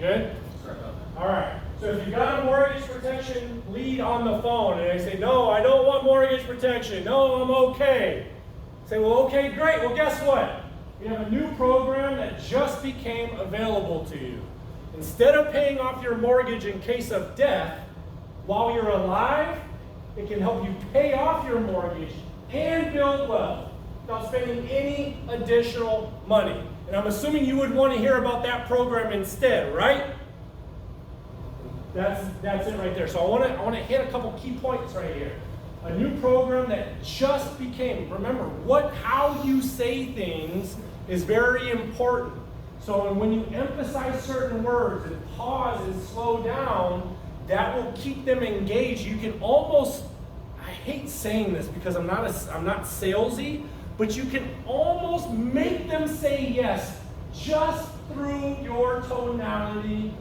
Good? All right. So if you've got a mortgage protection lead on the phone and they say, no, I don't want mortgage protection. No, I'm okay. Say, well, okay, great. Well, guess what? We have a new program that just became available to you. Instead of paying off your mortgage in case of death, while you're alive, it can help you pay off your mortgage and build wealth without spending any additional money. And I'm assuming you would want to hear about that program instead, right? That's it right there. So I want to hit a couple key points right here. A new program that just became, remember, how you say things is very important. So when you emphasize certain words and pause and slow down, that will keep them engaged. You can almost, I hate saying this because I'm not salesy, but you can almost make them say yes just through your tonality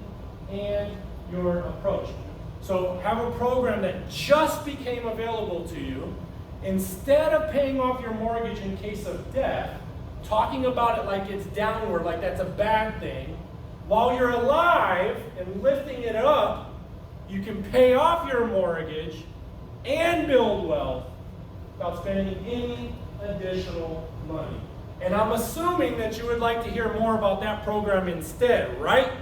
and your approach. So have a program that just became available to you. Instead of paying off your mortgage in case of death, talking about it like it's downward, like that's a bad thing, while you're alive and lifting it up, you can pay off your mortgage and build wealth without spending any additional money. And I'm assuming that you would like to hear more about that program instead, right?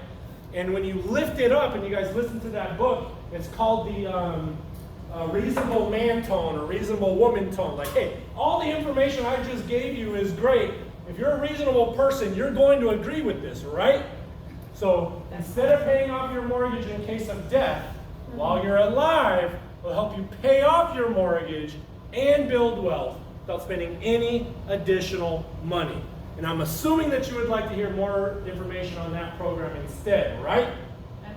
And when you lift it up, and you guys listen to that book, it's called the Reasonable Man Tone or Reasonable Woman Tone. Like, hey, all the information I just gave you is great. If you're a reasonable person, you're going to agree with this, right? So instead of paying off your mortgage in case of death, while you're alive, will help you pay off your mortgage and build wealth without spending any additional money. And I'm assuming that you would like to hear more information on that program instead, right?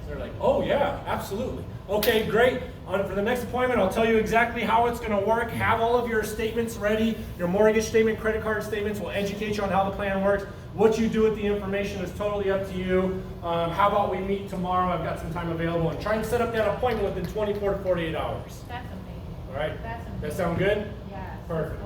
They're like, oh yeah, absolutely. Okay, great. For the next appointment, I'll tell you exactly how it's going to work. Have all of your statements ready. Your mortgage statement, credit card statements will educate you on how the plan works. What you do with the information is totally up to you. How about we meet tomorrow? I've got some time available. And try and set up that appointment within 24 to 48 hours. That's amazing. All right? That's amazing. That sound good? Yeah. Perfect.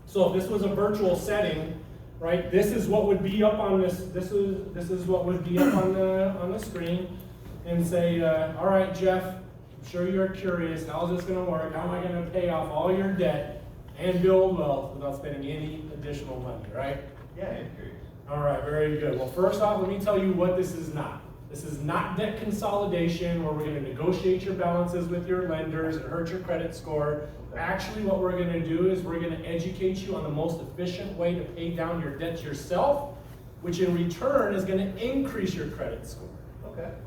So if this was a virtual setting, right, this is what would be up on this is what would be up on the screen, and say, all right, Jeff, I'm sure you're curious, how's this going to work? How am I going to pay off all your debt and build wealth without spending any additional money, right? Yeah, I'm curious. All right, very good. Well, first off, let me tell you what this is not. This is not debt consolidation where we're going to negotiate your balances with your lenders and hurt your credit score. Actually, what we're going to do is we're going to educate you on the most efficient way to pay down your debts yourself, which in return is going to increase your credit score.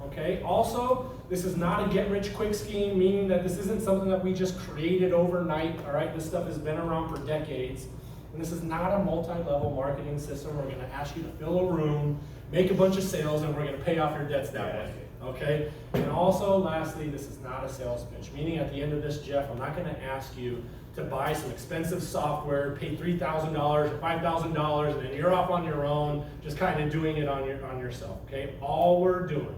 Okay. Also, this is not a get-rich-quick scheme, meaning that this isn't something that we just created overnight. All right, this stuff has been around for decades. And this is not a multi-level marketing system. We're going to ask you to fill a room, make a bunch of sales, and we're going to pay off your debts that way. Okay? And also, lastly, this is not a sales pitch, meaning at the end of this, Jeff, I'm not going to ask you to buy some expensive software, pay $3,000 or $5,000, and then you're off on your own, just kind of doing it on yourself. Okay? All we're doing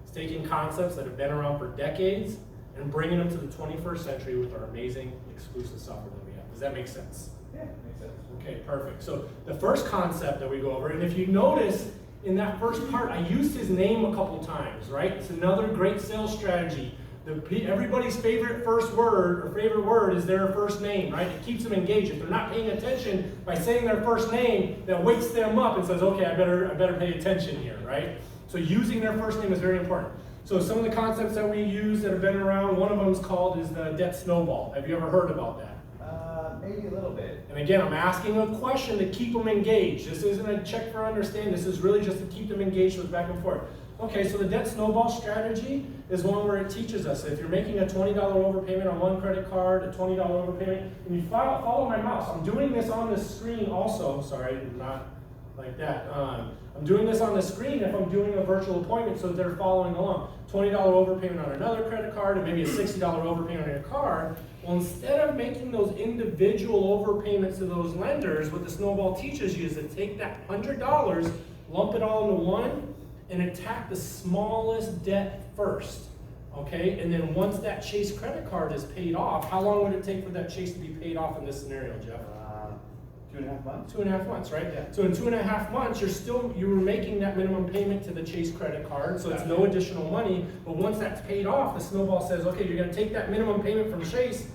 is taking concepts that have been around for decades and bringing them to the 21st century with our amazing exclusive software that we have. Does that make sense? Yeah, makes sense. Okay, perfect. So the first concept that we go over, and if you notice in that first part, I used his name a couple times, right? It's another great sales strategy. Everybody's favorite first word or favorite word is their first name, right? It keeps them engaged. If they're not paying attention by saying their first name, that wakes them up and says, okay, I better pay attention here, right? So using their first name is very important. So some of the concepts that we use that have been around, one of them is called the debt snowball. Have you ever heard about that? Maybe a little bit. And again, I'm asking a question to keep them engaged. This isn't a check for understanding. This is really just to keep them engaged with back and forth. Okay, so the debt snowball strategy is one where it teaches us if you're making a $20 overpayment on one credit card, a $20 overpayment, and you follow my mouse. I'm doing this on the screen also. Sorry, not like that. I'm doing this on the screen if I'm doing a virtual appointment so that they're following along. $20 overpayment on another credit card and maybe a $60 overpayment on your car. Well, instead of making those individual overpayments to those lenders, what the snowball teaches you is to take that $100, lump it all into one, and attack the smallest debt first. Okay, and then once that Chase credit card is paid off, how long would it take for that Chase to be paid off in this scenario, Jeff? 2.5 months? 2.5 months, right? Yeah. So in 2.5 months, you were making that minimum payment to the Chase credit card, so it's no additional money. But once that's paid off, the snowball says, okay, you're gonna take that minimum payment from Chase,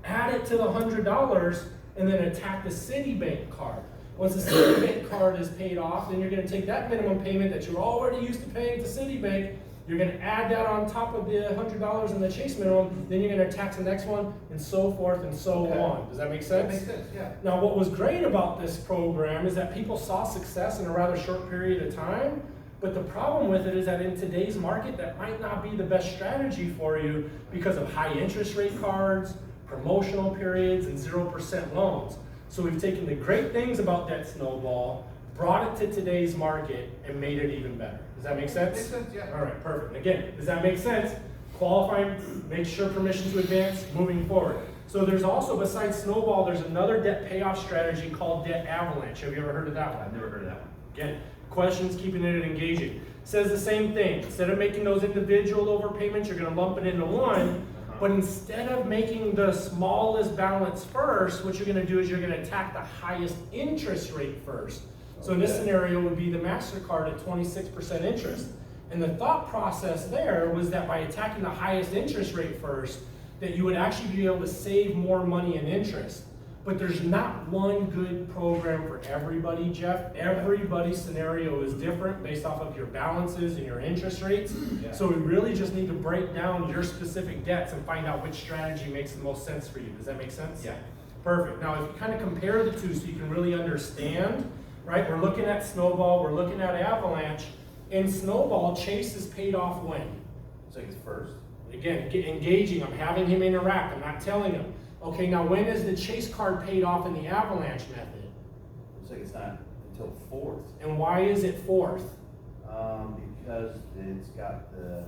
add it to the $100, and then attack the Citibank card. Once the Citibank card is paid off, then you're gonna take that minimum payment that you're already used to paying to Citibank, you're gonna add that on top of the $100 in the Chase minimum, then you're gonna tax the next one, and so forth and so on. Does that make sense? That makes sense, yeah. Now, what was great about this program is that people saw success in a rather short period of time, but the problem with it is that in today's market, that might not be the best strategy for you because of high interest rate cards, promotional periods, and 0% loans. So we've taken the great things about Debt Snowball, brought it to today's market, and made it even better. Does that make sense? Makes sense, yeah. All right, perfect. Again, does that make sense? Qualifying, make sure permission to advance, moving forward. So there's also, besides Snowball, there's another debt payoff strategy called Debt Avalanche. Have you ever heard of that one? I've never heard of that one. Again, questions, keeping it engaging. Says the same thing. Instead of making those individual overpayments, you're going to lump it into one. But instead of making the smallest balance first, what you're going to do is you're going to attack the highest interest rate first. So in this scenario, it would be the MasterCard at 26% interest. And the thought process there was that by attacking the highest interest rate first, that you would actually be able to save more money in interest. But there's not one good program for everybody, Jeff. Everybody's scenario is different based off of your balances and your interest rates. Yeah. So we really just need to break down your specific debts and find out which strategy makes the most sense for you. Does that make sense? Yeah. Perfect. Now, if you kind of compare the two so you can really understand, right? We're looking at Snowball, we're looking at Avalanche. In Snowball, Chase is paid off when? Looks like it's first. Again, engaging, I'm having him interact, I'm not telling him. Okay, now when is the Chase card paid off in the Avalanche method? Looks like it's not until 4th. And why is it fourth? Because it's got the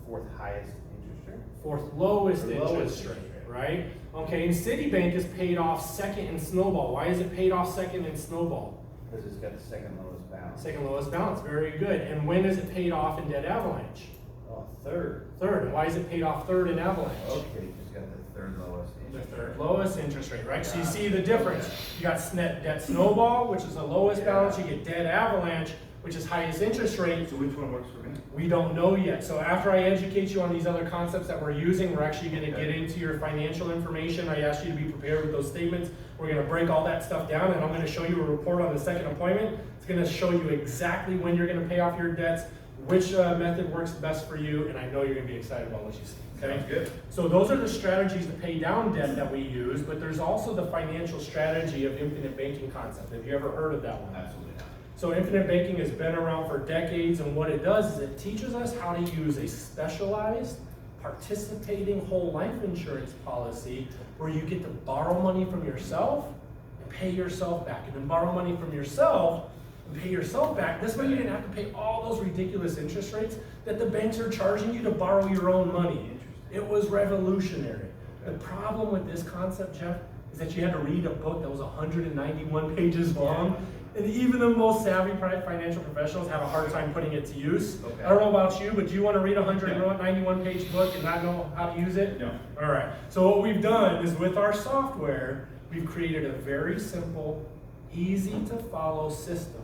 4th highest interest rate. Fourth lowest Or interest lowest rate, interest rate. right? Okay, and Citibank is paid off second in Snowball. Why is it paid off second in Snowball? Because it's got the second lowest balance. Second lowest balance, very good. And when is it paid off in Debt Avalanche? Oh, third. Third. And why is it paid off third in Avalanche? Okay, it's got the 3rd lowest The interest third rate. lowest interest rate, right? So you see the difference. You got Debt Snowball, which is the lowest balance. You get Debt Avalanche, which is highest interest rate. So which one works for me? We don't know yet. So after I educate you on these other concepts that we're using, we're actually going to get into your financial information. I asked you to be prepared with those statements. We're going to break all that stuff down, and I'm going to show you a report on the second appointment. It's going to show you exactly when you're going to pay off your debts, which method works best for you, and I know you're going to be excited about what you see. Okay? Sounds good. So those are the strategies to pay down debt that we use, but there's also the financial strategy of infinite banking concept. Have you ever heard of that one? Absolutely not. So infinite banking has been around for decades, and what it does is it teaches us how to use a specialized, participating whole life insurance policy where you get to borrow money from yourself and pay yourself back, and then borrow money from yourself and pay yourself back. This way you didn't have to pay all those ridiculous interest rates that the banks are charging you to borrow your own money. It was revolutionary. The problem with this concept, Jeff, is that you had to read a book that was 191 pages long. And even the most savvy financial professionals have a hard time putting it to use. Okay. I don't know about you, but do you want to read a 191 page book and not know how to use it? No. All right. So what we've done is with our software, we've created a very simple, easy to follow system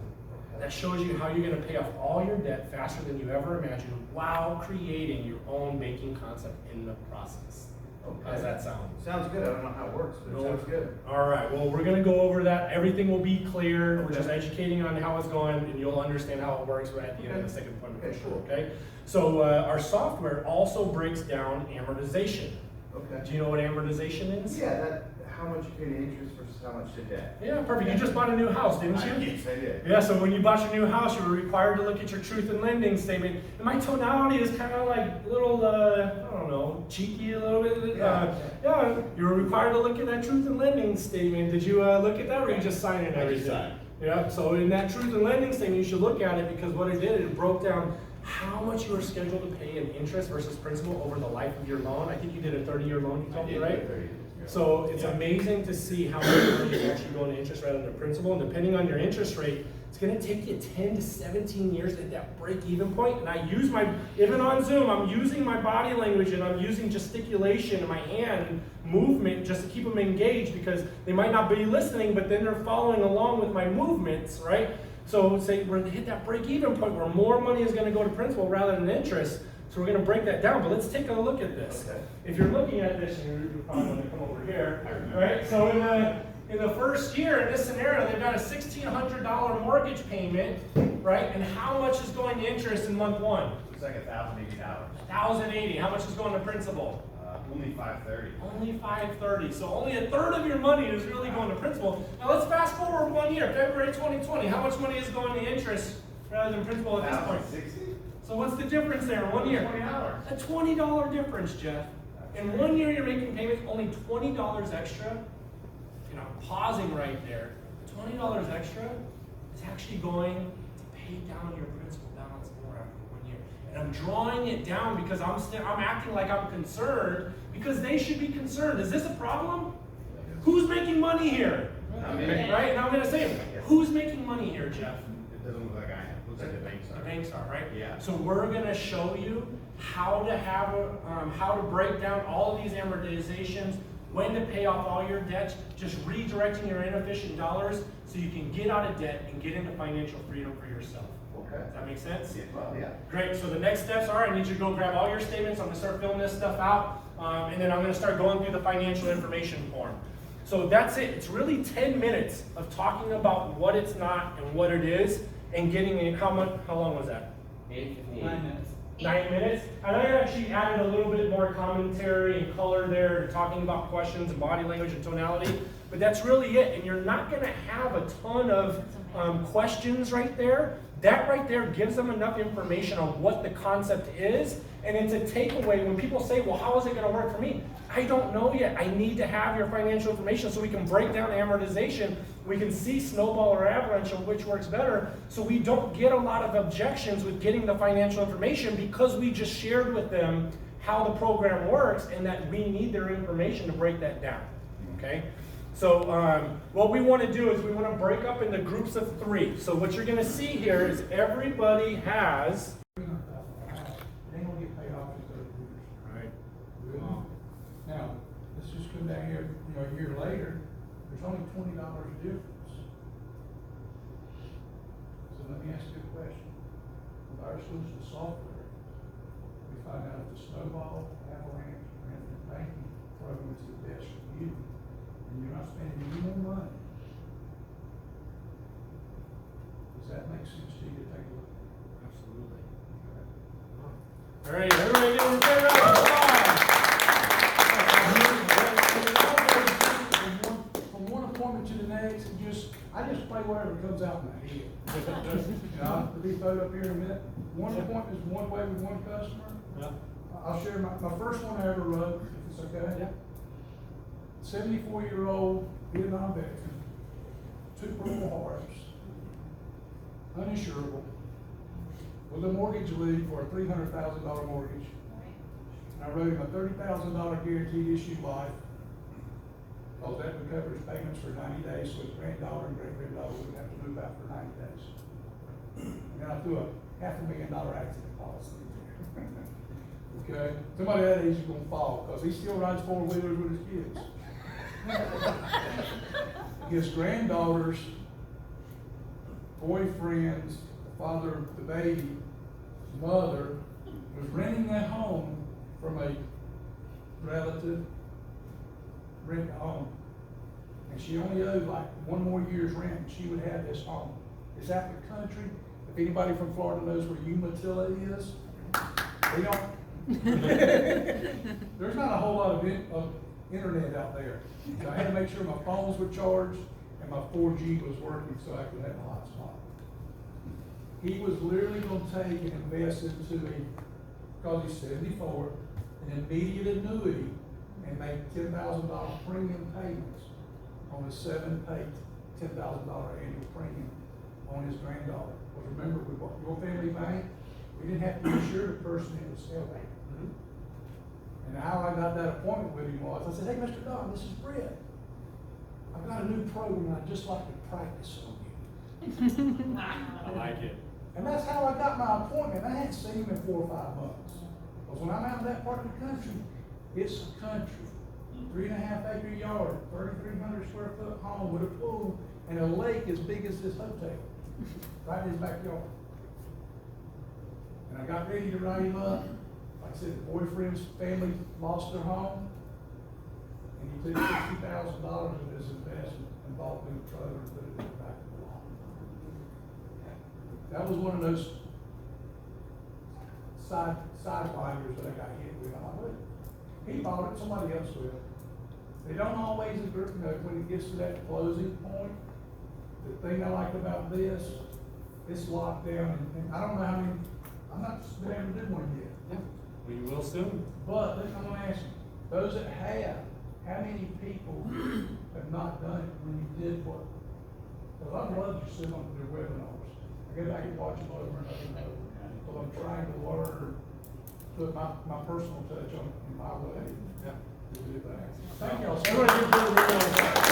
that shows you how you're going to pay off all your debt faster than you ever imagined while creating your own banking concept in the process. Okay. How's that sound? Sounds good. I don't know how it works, but it sounds good. All right, well, we're gonna go over that. Everything will be clear. We're Okay. just educating on how it's going, and you'll understand how it works right at the end of the second appointment for Okay, sure, cool. okay? So our software also breaks down amortization. Okay. Do you know what amortization is? Yeah, how much you pay in interest versus how much to debt. Yeah, perfect. You just bought a new house, didn't you? Yes, I did. Yeah, so when you bought your new house, you were required to look at your truth in lending statement. And my tonality is kind of like a little, I don't know, cheeky a little bit. Yeah, you were required to look at that truth in lending statement. Did you look at that, or you just sign it and I just everything? signed. Yeah, so in that truth in lending statement, you should look at it because what it did, it broke down how much you were scheduled to pay in interest versus principal over the life of your loan. I think you did a 30-year loan, you told me, right? 30 years. So it's amazing to see how much money is actually going to interest rather than principal. And depending on your interest rate, it's going to take you 10 to 17 years at that break-even point. And I use even on Zoom, I'm using my body language and I'm using gesticulation in my hand movement just to keep them engaged, because they might not be listening, but then they're following along with my movements, right? So say we're gonna hit that break-even point where more money is gonna go to principal rather than interest. So we're gonna break that down, but let's take a look at this. Okay. If you're looking at this, and you're probably gonna come over here, right? So in the first year, in this scenario, they've got a $1,600 mortgage payment, right? And how much is going to interest in month one? It's like $1,080. $1,080. How much is going to principal? Only $530. Only $530. So only a third of your money is really going to principal. Now let's fast forward 1 year, February 2020. How much money is going to interest rather than principal at this point? $1,060. So what's the difference there in 1 year? $20. A $20 difference, Jeff. In 1 year, you're making payments only $20 extra. And I'm pausing right there. $20 extra is actually going to pay down your principal balance more after 1 year. And I'm drawing it down because I'm acting like I'm concerned, because they should be concerned. Is this a problem? Who's making money here? Right? And I'm going to say it. Who's making money here, Jeff? It doesn't look like I am. It looks like the banks The are. banks are, right? Yeah. So we're gonna show you how to have how to break down all of these amortizations, when to pay off all your debts, just redirecting your inefficient dollars so you can get out of debt and get into financial freedom for yourself. Okay. Does that make sense? Yeah, well, yeah. Great, so the next steps are, I need you to go grab all your statements, I'm gonna start filling this stuff out, and then I'm gonna start going through the financial information form. So that's it, it's really 10 minutes of talking about what it's not and what it is, and getting it, how long was that? 9 minutes. 9 minutes? And I actually added a little bit more commentary and color there, talking about questions and body language and tonality, but that's really it, and you're not gonna have a ton of questions right there. That right there gives them enough information on what the concept is, and it's a takeaway when people say, well, how is it gonna work for me? I don't know yet. I need to have your financial information so we can break down amortization. We can see snowball or avalanche of which works better, so we don't get a lot of objections with getting the financial information, because we just shared with them how the program works and that we need their information to break that down, okay? So what we want to do is we want to break up into groups of 3. So what you're going to see here is everybody has... They ain't gonna get paid off in 30 years. Right. Really? Now, let's just come down here, a year later, there's only $20 difference. So let me ask you a question. With our solution software, we find out if the snowball, avalanche, or infinite banking program is the best for you, and you're not spending any more money. Does that make sense to you to take a look at? Absolutely. Okay. All right, everybody give them a big round of applause. From one appointment to the next, and I just play whatever comes out in my head. I'll be voted up here in a minute. One appointment is one way with one customer. Yeah. I'll share my first one I ever wrote, if it's okay. Yeah. 74-year-old Vietnam veteran, 2 Purple Hearts, uninsurable, with a mortgage lead for a $300,000 mortgage. And I wrote him a $30,000 guaranteed issue life, because that would cover his payments for 90 days, so his granddaughter and great-granddaughter wouldn't have to move out for 90 days. And then I threw a $500,000 accident policy in there. Okay? Somebody that age is gonna fall, because he still rides 4-wheelers with his kids. His granddaughters, boyfriends, the father of the baby, mother, was renting that home from a relative, renting a home. And she only owed like 1 more year's rent, and she would have this home. It's out in the country. If anybody from Florida knows where Umatilla is, they don't. There's not a whole lot of internet out there. So I had to make sure my phones were charged and my 4G was working so I could have a hotspot. He was literally going to take and invest into because he's 74, an immediate annuity and make $10,000 premium payments on his 7-pay $10,000 annual premium on his granddaughter. Because remember, with your family bank, we didn't have to insure the person in the cell bank. And how I got that appointment with him was, I said, hey, Mr. Don, this is Brett. I've got a new program and I'd just like to practice on you. I like it. And that's how I got my appointment. I hadn't seen him in 4 or 5 months. Because when I'm out in that part of the country, it's a country. 3.5 acre yard, 3,300 square foot home with a pool and a lake as big as this hotel, right in his backyard. And I got ready to write him up. Like I said, the boyfriend's family lost their home, and he took $60,000 of his investment and bought them a trailer and put it in the back of the lawn. That was one of those sidewinders that I got hit with. I'm like, he bought it, somebody else will. They don't always agree, when it gets to that closing point. The thing I like about this, it's locked down, and I don't know how many, I'm not been able to do one yet. We will soon. But I'm gonna ask you, those that have, how many people have not done it when you did what? Because I love you sitting on their webinars. I go back and watch them over and over and over. Because I'm trying to learn, put my personal touch on in my way. Yeah. To do that. Thank y'all. Everybody give them a round of applause.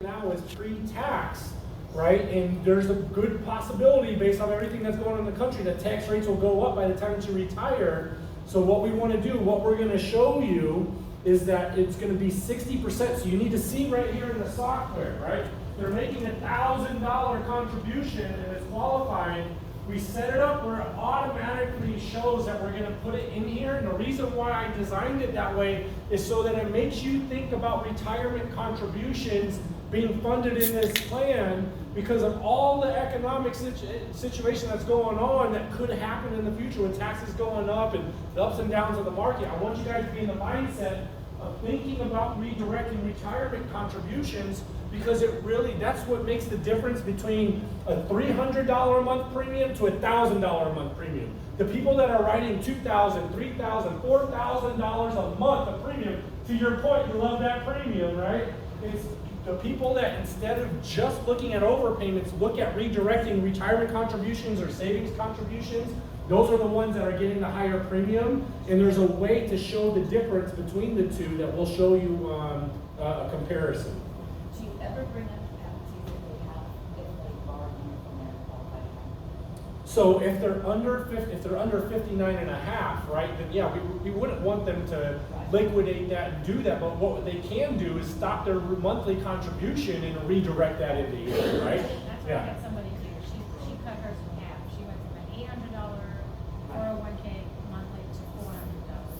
Now is pre-tax, right? And there's a good possibility, based on everything that's going on in the country, that tax rates will go up by the time that you retire. So what we want to do, what we're going to show you, is that it's going to be 60%. So you need to see right here in the software, right? They're making $1,000 contribution and it's qualifying. We set it up where it automatically shows that we're going to put it in here. And the reason why I designed it that way is so that it makes you think about retirement contributions being funded in this plan, because of all the economic situation that's going on that could happen in the future with taxes going up and the ups and downs of the market. I want you guys to be in the mindset of thinking about redirecting retirement contributions, because it really, that's what makes the difference between a $300 a month premium to a $1,000 a month premium. The people that are writing $2,000, $3,000, $4,000 a month of premium, to your point, you love that premium, right? It's the people that, instead of just looking at overpayments, look at redirecting retirement contributions or savings contributions. Those are the ones that are getting the higher premium, and there's a way to show the difference between the two that will show you a comparison. Do you ever bring up the penalties that they have if they borrow money from their qualified account? So if they're under 59 and a half, right, then yeah, we wouldn't want them to liquidate that and do that, but what they can do is stop their monthly contribution and redirect that into here, right? That's what I had somebody do. She cut hers in half. She went from an $800 401k monthly to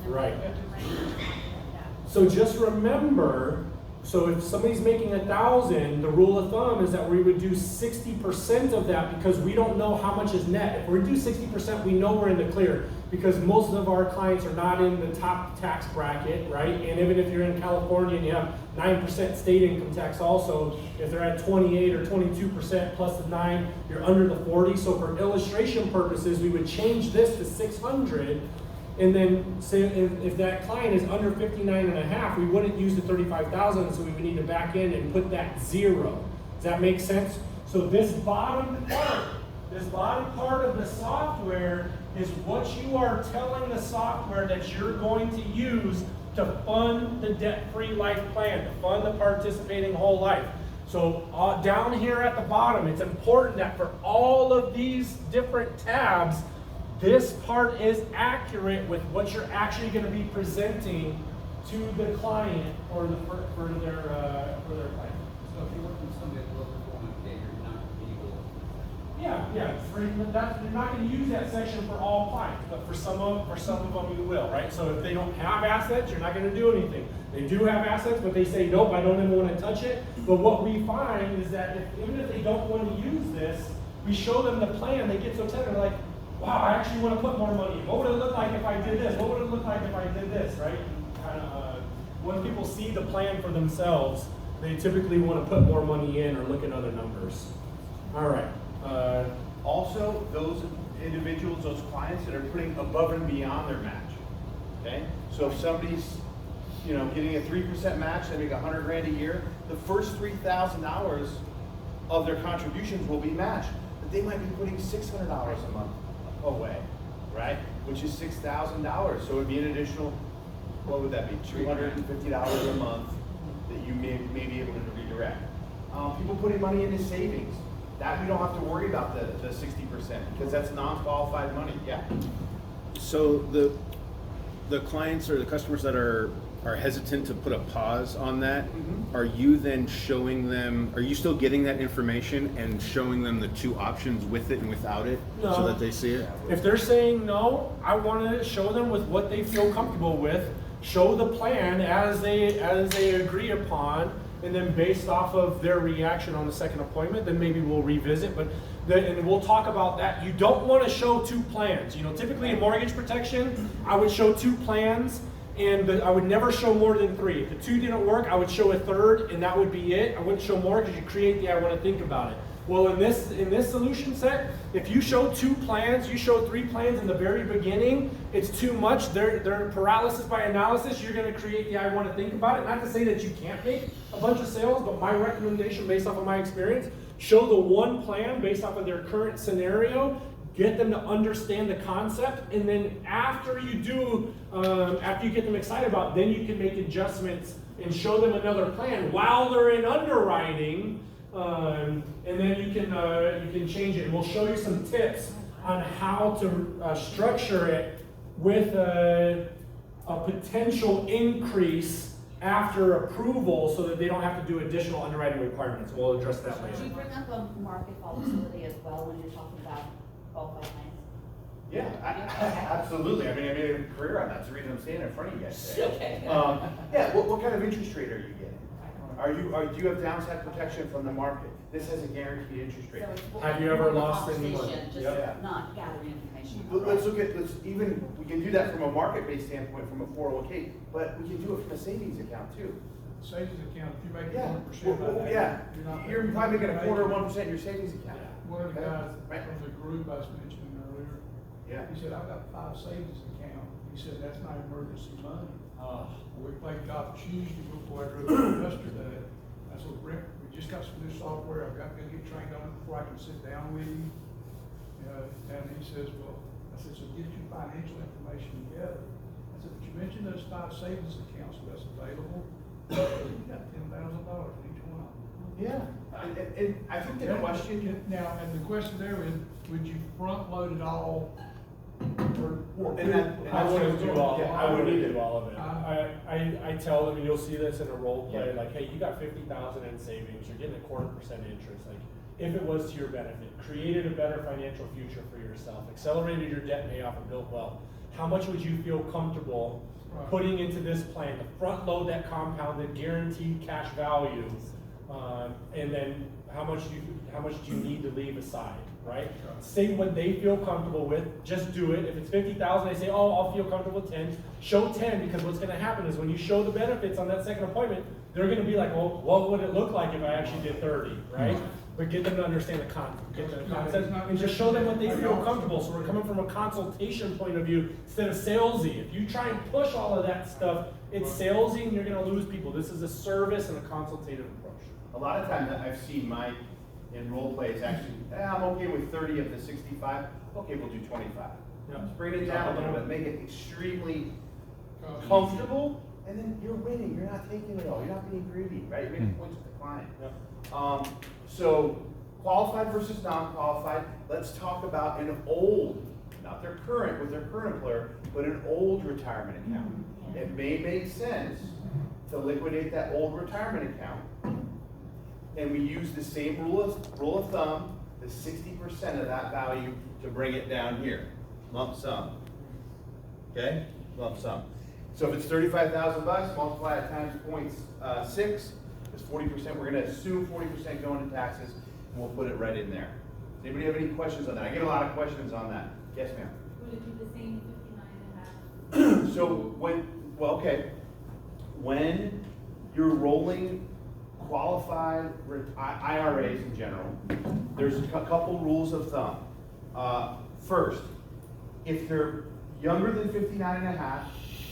$400. Right. Like that. So just remember, so if somebody's making 1,000, the rule of thumb is that we would do 60% of that, because we don't know how much is net. If we do 60%, we know we're in the clear, because most of our clients are not in the top tax bracket, right? And even if you're in California and you have 9% state income tax also, if they're at 28 or 22% plus the 9, you're under the 40. So for illustration purposes, we would change this to 600. And then say if that client is under 59 and a half, we wouldn't use the 35,000, so we would need to back in and put that 0. Does that make sense? So this bottom part of the software is what you are telling the software that you're going to use to fund the debt-free life plan, to fund the participating whole life. So down here at the bottom, it's important that for all of these different tabs, this part is accurate with what you're actually going to be presenting to the client for their client. So if you work with somebody at local 401k, you're not going to be able to. Yeah. You're not going to use that section for all clients, but for some of them you will, right? So if they don't have assets, you're not going to do anything. They do have assets, but they say nope, I don't even want to touch it. But what we find is that even if they don't want to use this, we show them the plan. They get so excited, they're like, wow, I actually want to put more money in. What would it look like if I did this? What would it look like if I did this, right? When people see the plan for themselves, they typically want to put more money in or look at other numbers. All right. Also, those individuals, those clients that are putting above and beyond their match, okay? So if somebody's, getting a 3% match, they make $100,000 a year, the first $3,000 of their contributions will be matched. But they might be putting $600 a month away, right? Which is $6,000. So it would be an additional, what would that be? $250 a month that you may be able to redirect. People putting money into savings. That we don't have to worry about the 60% because that's non-qualified money. Yeah. So the clients or the customers that are hesitant to put a pause on that, Mhm. are you then showing them, are you still getting that information and showing them the two options with it and without it? No. So that they see it? If they're saying no, I want to show them with what they feel comfortable with, show the plan as they agree upon, and then based off of their reaction on the second appointment, then maybe we'll revisit, and we'll talk about that. You don't want to show two plans. You know, typically in mortgage protection, I would show two plans, and I would never show more than three. If the two didn't work, I would show a third, and that would be it. I wouldn't show more because you create the I want to think about it. Well, in this solution set, if you show two plans, you show three plans in the very beginning, it's too much. They're paralysis by analysis. You're going to create the I want to think about it. Not to say that you can't make a bunch of sales, but my recommendation based off of my experience, show the one plan based off of their current scenario, get them to understand the concept, and then after you get them excited about it, then you can make adjustments and show them another plan while they're in underwriting. And then you can change it. And we'll show you some tips on how to structure it with a potential increase after approval, so that they don't have to do additional underwriting requirements. We'll address that Do you later. bring up a market volatility as well when you're talking about qualified plans? Yeah, absolutely. I mean, I made a career on that. That's the reason I'm standing in front of you guys today. Okay. Yeah, what kind of interest rate are you getting? Do you have downside protection from the market? This has a guaranteed interest rate. So it's Have you ever lost any money? conversation, just Yep. not gathering information. Let's we can do that from a market-based standpoint, from a 401k, but we can do it from a savings account too. Savings account, if you make Yeah, 1% well, on that. yeah, not you're making- probably making a quarter of 1% in your savings account. One of the Okay? guys Right. from the group I was mentioning earlier, Yeah. he said, I've got 5 savings account. He said, that's not emergency money. We played golf Tuesday before I drove in yesterday. I said, Brent, we just got some new software. I've got to get trained on it before I can sit down with you. And he says, well, I said, so get your financial information together. I said, but you mentioned those 5 savings accounts that's available. You got $10,000 in each one of them. Yeah, and I think the question, Now, and the question there is, would you front load it all? I wouldn't do all. Yeah, I wouldn't either. do all of it. I tell them, and you'll see this in a role play, Yeah. like, hey, you got 50,000 in savings. You're getting a 0.25% interest. Like, if it was to your benefit, created a better financial future for yourself, accelerated your debt payoff, and built wealth. How much would you feel comfortable Right. putting into this plan to front load that compounded guaranteed cash value, and then how much do you need to leave aside, right? Say what they feel comfortable with, just do it. If it's 50,000, they say, oh, I'll feel comfortable with 10. Show 10, because what's gonna happen is when you show the benefits on that second appointment, they're gonna be like, well, what would it look like if I actually did 30, right? But get them to understand the concept, and just show them what they feel comfortable. So we're coming from a consultation point of view instead of salesy. If you try and push all of that stuff, it's salesy and you're gonna lose people. This is a service and a consultative approach. a lot of times I've seen in role plays actually, I'm okay with 30 of the 65, okay, we'll do 25. Yeah. Just bring it down a little bit, make it extremely comfortable, and then you're winning, you're not taking it all, you're not being greedy, right? You're making points with the client. Yep. So qualified versus non-qualified, let's talk about an old, not their current with their current employer, but an old retirement account. It may make sense to liquidate that old retirement account, and we use the same rule of thumb, the 60% of that value to bring it down here, lump sum. Okay, lump sum. So if it's 35,000 bucks, multiply it times 0.6, it's 40%. We're going to assume 40% going to taxes, and we'll put it right in there. Does anybody have any questions on that? I get a lot of questions on that. Yes, ma'am. Would it be the same 59.5? So when you're rolling qualified IRAs in general, there's a couple rules of thumb. First, if they're younger than 59 and a half,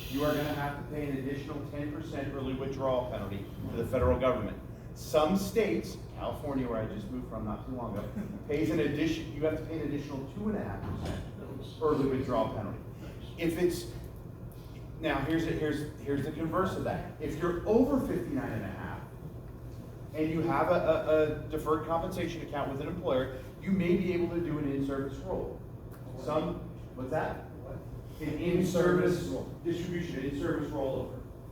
you are gonna have to pay an additional 10% early withdrawal penalty to the federal government. Some states, California, where I just moved from not too long ago, pays an addition, you have to pay an additional 2.5% early withdrawal penalty. If it's, now here's the converse of that. If you're over 59 and a half, and you have a deferred compensation account with an employer, you may be able to do an in-service role. What's that? an in-service distribution, in-service rollover.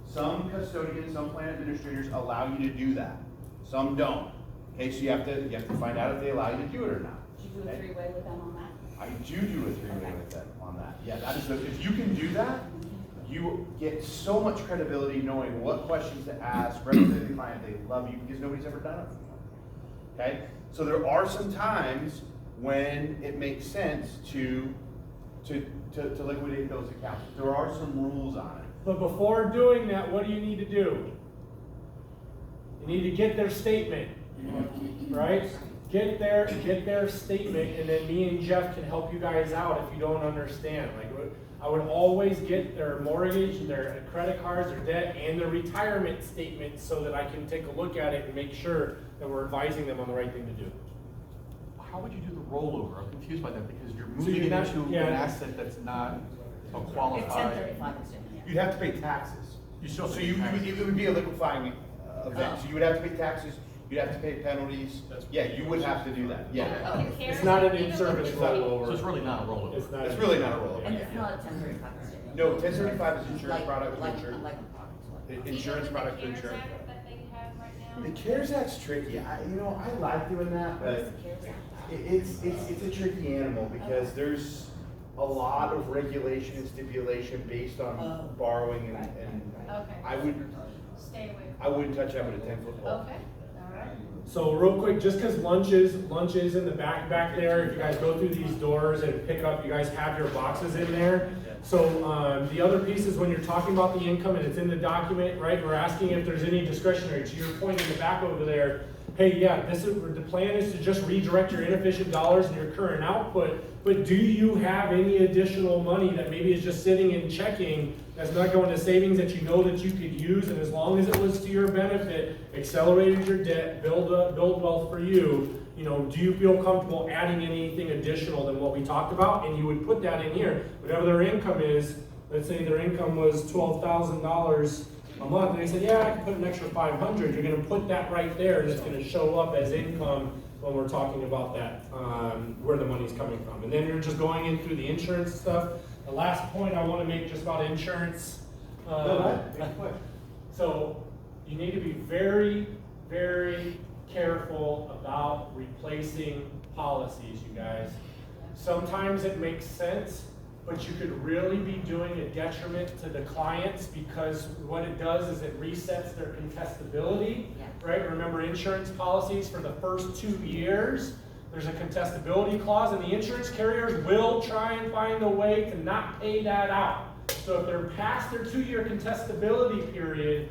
Some custodians, some plan administrators allow you to do that. Some don't. Okay, so you have to find out if they allow you to do it or not. Did you do a Okay? three-way with them on that? I do a three-way with them on that. Yeah, that is, if you can do that, you get so much credibility knowing what questions to ask, representing the client, they love you because nobody's ever done it before. Okay? So there are some times when it makes sense to liquidate those accounts. There are some rules on it. But before doing that, what do you need to do? You need to get their statement, right? Get their statement, and then me and Jeff can help you guys out if you don't understand. Like, I would always get their mortgage, their credit cards, their debt, and their retirement statement so that I can take a look at it and make sure that we're advising them on the right thing to do. How would you do the rollover? I'm confused by that because you're So moving you're it not- into yeah. an asset that's not a It's qualified. 1035 instead, yeah. You'd have to pay taxes. You still So pay you, taxes. it would be a liquefying event, Oh. so you would have to pay taxes, you'd have to pay penalties. Yeah, you would have to do that, yeah. Oh. The CARES It's not an Act, even in-service with the- rollover. So it's really not a rollover. It's not. It's really not a rollover. And it's not a 1035 instead. No, 1035 is insurance Like- product, like- insurance. Like a product. I- Insurance product for Even with the insurance. CARES Act that they have right The now. CARES Act's tricky, I like doing that, What is but the CARES Act? it's a tricky animal because there's a lot of regulation and stipulation based on Oh. borrowing and, Right, and right, Okay. I Stay away. I wouldn't touch that with a 10-foot pole. Okay, all right. So real quick, just because lunch is in the back there, if you guys go through these doors and pick up, you guys have your boxes in there. So the other piece is when you're talking about the income and it's in the document, right, we're asking if there's any discretionary, to your point in the back over there, hey, yeah, the plan is to just redirect your inefficient dollars and your current output, but do you have any additional money that maybe is just sitting in checking that's not going to savings that you know that you could use, and as long as it was to your benefit, accelerated your debt, build wealth for you, do you feel comfortable adding anything additional than what we talked about? And you would put that in here, whatever their income is. Let's say their income was $12,000 a month, and they said, yeah, I can put an extra 500. You're gonna put that right there, and it's gonna show up as income when we're talking about that, where the money's coming from. And then you're just going in through the insurance stuff. The last point I wanna make just about insurance. So you need to be very, very careful about replacing policies, you guys. Sometimes it makes sense, but you could really be doing a detriment to the clients because what it does is it resets their contestability, Yeah. right? Remember insurance policies for the first 2 years, there's a contestability clause and the insurance carriers will try and find a way to not pay that out. So if they're past their 2-year contestability period,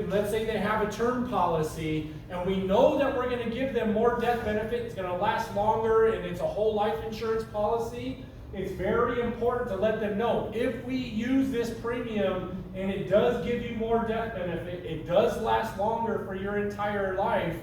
let's say they have a term policy, and we know that we're gonna give them more death benefit, it's gonna last longer, and it's a whole life insurance policy, it's very important to let them know, if we use this premium, and it does give you more death benefit, it does last longer for your entire life,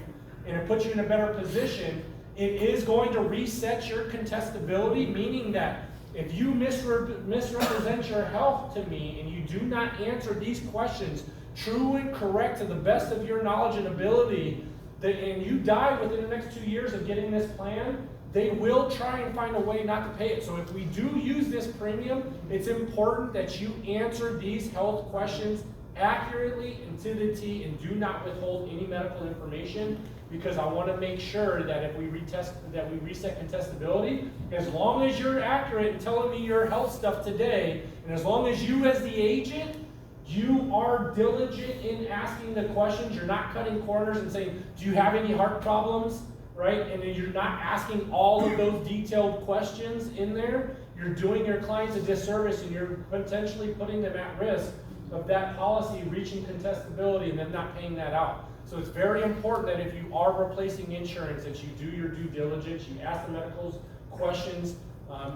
and it puts you in a better position, it is going to reset your contestability, meaning that if you misrepresent your health to me, and you do not answer these questions true and correct to the best of your knowledge and ability, and you die within the next 2 years of getting this plan, they will try and find a way not to pay it. So if we do use this premium, it's important that you answer these health questions accurately and to the T, and do not withhold any medical information, because I want to make sure that if we reset contestability, as long as you're accurate in telling me your health stuff today, and as long as you as the agent, you are diligent in asking the questions, you're not cutting corners and saying, do you have any heart problems, right? And then you're not asking all of those detailed questions in there, you're doing your clients a disservice, and you're potentially putting them at risk of that policy reaching contestability and them not paying that out. So it's very important that if you are replacing insurance, that you do your due diligence, you ask the medical questions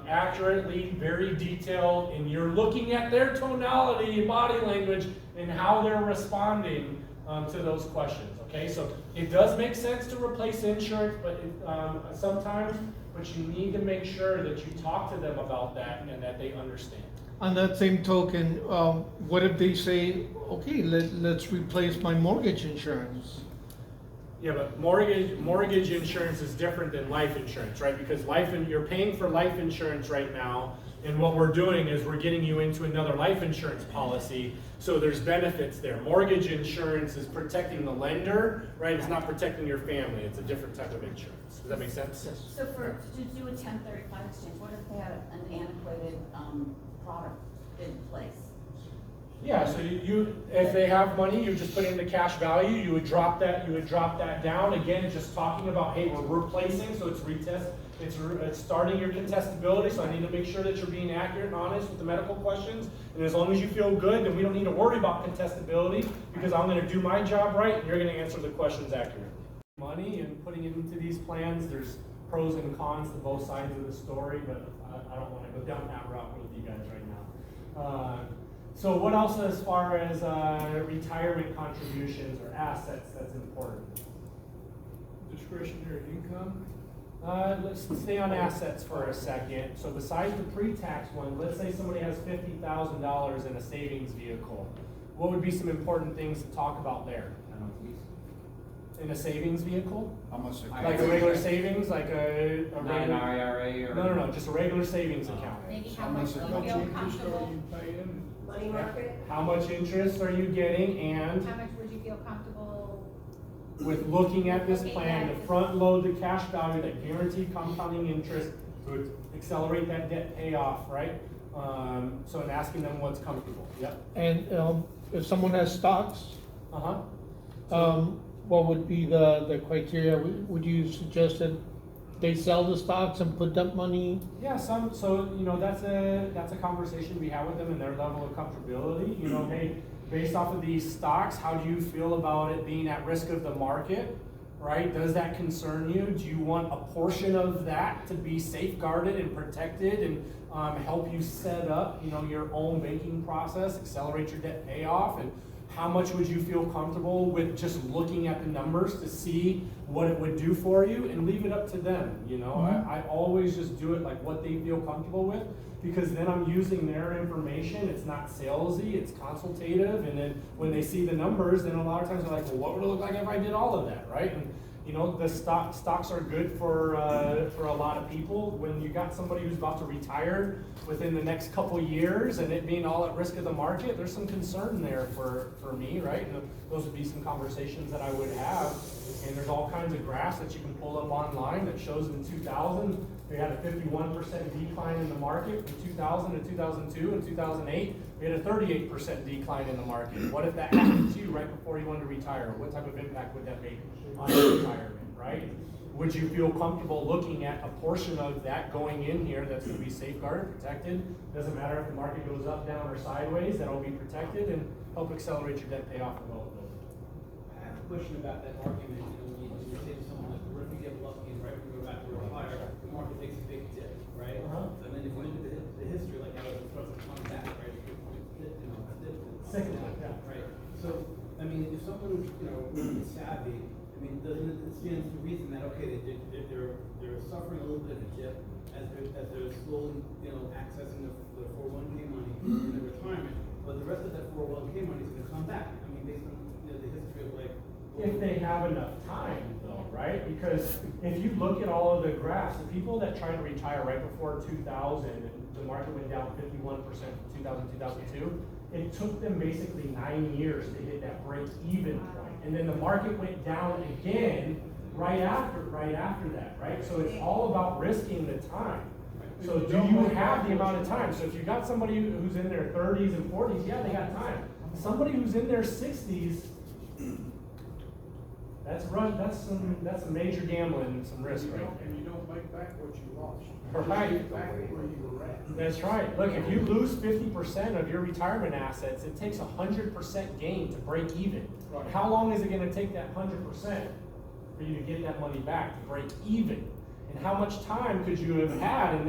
accurately, very detailed, and you're looking at their tonality and body language and how they're responding to those questions, okay? So it does make sense to replace insurance, but sometimes, but you need to make sure that you talk to them about that and that they understand. On that same token, what if they say, okay, let's replace my mortgage insurance? Yeah, but mortgage insurance is different than life insurance, right? Because you're paying for life insurance right now, and what we're doing is we're getting you into another life insurance policy, so there's benefits there. Mortgage insurance is protecting the lender, right? It's not protecting your family. It's a different type of insurance. Does that make sense? So to do a 1035 exchange, what if they have an antiquated, product in place? Yeah, so if they have money, you just put in the cash value, you would drop that down. Again, just talking about, hey, we're replacing, so it's starting your contestability, so I need to make sure that you're being accurate and honest with the medical questions. And as long as you feel good, then we don't need to worry about contestability, because I'm gonna do my job right, and you're gonna answer the questions accurately. Money and putting it into these plans, there's pros and cons to both sides of the story, but I don't wanna go down that route with you guys right now. So what else as far as retirement contributions or assets that's important? Discretionary income. Let's stay on assets for a second. So besides the pre-tax one, let's say somebody has $50,000 in a savings vehicle. What would be some important things to talk about there? In a savings vehicle? How much? Like a regular savings, like a Not an regular, IRA or? no, just a regular savings account. Maybe how much do you feel interest are comfortable, you paying? Money market? How much interest are you getting, and how much would you feel comfortable, with looking at this Okay, plan yeah. to front load the cash value, that guaranteed compounding interest to accelerate that debt payoff, right? So in asking them what's comfortable, yep. And if someone has stocks, Uh-huh. what would be the criteria? Would you suggest that they sell the stocks and put that money? Yeah, so, that's a conversation we have with them and their level of comfortability, hey, based off of these stocks, how do you feel about it being at risk of the market, right? Does that concern you? Do you want a portion of that to be safeguarded and protected and help you set up, your own banking process, accelerate your debt payoff? And how much would you feel comfortable with just looking at the numbers to see what it would do for you, and leave it up to them, I always just do it like what they feel comfortable with, because then I'm using their information. It's not salesy, it's consultative, and then when they see the numbers, then a lot of times they're like, well, what would it look like if I did all of that, right? And the stocks are good for a lot of people. When you got somebody who's about to retire within the next couple years and it being all at risk of the market, there's some concern there for me, right? And those would be some conversations that I would have. And there's all kinds of graphs that you can pull up online that shows in 2000, we had a 51% decline in the market from 2000 to 2002. In 2008, we had a 38% decline in the market. What if that happened to you right before you wanted to retire? What type of impact would that make on your retirement, right? Would you feel comfortable looking at a portion of that going in here that's going to be safeguarded, protected? Doesn't matter if the market goes up, down, or sideways, that'll be protected and help accelerate your debt payoff and well. I have a question about that argument, when you say to someone like, what if we get lucky and right when we go back to a higher, the market takes a big dip, right? Uh-huh. And then if you look at the history, like how it starts to come back, right? Cyclical, yeah. Right, so, if someone, is savvy, doesn't it stand to reason that, okay, they're suffering a little bit of a dip as they're slowly, accessing the 401k money in their retirement, but the rest of that 401k money is gonna come back, based on, the history of like. If they have enough time though, right? Because if you look at all of the graphs, the people that tried to retire right before 2000, the market went down 51% from 2000 to 2002, it took them basically 9 years to hit that break-even point. And then the market went down again right after that, right? So it's all about risking the time. So do you have the amount of time? So if you got somebody who's in their 30s and 40s, yeah, they got time. Somebody who's in their 60s, that's a major gambling and some risk right there. And you don't make back what you lost. Right. You get back where you were at. That's right. Look, if you lose 50% of your retirement assets, it takes 100% gain to break even. Right. How long is it going to take that 100% for you to get that money back to break even? And how much time could you have had in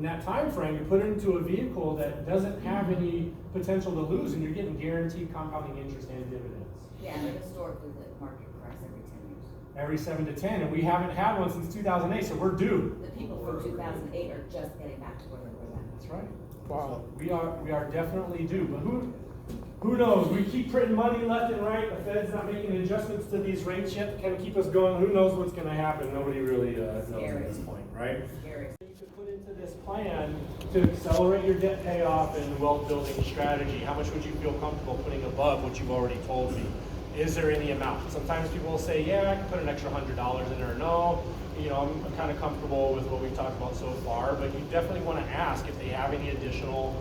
that time frame to put it into a vehicle that doesn't have any potential to lose, and you're getting guaranteed compounding interest and dividends? Yeah, and historically, the market crash every 10 years. Every 7 to 10, and we haven't had one since 2008, so we're due. The people from 2008 are just getting back to where they were then. That's right. Wow. So we are definitely due. But who knows? We keep printing money left and right. The Fed's not making adjustments to these rates yet to kind of keep us going. Who knows what's going to happen? Nobody really knows at this point, right? Scary. You could put into this plan to accelerate your debt payoff and wealth building strategy. How much would you feel comfortable putting above what you've already told me? Is there any amount? Sometimes people will say, yeah, I can put an extra $100 in there. No, you know, I'm kind of comfortable with what we've talked about so far, but you definitely want to ask if they have any additional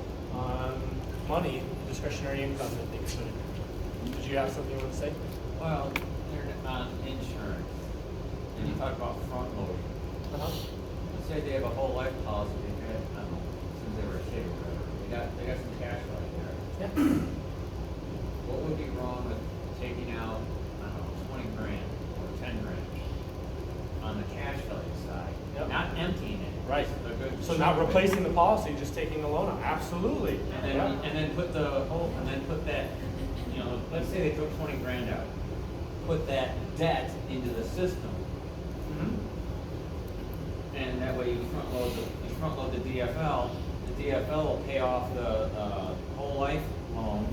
money, discretionary income that they could put in. Did you have something you want to say? Well, they're on insurance, and you talk about front loading. Uh-huh. Let's say they have a whole life policy they've had, I don't know, since they were a kid or whatever. They got some cash value there. Yeah. What would be wrong with taking out, I don't know, 20 grand or 10 grand on the cash value side? Yep. Not emptying it. Right. just a good So chunk not of it. replacing the policy, just taking the loan out. Absolutely. And then put that, you know, let's say they took 20 grand out. Put that debt into the system. Mhm. And that way you front load the DFL. The DFL will pay off the whole life loan,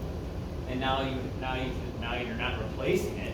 and now you're not replacing it.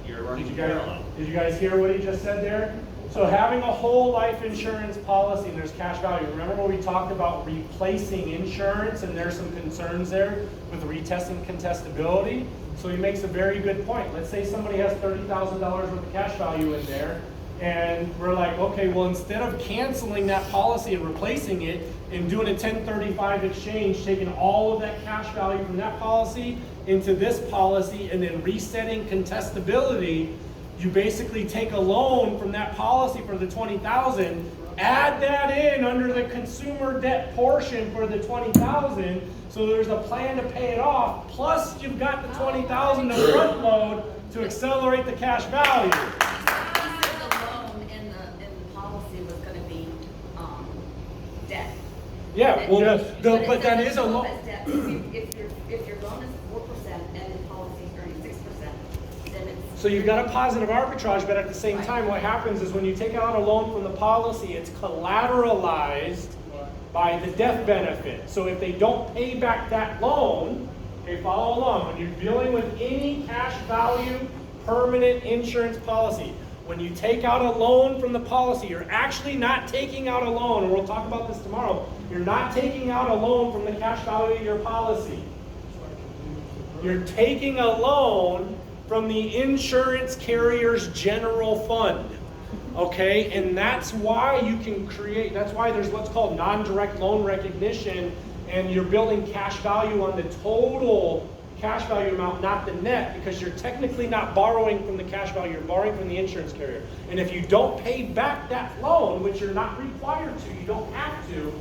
You're running parallel. Did you guys hear what he just said there? So having a whole life insurance policy and there's cash value. Remember when we talked about replacing insurance and there's some concerns there with retesting contestability? So he makes a very good point. Let's say somebody has $30,000 worth of cash value in there, and we're like, okay, well, instead of canceling that policy and replacing it and doing a 1035 exchange, taking all of that cash value from that policy into this policy and then resetting contestability, you basically take a loan from that policy for the $20,000, add that in under the consumer debt portion for the $20,000, so there's a plan to pay it off, plus you've got the $20,000 to front load to accelerate the cash value. The loan in the policy was gonna be, debt. Yeah, well, Yes. but that is a loan. loan. If your loan is 4% and the policy's earning 6%, then it's. So you've got a positive arbitrage, but at the same Right. time, what happens is when you take out a loan from the policy, it's collateralized by the death benefit. So if they don't pay back that loan, okay, follow along. When you're dealing with any cash value permanent insurance policy, when you take out a loan from the policy, you're actually not taking out a loan, and we'll talk about this tomorrow. You're not taking out a loan from the cash value of your policy. You're taking a loan from the insurance carrier's general fund. Okay, and that's why you can create, that's why there's what's called non-direct loan recognition, and you're building cash value on the total cash value amount, not the net, because you're technically not borrowing from the cash value, you're borrowing from the insurance carrier. And if you don't pay back that loan, which you're not required to, you don't have to,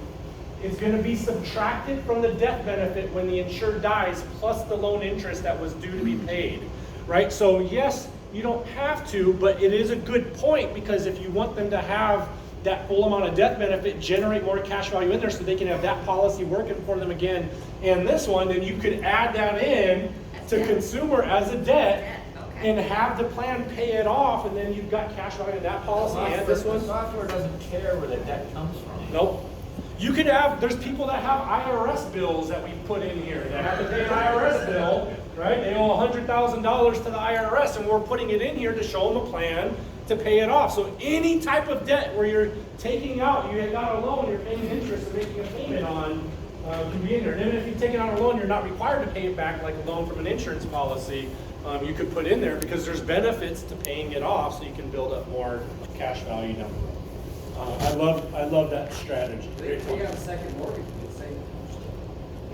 it's gonna be subtracted from the death benefit when the insured dies, plus the loan interest that was due to be paid, right? So yes, you don't have to, but it is a good point, because if you want them to have that full amount of death benefit, generate more cash value in there so they can have that policy working for them again, and this one, then you could add that in to consumer as a debt Okay. and have the plan pay it off, and then you've got cash value in that policy and this one. The software doesn't care where the debt comes from. Nope. You could have, there's people that have IRS bills that we put in here, that have to pay an IRS bill, right? They owe $100,000 to the IRS, and we're putting it in here to show them a plan to pay it off. So any type of debt where you're taking out, you got a loan, you're paying interest and making a payment on, can be in there. And even if you've taken out a loan, you're not required to pay it back like a loan from an insurance policy. You could put in there because there's benefits to paying it off, so you can build up more cash value down the road. I love that strategy. Very cool. have a second mortgage, it's saying.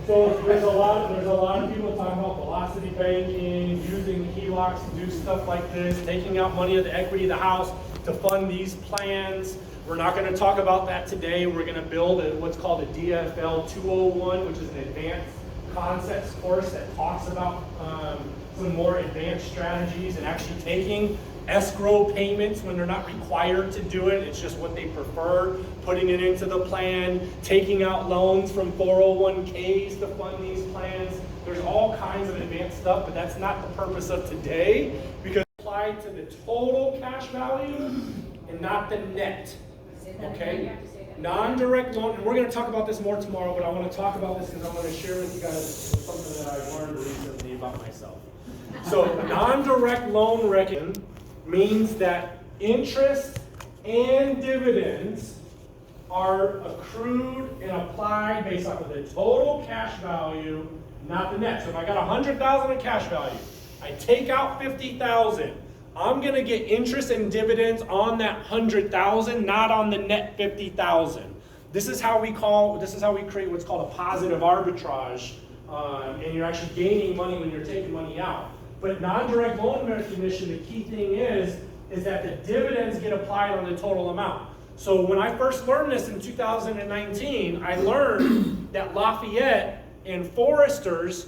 So there's a lot of people talking about velocity banking, using HELOCs to do stuff like this, taking out money of the equity of the house to fund these plans. We're not going to talk about that today. We're going to build what's called a DFL 201, which is an advanced concepts course that talks about some more advanced strategies and actually taking escrow payments when they're not required to do it. It's just what they prefer, putting it into the plan, taking out loans from 401ks to fund these plans. There's all kinds of advanced stuff, but that's not the purpose of today, because it's applied to the total cash value and not the net. Say that Okay. again, you have to say Non-direct loan, and we're gonna talk about this more tomorrow, but I wanna talk about this because I wanna share with you guys something that I've learned recently about myself. So, non-direct loan recognition means that interest and dividends are accrued and applied based off of the total cash value, not the net. So if I got 100,000 in cash value, I take out 50,000. I'm gonna get interest and dividends on that 100,000, not on the net 50,000. This is how we create what's called a positive arbitrage, and you're actually gaining money when you're taking money out. But non-direct loan recognition, the key thing is that the dividends get applied on the total amount. So when I first learned this in 2019, I learned that Lafayette and Foresters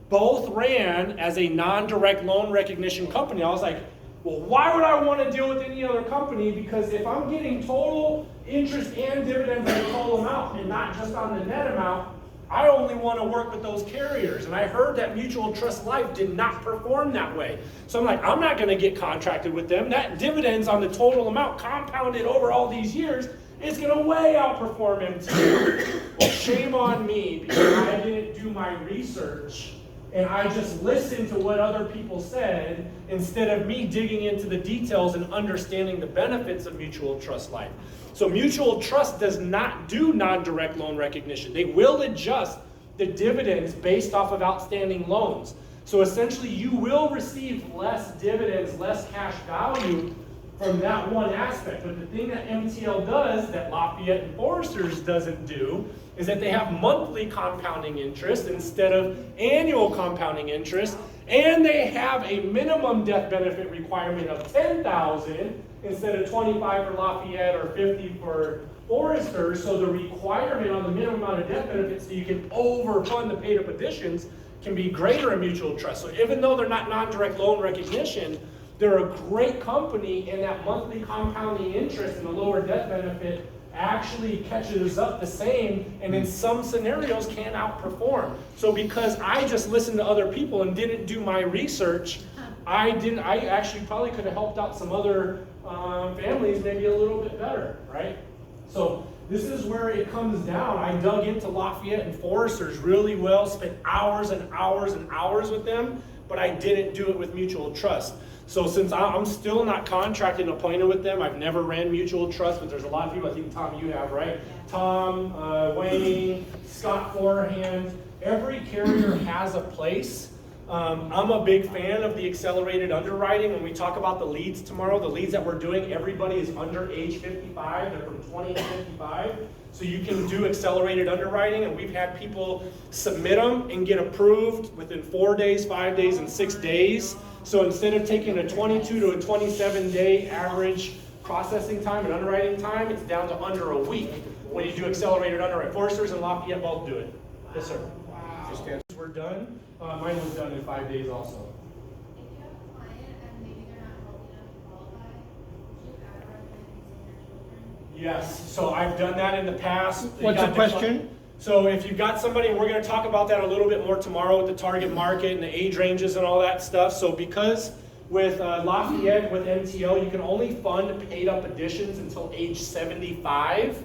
both ran as a non-direct loan recognition company. I was like, well, why would I want to deal with any other company? Because if I'm getting total interest and dividends on the total amount and not just on the net amount, I only want to work with those carriers. And I heard that Mutual Trust Life did not perform that way. So I'm like, I'm not going to get contracted with them. That dividends on the total amount compounded over all these years is going to way outperform MTL. Well, shame on me because I didn't do my research and I just listened to what other people said instead of me digging into the details and understanding the benefits of Mutual Trust Life. So Mutual Trust does not do non-direct loan recognition. They will adjust the dividends based off of outstanding loans. So essentially you will receive less dividends, less cash value from that one aspect. But the thing that MTL does that Lafayette and Foresters doesn't do is that they have monthly compounding interest instead of annual compounding interest, and they have a minimum death benefit requirement of $10,000 instead of 25 for Lafayette or 50 for Foresters. So the requirement on the minimum amount of death benefits so you can overfund the paid up additions can be greater in Mutual Trust. So even though they're not non-direct loan recognition, they're a great company, and that monthly compounding interest and the lower death benefit actually catches up the same, and in some scenarios can outperform. So because I just listened to other people and didn't do my research, I actually probably could have helped out some other families maybe a little bit better, right? So this is where it comes down. I dug into Lafayette and Foresters really well, spent hours and hours and hours with them, but I didn't do it with Mutual Trust. So since I'm still not contracted and appointed with them, I've never ran Mutual Trust, but there's a lot of people, I think Tom, you have, right? Tom, Wayne, Scott Forehand, every carrier has a place. I'm a big fan of the accelerated underwriting. When we talk about the leads tomorrow, the leads that we're doing, everybody is under age 55, they're from 20 to 55. So you can do accelerated underwriting, and we've had people submit them and get approved within 4 days, 5 days, and 6 days. So instead of taking a 22 to a 27 day average processing time and underwriting time, it's down to under a week when you do accelerated underwriting. Foresters and Lafayette both do it. Yes, sir. Wow. We're done. Mine was done in 5 days also. If you have a client and maybe they're not healthy enough to qualify, would you ever recommend using their children? Yes, so I've done that in the past. What's the question? So if you've got somebody, and we're going to talk about that a little bit more tomorrow with the target market and the age ranges and all that stuff. So because with Lafayette, with MTL, you can only fund paid up additions until age 75,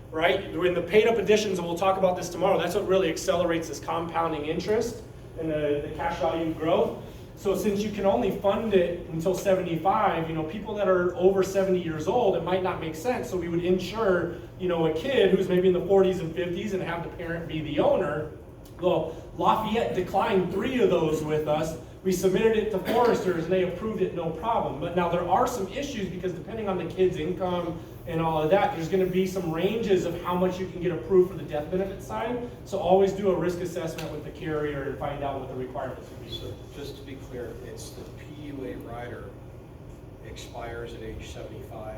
right? When the paid up additions, and we'll talk about this tomorrow, that's what really accelerates this compounding interest and the cash value growth. So since you can only fund it until 75, people that are over 70 years old, it might not make sense. So we would insure, a kid who's maybe in the 40s and 50s and have the parent be the owner. Well, Lafayette declined 3 of those with us. We submitted it to Foresters and they approved it, no problem. But now there are some issues because depending on the kid's income and all of that, there's going to be some ranges of how much you can get approved for the death benefit side. So always do a risk assessment with the carrier and find out what the requirements would be. So just to be clear, it's the PUA rider expires at age 75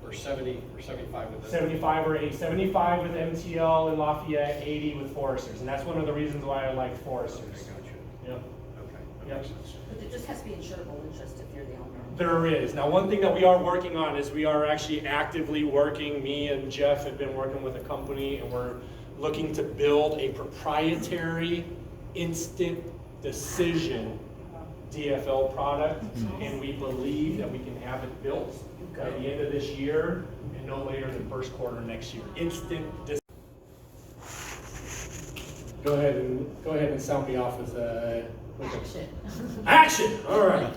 or 70 or 75 with the 75 or 80. 75 with MTL and Lafayette, 80 with Foresters. And that's one of the reasons why I like Foresters. Okay, gotcha. Yep. Okay, that Yep. makes sense. But there just has to be insurable interest if you're the owner. There is. Now, one thing that we are working on is we are actually actively working, me and Jeff have been working with a company, and we're looking to build a proprietary instant decision DFL product, and we believe that we can have it built by the end of this year and no later than first quarter next year. Instant Go ahead and sound me off with Action. action. All right.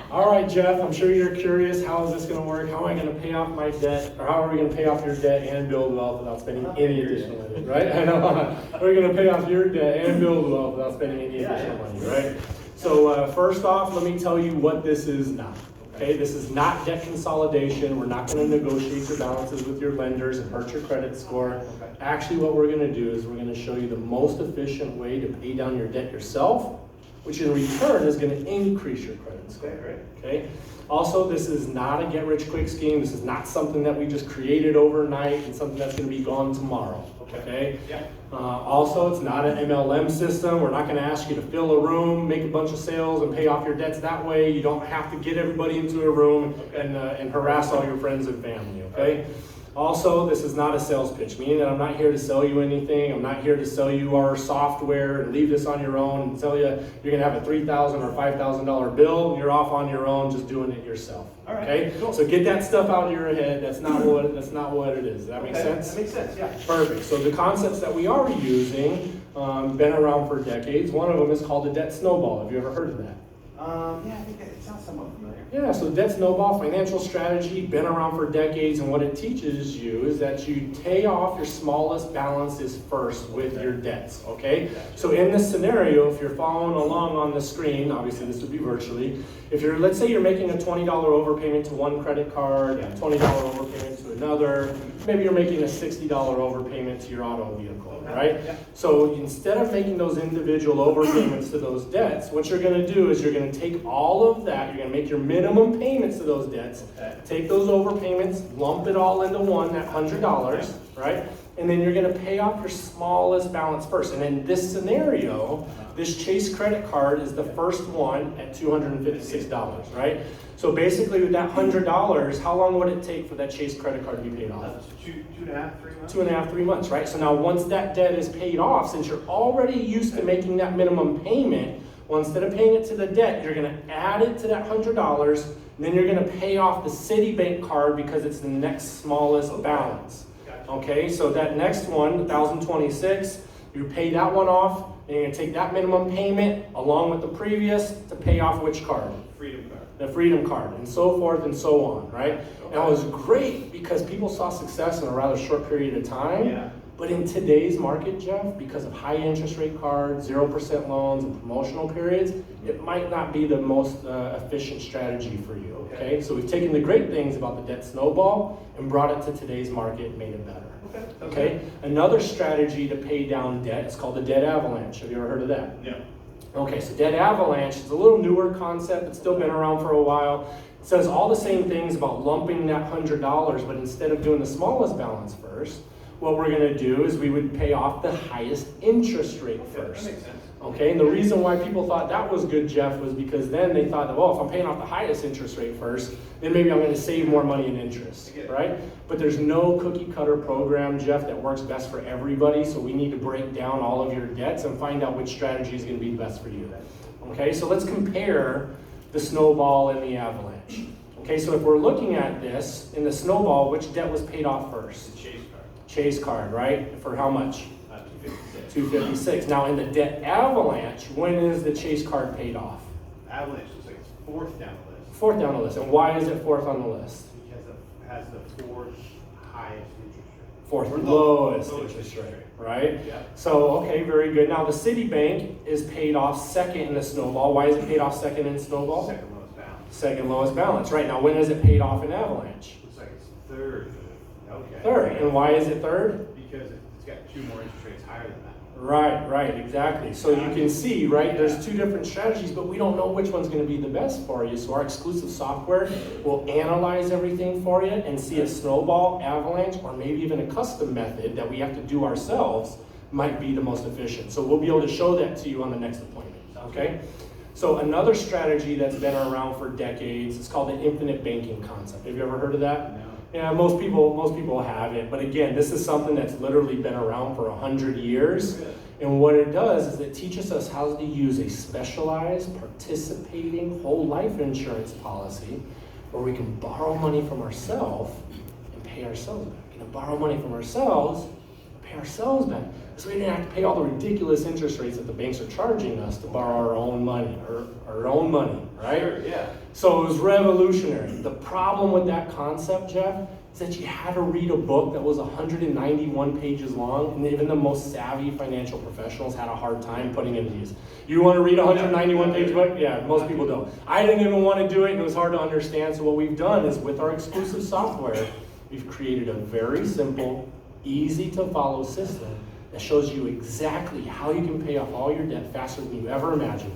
All right, Jeff, I'm sure you're curious, how is this going to work? How am I going to pay off my debt, or how are we going to pay off your debt and build wealth without spending any additional money, right? I know. We're going to pay off your debt and build wealth without spending any additional money, right? So first off, let me tell you what this is not. Okay, this is not debt consolidation. We're not going to negotiate your balances with your lenders and hurt your credit score. Actually, what we're going to do is we're going to show you the most efficient way to pay down your debt yourself, which in return is going to increase your credit score. Okay. Also, this is not a get-rich-quick scheme. This is not something that we just created overnight and something that's going to be gone tomorrow. Okay. Yeah. Also, it's not an MLM system. We're not going to ask you to fill a room, make a bunch of sales, and pay off your debts that way. You don't have to get everybody into a room and harass all your friends and family. Okay. Also, this is not a sales pitch, meaning that I'm not here to sell you anything. I'm not here to sell you our software and leave this on your own and tell you you're going to have a $3,000 or $5,000 bill and you're off on your own just doing it yourself. All right, okay? Cool. So get that stuff out of your head. That's not what it is. Does that make sense? That makes sense, yeah. Perfect. So the concepts that we are using, been around for decades. One of them is called the debt snowball. Have you ever heard of that? Yeah, I think it sounds somewhat familiar. Yeah, so debt snowball financial strategy, been around for decades, and what it teaches you is that you pay off your smallest balances first with your debts, okay? So in this scenario, if you're following along on the screen, obviously this would be virtually, let's say you're making a $20 overpayment to one credit card, a $20 overpayment to another, maybe you're making a $60 overpayment to your auto vehicle, right? So instead of making those individual overpayments to those debts, what you're gonna do is you're gonna take all of that, you're gonna make your minimum payments to those debts, take those overpayments, lump it all into one, that $100, right? And then you're gonna pay off your smallest balance first. And in this scenario, this Chase credit card is the first one at $256, right? So basically with that $100, how long would it take for that Chase credit card to be paid off? 2.5, 3 months? 2.5, 3 months, right? So now once that debt is paid off, since you're already used to making that minimum payment, well, instead of paying it to the debt, you're gonna add it to that $100, and then you're gonna pay off the Citibank card because it's the next smallest balance. Okay, so that next one, 1,026, you pay that one off, and you're gonna take that minimum payment along with the previous to pay off which card? Freedom card. The Freedom card, and so forth and so on, right? And it was great because people saw success in a rather short period of time. Yeah. But in today's market, Jeff, because of high interest rate cards, 0% loans, and promotional periods, it might not be the most efficient strategy for you, okay? So we've taken the great things about the debt snowball and brought it to today's market and made it better. Okay? Another strategy to pay down debt is called the debt avalanche. Have you ever heard of that? Yeah. Okay, so debt avalanche is a little newer concept. It's still been around for a while. It says all the same things about lumping that $100, but instead of doing the smallest balance first, what we're going to do is we would pay off the highest interest rate first. That makes sense. Okay, and the reason why people thought that was good, Jeff, was because then they thought that, well, if I'm paying off the highest interest rate first, then maybe I'm going to save more money in interest, right? But there's no cookie cutter program, Jeff, that works best for everybody, so we need to break down all of your debts and find out which strategy is going to be best for you. Okay, so let's compare the snowball and the avalanche. Okay, so if we're looking at this, in the snowball, which debt was paid off first? The Chase card. Chase card, right? For how much? 256. 256. Now in the debt avalanche, when is the Chase card paid off? Avalanche looks like it's fourth down the list. Fourth down the list. And why is it fourth on the list? Because it has the fourth highest interest rate. Fourth Or lowest lowest interest interest rate, right? Yeah. So, okay, very good. Now the Citibank is paid off second in the snowball. Why is it paid off second in snowball? Second lowest balance. Second lowest balance, right? Now when is it paid off in avalanche? Looks like it's third. Okay. Third. And why is it third? Because it's got two more interest rates higher than that. Right, exactly. So you can see, right, there's two different strategies, but we don't know which one's going to be the best for you. So our exclusive software will analyze everything for you and see a snowball, avalanche, or maybe even a custom method that we have to do ourselves might be the most efficient. So we'll be able to show that to you on the next appointment, okay? So another strategy that's been around for decades is called the infinite banking concept. Have you ever heard of that? No. Yeah, most people have it, but again, this is something that's literally been around for 100 years, And what it does is it teaches us how to use a specialized, participating whole life insurance policy where we can borrow money from ourselves and pay ourselves back. And borrow money from ourselves, pay ourselves back. So we didn't have to pay all the ridiculous interest rates that the banks are charging us to borrow our own money, or our own money, right? Sure, yeah. So it was revolutionary. The problem with that concept, Jeff, is that you had to read a book that was 191 pages long, and even the most savvy financial professionals had a hard time putting it into use. You want to read a 191 page book? Yeah, most people don't. I didn't even want to do it, and it was hard to understand. So what we've done is, with our exclusive software, we've created a very simple, easy to follow system that shows you exactly how you can pay off all your debt faster than you ever imagined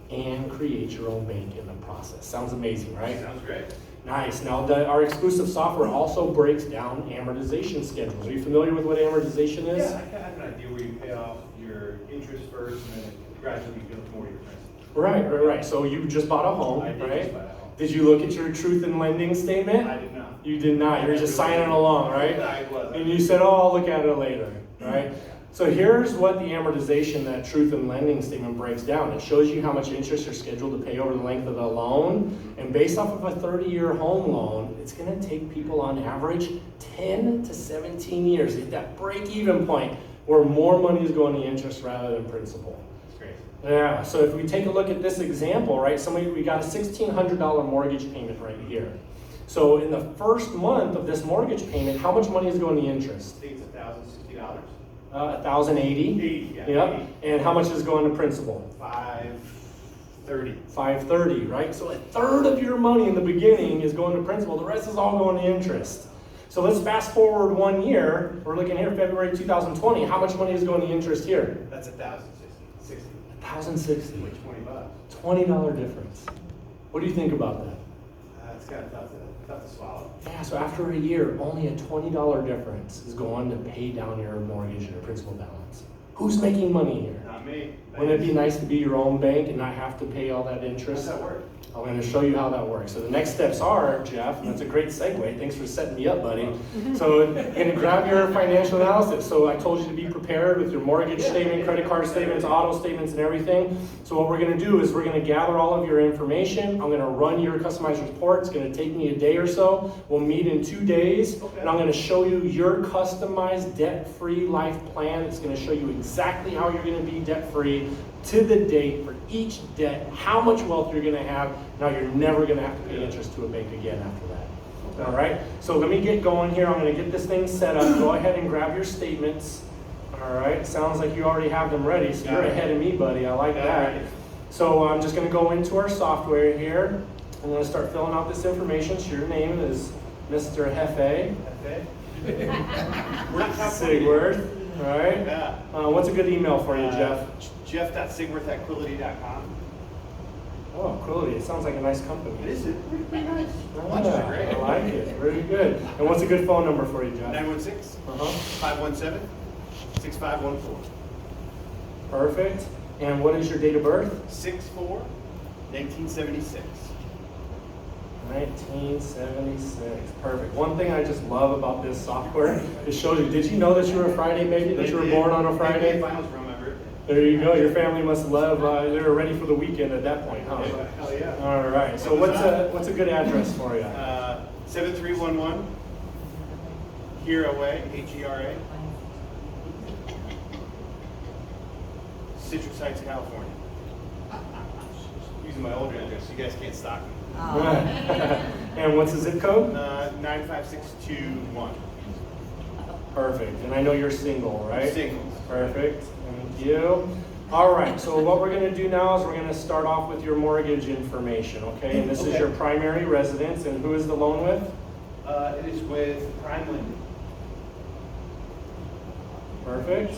and create your own bank in the process. Sounds amazing, right? Sounds great. Nice. Now, our exclusive software also breaks down amortization schedules. Are you familiar with what amortization is? Yeah, I have an idea where you pay off your interest first and then gradually you build more of your principal. Right. So you just bought a home, I did right? just buy a home. Did you look at your truth in lending statement? I did not. You did not. You were just signing along, right? I was. And you said, oh, I'll look at it later, right? So here's what the amortization, that truth in lending statement breaks down. It shows you how much interest you're scheduled to pay over the length of the loan. And based off of a 30-year home loan, it's going to take people on average 10 to 17 years at that break-even point where more money is going to interest rather than principal. That's great. Yeah, so if we take a look at this example, right, we got a $1,600 mortgage payment right here. So in the first month of this mortgage payment, how much money is going to interest? I think it's $1,060. $1,080. Yeah. Yep. And how much is going to principal? $530. $530, right? So a third of your money in the beginning is going to principal. The rest is all going to interest. So let's fast forward 1 year. We're looking here, February 2020. How much money is going to interest here? That's $1,060. $1,060. Like $20 difference. What do you think about that? It's kind of tough to swallow. Yeah, so after a year, only a $20 difference is going to pay down your mortgage and your principal balance. Who's making money here? Not me. Wouldn't it be nice to be your own bank and not have to pay all that How interest? does that work? I'm going to show you how that works. So the next steps are, Jeff, and that's a great segue. Thanks for setting me up, buddy. So you're going to grab your financial analysis. So I told you to be prepared with your mortgage statement, credit card statements, auto statements, and everything. So what we're going to do is we're going to gather all of your information. I'm going to run your customized report. It's going to take me a day or so. We'll meet in 2 days, and I'm going to show you your customized debt-free life plan. It's going to show you exactly how you're going to be debt-free to the date for each debt, how much wealth you're going to have. Now you're never going to have to pay interest to a bank again after that. All right, so let me get going here. I'm going to get this thing set up. Go ahead and grab your statements. All right, sounds like you already have them ready, so you're ahead of me, buddy. I like that. So I'm just going to go into our software here. I'm going to start filling out this information. So your name is Mr. Hefe Sigworth. All right. Yeah. What's a good email for you, Jeff? Jeff.sigworth@quility.com. Oh, Quility. It sounds like a nice company. It is pretty nice. Ah, I like it. Very good. And what's a good phone number for you, Jeff? 916-517-6514. Perfect. And what is your date of birth? 6/4/1976. 1976. Perfect. One thing I just love about this software, it shows you, did you know that you were a Friday baby? That you were born on a Friday? Finals from my birthday. There you go. Your family must love, they were ready for the weekend at that point, huh? Hell yeah. All right. So what's a good address for you? 7311 Hera Way, Hera. Citrus Heights, California. Using my older address, you guys can't stalk me. And what's the zip code? 95621. Perfect. And I know you're single, right? Single. Perfect. Thank you. All right. So what we're going to do now is we're going to start off with your mortgage information, okay? And this is your primary residence. And who is the loan with? It is with Prime Lending. Perfect.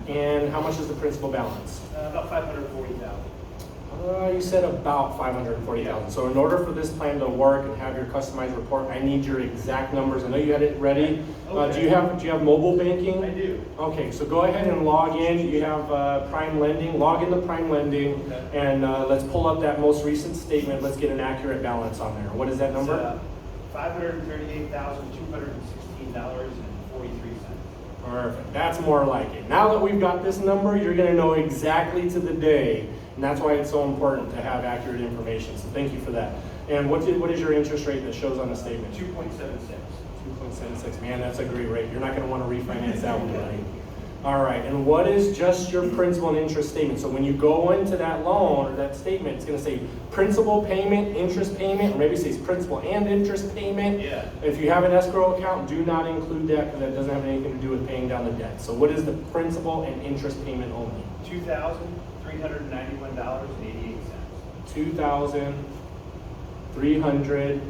And how much is the principal balance? About $540,000. You said about $540,000. So in order for this plan to work and have your customized report, I need your exact numbers. I know you had it ready. Okay. Do you have mobile banking? I do. Okay, so go ahead and log in. You have Prime Lending. Log into Prime Lending, and let's pull up that most recent statement. Let's get an accurate balance on there. What is that number? $538,216.43. Perfect. That's more like it. Now that we've got this number, you're going to know exactly to the day, and that's why it's so important to have accurate information. So thank you for that. And what is your interest rate that shows on the statement? 2.76. 2.76. Man, that's a great rate. You're not going to want to refinance that one, buddy. All right. And what is just your principal and interest statement? So when you go into that loan or that statement, it's going to say principal payment, interest payment, or maybe it says principal and interest payment. Yeah. If you have an escrow account, do not include that because that doesn't have anything to do with paying down the debt. So what is the principal and interest payment only? $2,391.88. $2,391.88.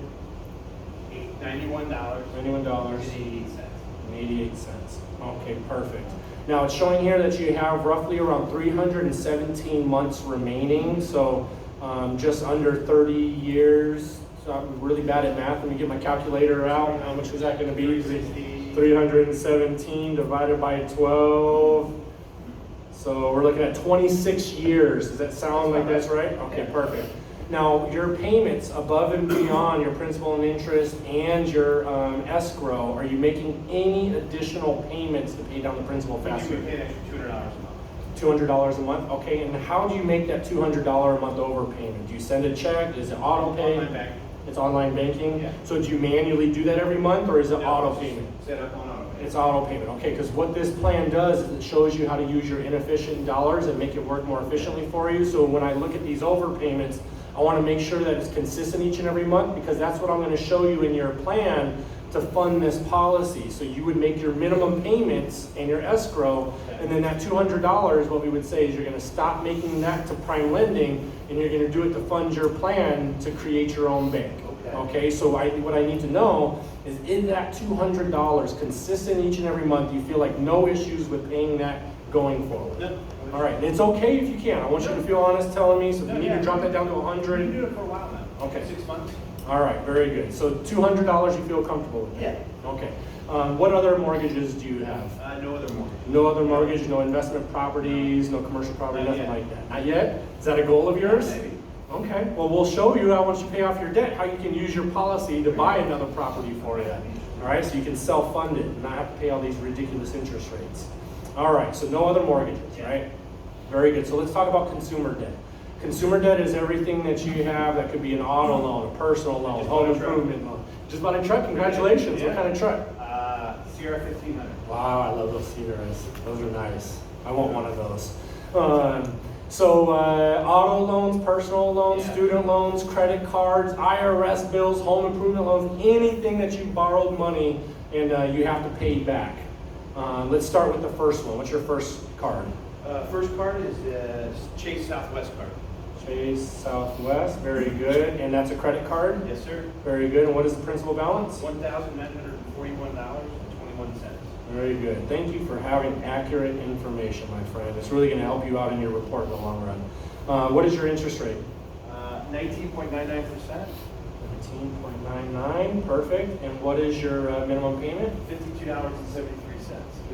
$91.88. Okay, perfect. Now it's showing here that you have roughly around 317 months remaining, so just under 30 years. So I'm really bad at math. Let me get my calculator out. How much is that going to be? 317 divided by 12. So we're looking at 26 years. Does that sound like that's right? Okay, perfect. Now, your payments above and beyond your principal and interest and your escrow, are you making any additional payments to pay down the principal faster? We pay an extra $200 a month. $200 a month? Okay, and how do you make that $200 a month overpayment? Do you send a check? Is it auto pay? Online banking. It's online banking? Yeah. So do you manually do that every month, or is it auto payment? Set up on auto pay. It's auto payment, okay, because what this plan does is it shows you how to use your inefficient dollars and make it work more efficiently for you. So when I look at these overpayments, I want to make sure that it's consistent each and every month, because that's what I'm going to show you in your plan to fund this policy. So you would make your minimum payments and your escrow, and then that $200, what we would say is you're going to stop making that to prime lending, and you're going to do it to fund your plan to create your own bank. Okay, so what I need to know is that $200 consistent each and every month? You feel like no issues with paying that going forward? No. All right, and it's okay if you can. I want you to feel honest telling me, so if you need to drop that down to We've 100. been doing it for a while now. Okay. 6 months. All right, very good. So $200 you feel comfortable with? Yeah. Okay. What other mortgages do you have? No other mortgage. No other mortgage, no investment properties, no commercial property, Not nothing yet. like that? Not yet? Is that a goal of yours? Maybe. Okay, well, we'll show you how once you pay off your debt, how you can use your policy to buy another property for you. All right, so you can self-fund it and not have to pay all these ridiculous interest rates. All right, so no other mortgages, right? Very good. So let's talk about consumer debt. Consumer debt is everything that you have that could be an auto loan, a personal loan, Just home bought a truck. improvement loan. Just bought a truck, congratulations. What Yeah. kind of truck? Sierra 1500. Wow, I love those Sierras. Those are nice. I want one of those. Auto loans, personal loans, Yeah. student loans, credit cards, IRS bills, home improvement loans, anything that you borrowed money and you have to pay back. Let's start with the first one. What's your first card? First card is Chase Southwest card. Chase Southwest, very good. And that's a credit card? Yes, sir. Very good. And what is the principal balance? $1,941.21. Very good. Thank you for having accurate information, my friend. It's really going to help you out in your report in the long run. What is your interest rate? 19.99%. 19.99, perfect. And what is your minimum payment? $52.73.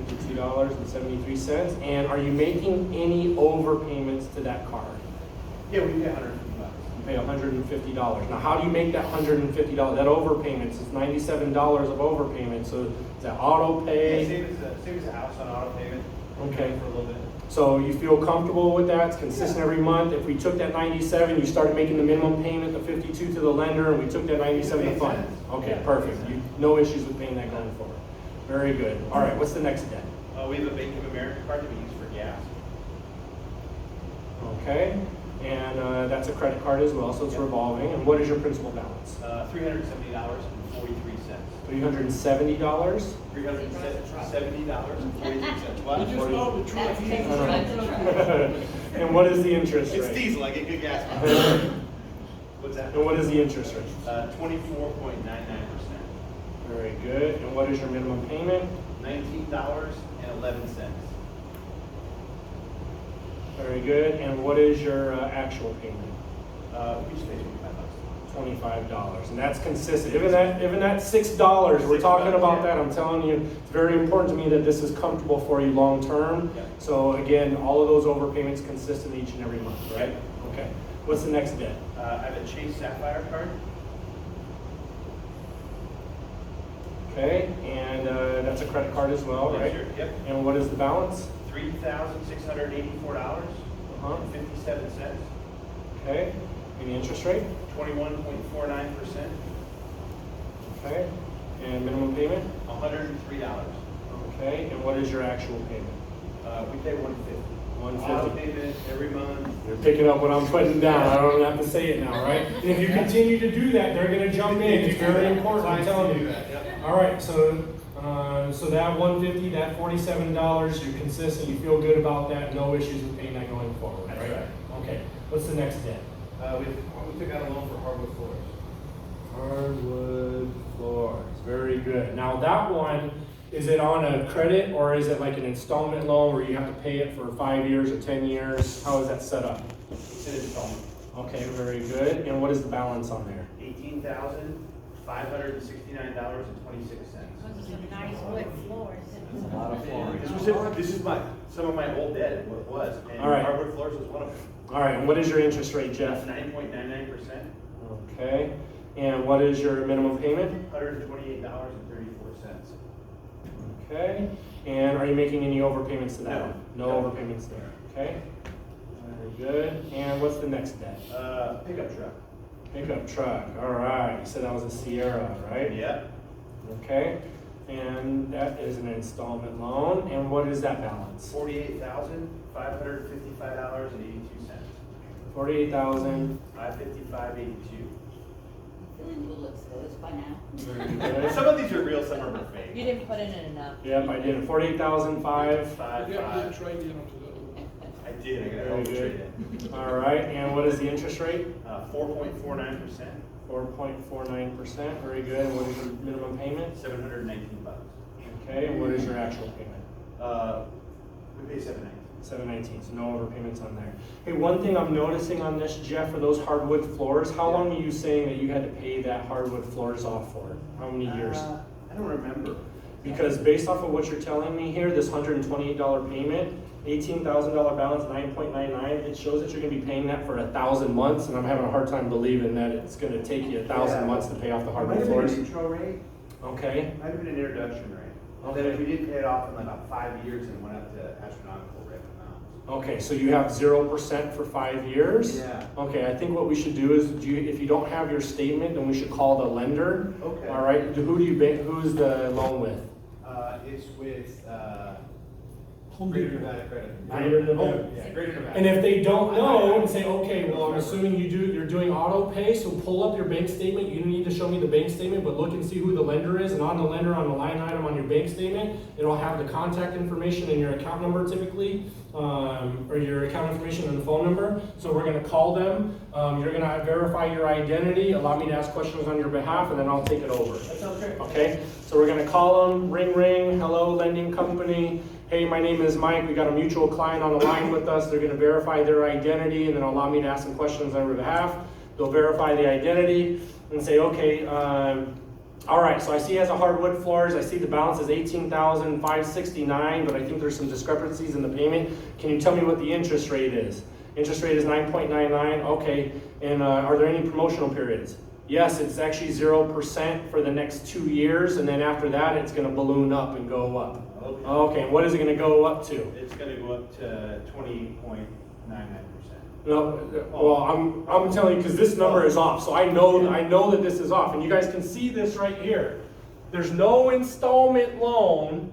$52.73. And are you making any overpayments to that card? Yeah, we pay $150. You pay $150. Now, how do you make that $150? That overpayments is $97 of overpayment. So is that auto pay? Same as a house on auto payment. Okay. For a little bit. So you feel comfortable with that? It's consistent every month. If we took that 97, you started making the minimum payment, the 52 to the lender, and we took that 97 to fund. Okay, perfect. No issues with paying that going forward. Very good. All right, what's the next debt? We have a Bank of America card that we use for gas. Okay, and that's a credit card as well, so it's revolving. And what is your principal balance? $370.43. $370? $370.43. What? And what is the interest It's rate? diesel, I get good gas mileage. What's that? And what is the interest rate? 24.99%. Very good. And what is your minimum payment? $19.11. Very good. And what is your actual payment? We just pay $25. $25. And that's consistent. Even that $6, we're talking about that. I'm telling you, it's very important to me that this is comfortable for you long term. Yeah. So again, all of those overpayments consistent each and every month, right? Okay. What's the next debt? I have a Chase Sapphire card. Okay. And that's a credit card as well, right? Sure, yep. And what is the balance? $3,684 Uh-huh. and 57 cents. Okay, and the interest rate? 21.49%. Okay, and minimum payment? $103. Okay, and what is your actual payment? We pay $150. $150. Auto payment every month. You're picking up what I'm putting down, I don't have to say it now, right? And if you continue to do that, they're gonna jump in, it's very important, I'm telling you. All right, so that $150, that $47, you're consistent, you feel good about that, no issues with paying that going forward, right? That's right. Okay, what's the next debt? We took out a loan for hardwood floors. Hardwood floors, very good. Now that one, is it on a credit or is it like an installment loan where you have to pay it for 5 years or 10 years? How is that set up? It's an installment. Okay, very good. And what is the balance on there? $18,569.26. Those are some nice wood floors. That's a lot of flooring. This is some of my old debt, what it was, and All right. hardwood floors was one of them. All right, and what is your interest rate, That's Jeff? 9.99%, Okay, and what is your minimum payment? $128.34. Okay, and are you making any overpayments to that No. one? No No. overpayments there, okay? Very good. And what's the next debt? Pickup truck. Pickup truck, all right. You said that was a Sierra, right? Yep. Okay, and that is an installment loan, and what is that balance? $48,555.82. 48,000. $555.82. Feeling you look this by now. Very good. Some of these are real, some are fake. You didn't put in enough. Yep, I did. 48,000,500. Five, You have five. to trade in onto the other one. I did, I got Very a good. trade in. All right, and what is the interest rate? 4.49%, 4.49%. Very good. And what is your minimum payment? $719. Okay, and what is your actual payment? We pay $719. 719, so no overpayments on there. Hey, one thing I'm noticing on this, Jeff, for those hardwood floors, how long are you saying that you had to pay that hardwood floors off for? How many years? I don't remember. Because based off of what you're telling me here, this $128 payment, $18,000 balance, 9.99, it shows that you're gonna be paying that for 1,000 months, and I'm having a hard time believing that it's gonna take you 1,000 months to pay off the Might hardwood have been floors. an intro rate, Okay, might have been an introduction rate. And then Okay. if we didn't pay it off in like about 5 years, and it went up to astronomical rate amounts. okay, so you have 0% for 5 years? Yeah. Okay, I think what we should do is, if you don't have your statement, then we should call the lender. Okay. All right, who's the loan with? It's with, Home Greater Depot. Nevada Credit. Greater Nevada. Yeah, Greater Nevada. And if they don't know and say, okay, well, I'm assuming you're doing auto pay, so pull up your bank statement. You don't need to show me the bank statement, but look and see who the lender is. And on the lender, on the line item on your bank statement, it'll have the contact information and your account number typically, or your account information and the phone number. So we're gonna call them. You're gonna verify your identity, allow me to ask questions on your behalf, and then I'll take it over. That sounds great. Okay, so we're gonna call them, ring, ring, hello, lending company. Hey, my name is Mike, we got a mutual client on the line with us. They're gonna verify their identity and then allow me to ask some questions on their behalf. They'll verify the identity and say, okay, all right, so I see he has a hardwood floors. I see the balance is $18,569, but I think there's some discrepancies in the payment. Can you tell me what the interest rate is? Interest rate is 9.99, okay. And are there any promotional periods? Yes, it's actually 0% for the next 2 years, and then after that, it's gonna balloon up and go up. Okay. Okay, and what is it gonna go up to? It's gonna go up to 20.99%. No, well, I'm telling you, because this number is off, so I know that this is off, and you guys can see this right here. There's no installment loan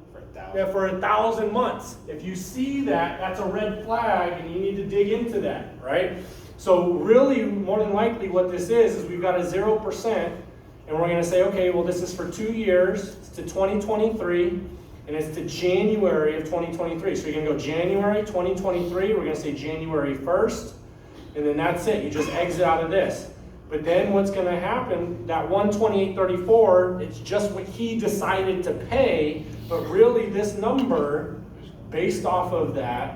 for 1,000 months. If you see that, that's a red flag, and you need to dig into that, right? So really, more than likely, what this is we've got a 0%, and we're gonna say, okay, well, this is for 2 years, it's to 2023, and it's to January of 2023. So you're gonna go January 2023, we're gonna say January 1st, and then that's it, you just exit out of this. But then what's gonna happen, that 128.34, it's just what he decided to pay, but really this number, based off of that,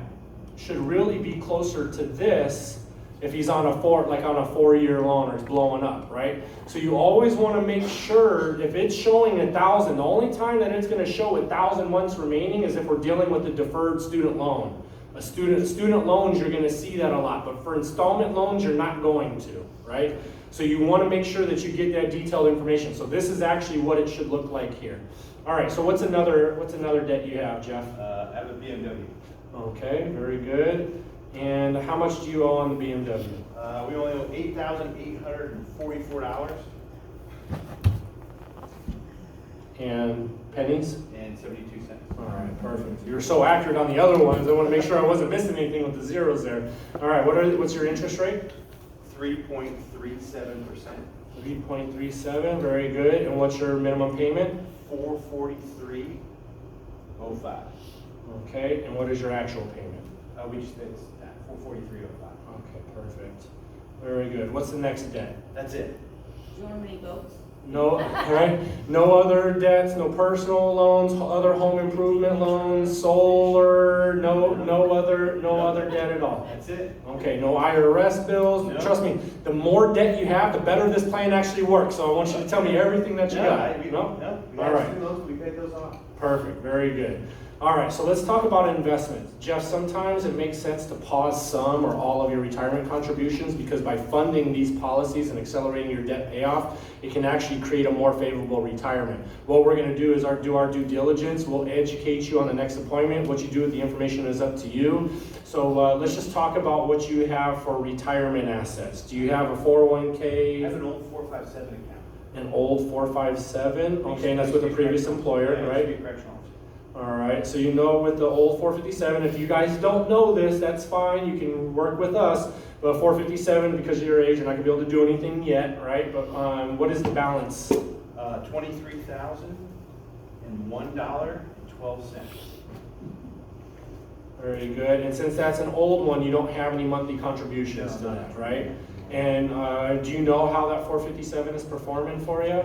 should really be closer to this if he's on a 4-year loan or it's blowing up, right? So you always want to make sure if it's showing 1,000, the only time that it's going to show 1,000 months remaining is if we're dealing with a deferred student loan. Student loans, you're going to see that a lot, but for installment loans, you're not going to, right? So you want to make sure that you get that detailed information. So this is actually what it should look like here. All right, so what's another debt you have, Jeff? I have a BMW. Okay, very good. And how much do you owe on the BMW? We only owe $8,844 And pennies? and 72 cents. All right, perfect. You were so accurate on the other ones. I want to make sure I wasn't missing anything with the zeros there. All right, what's your interest rate? 3.37%. 3.37, very good. And what's your minimum payment? 443.05. Okay, and what is your actual payment? We just fixed that, 443.05. Okay, perfect. Very good. What's the next debt? That's it. Do you want many votes? No, right? No other debts, no personal loans, other home improvement loans, solar, no other debt at all. That's it. Okay, no IRS bills. No. Trust me, the more debt you have, the better this plan actually works. So I want you to tell me everything that you got. No? We All got right. student loans, we paid those off. Perfect, very good. All right, so let's talk about investments. Jeff, sometimes it makes sense to pause some or all of your retirement contributions because by funding these policies and accelerating your debt payoff, it can actually create a more favorable retirement. What we're gonna do is do our due diligence. We'll educate you on the next appointment. What you do with the information is up to you. So let's just talk about what you have for retirement assets. Do you have a 401k? I have an old 457 account. An old 457? Okay, and that's with a previous employer, Yeah, right? used to be a correctional officer. All right, so you know with the old 457, if you guys don't know this, that's fine, you can work with us. But 457, because of your age, you're not gonna be able to do anything yet, right? But what is the balance? $23,001.12. Very good, and since that's an old one, you don't have any monthly contributions to that, right? And do you know how that 457 is performing for you?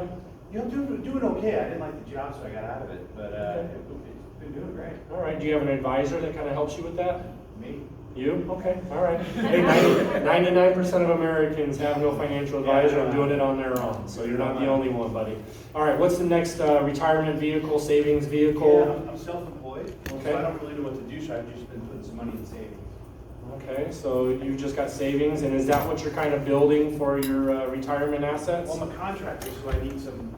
You know, doing okay. I didn't like the job, so I got out of it. But it's been doing great. All right, do you have an advisor that kind of helps you with that? Me? You? Okay, all right. Hey, 99% of Americans have no financial advisor and doing it on their own, so you're not the only one, buddy. All right, what's the next retirement vehicle, savings vehicle? Yeah, I'm self-employed, Okay. so I don't really know what to do, so I've just been putting some money in savings. Okay, so you've just got savings, and is that what you're kind of building for your retirement assets? Well, I'm a contractor, so I need some,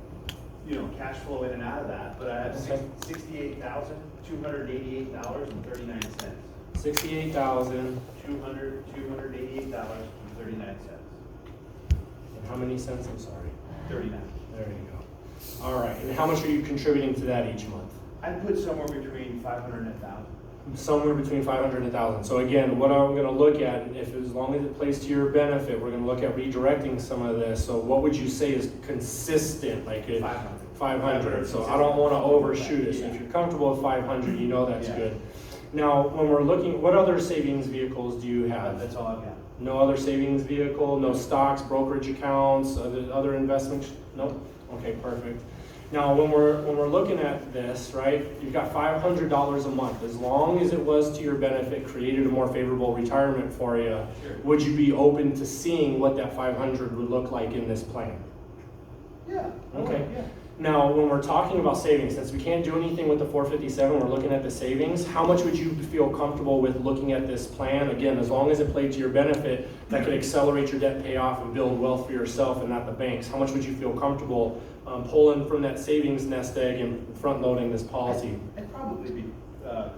cash flow in and out of that, but I have Okay. $68,288.39. $68,000. $288.39. And how many cents? I'm sorry. 39. There you go. All right, and how much are you contributing to that each month? I put somewhere between 500 and 1,000. Somewhere between 500 and 1,000. So again, what I'm gonna look at, as long as it plays to your benefit, we're gonna look at redirecting some of this. So what would you say is consistent, like 500. 500? So I don't wanna overshoot it. So if you're comfortable with 500, you know that's good. Now, when we're looking, what other savings vehicles do you have? That's all I've got. No other savings vehicle, no stocks, brokerage accounts, other investments? Nope. Okay, perfect. Now, when we're looking at this, right, you've got $500 a month. As long as it was to your benefit, created a more favorable retirement for you, Sure. would you be open to seeing what that 500 would look like in this plan? Yeah. Okay. Yeah. Now, when we're talking about savings, since we can't do anything with the 457, we're looking at the savings, how much would you feel comfortable with looking at this plan? Again, as long as it played to your benefit, that could accelerate your debt payoff and build wealth for yourself and not the banks. How much would you feel comfortable pulling from that savings nest egg and front loading this policy? I'd probably be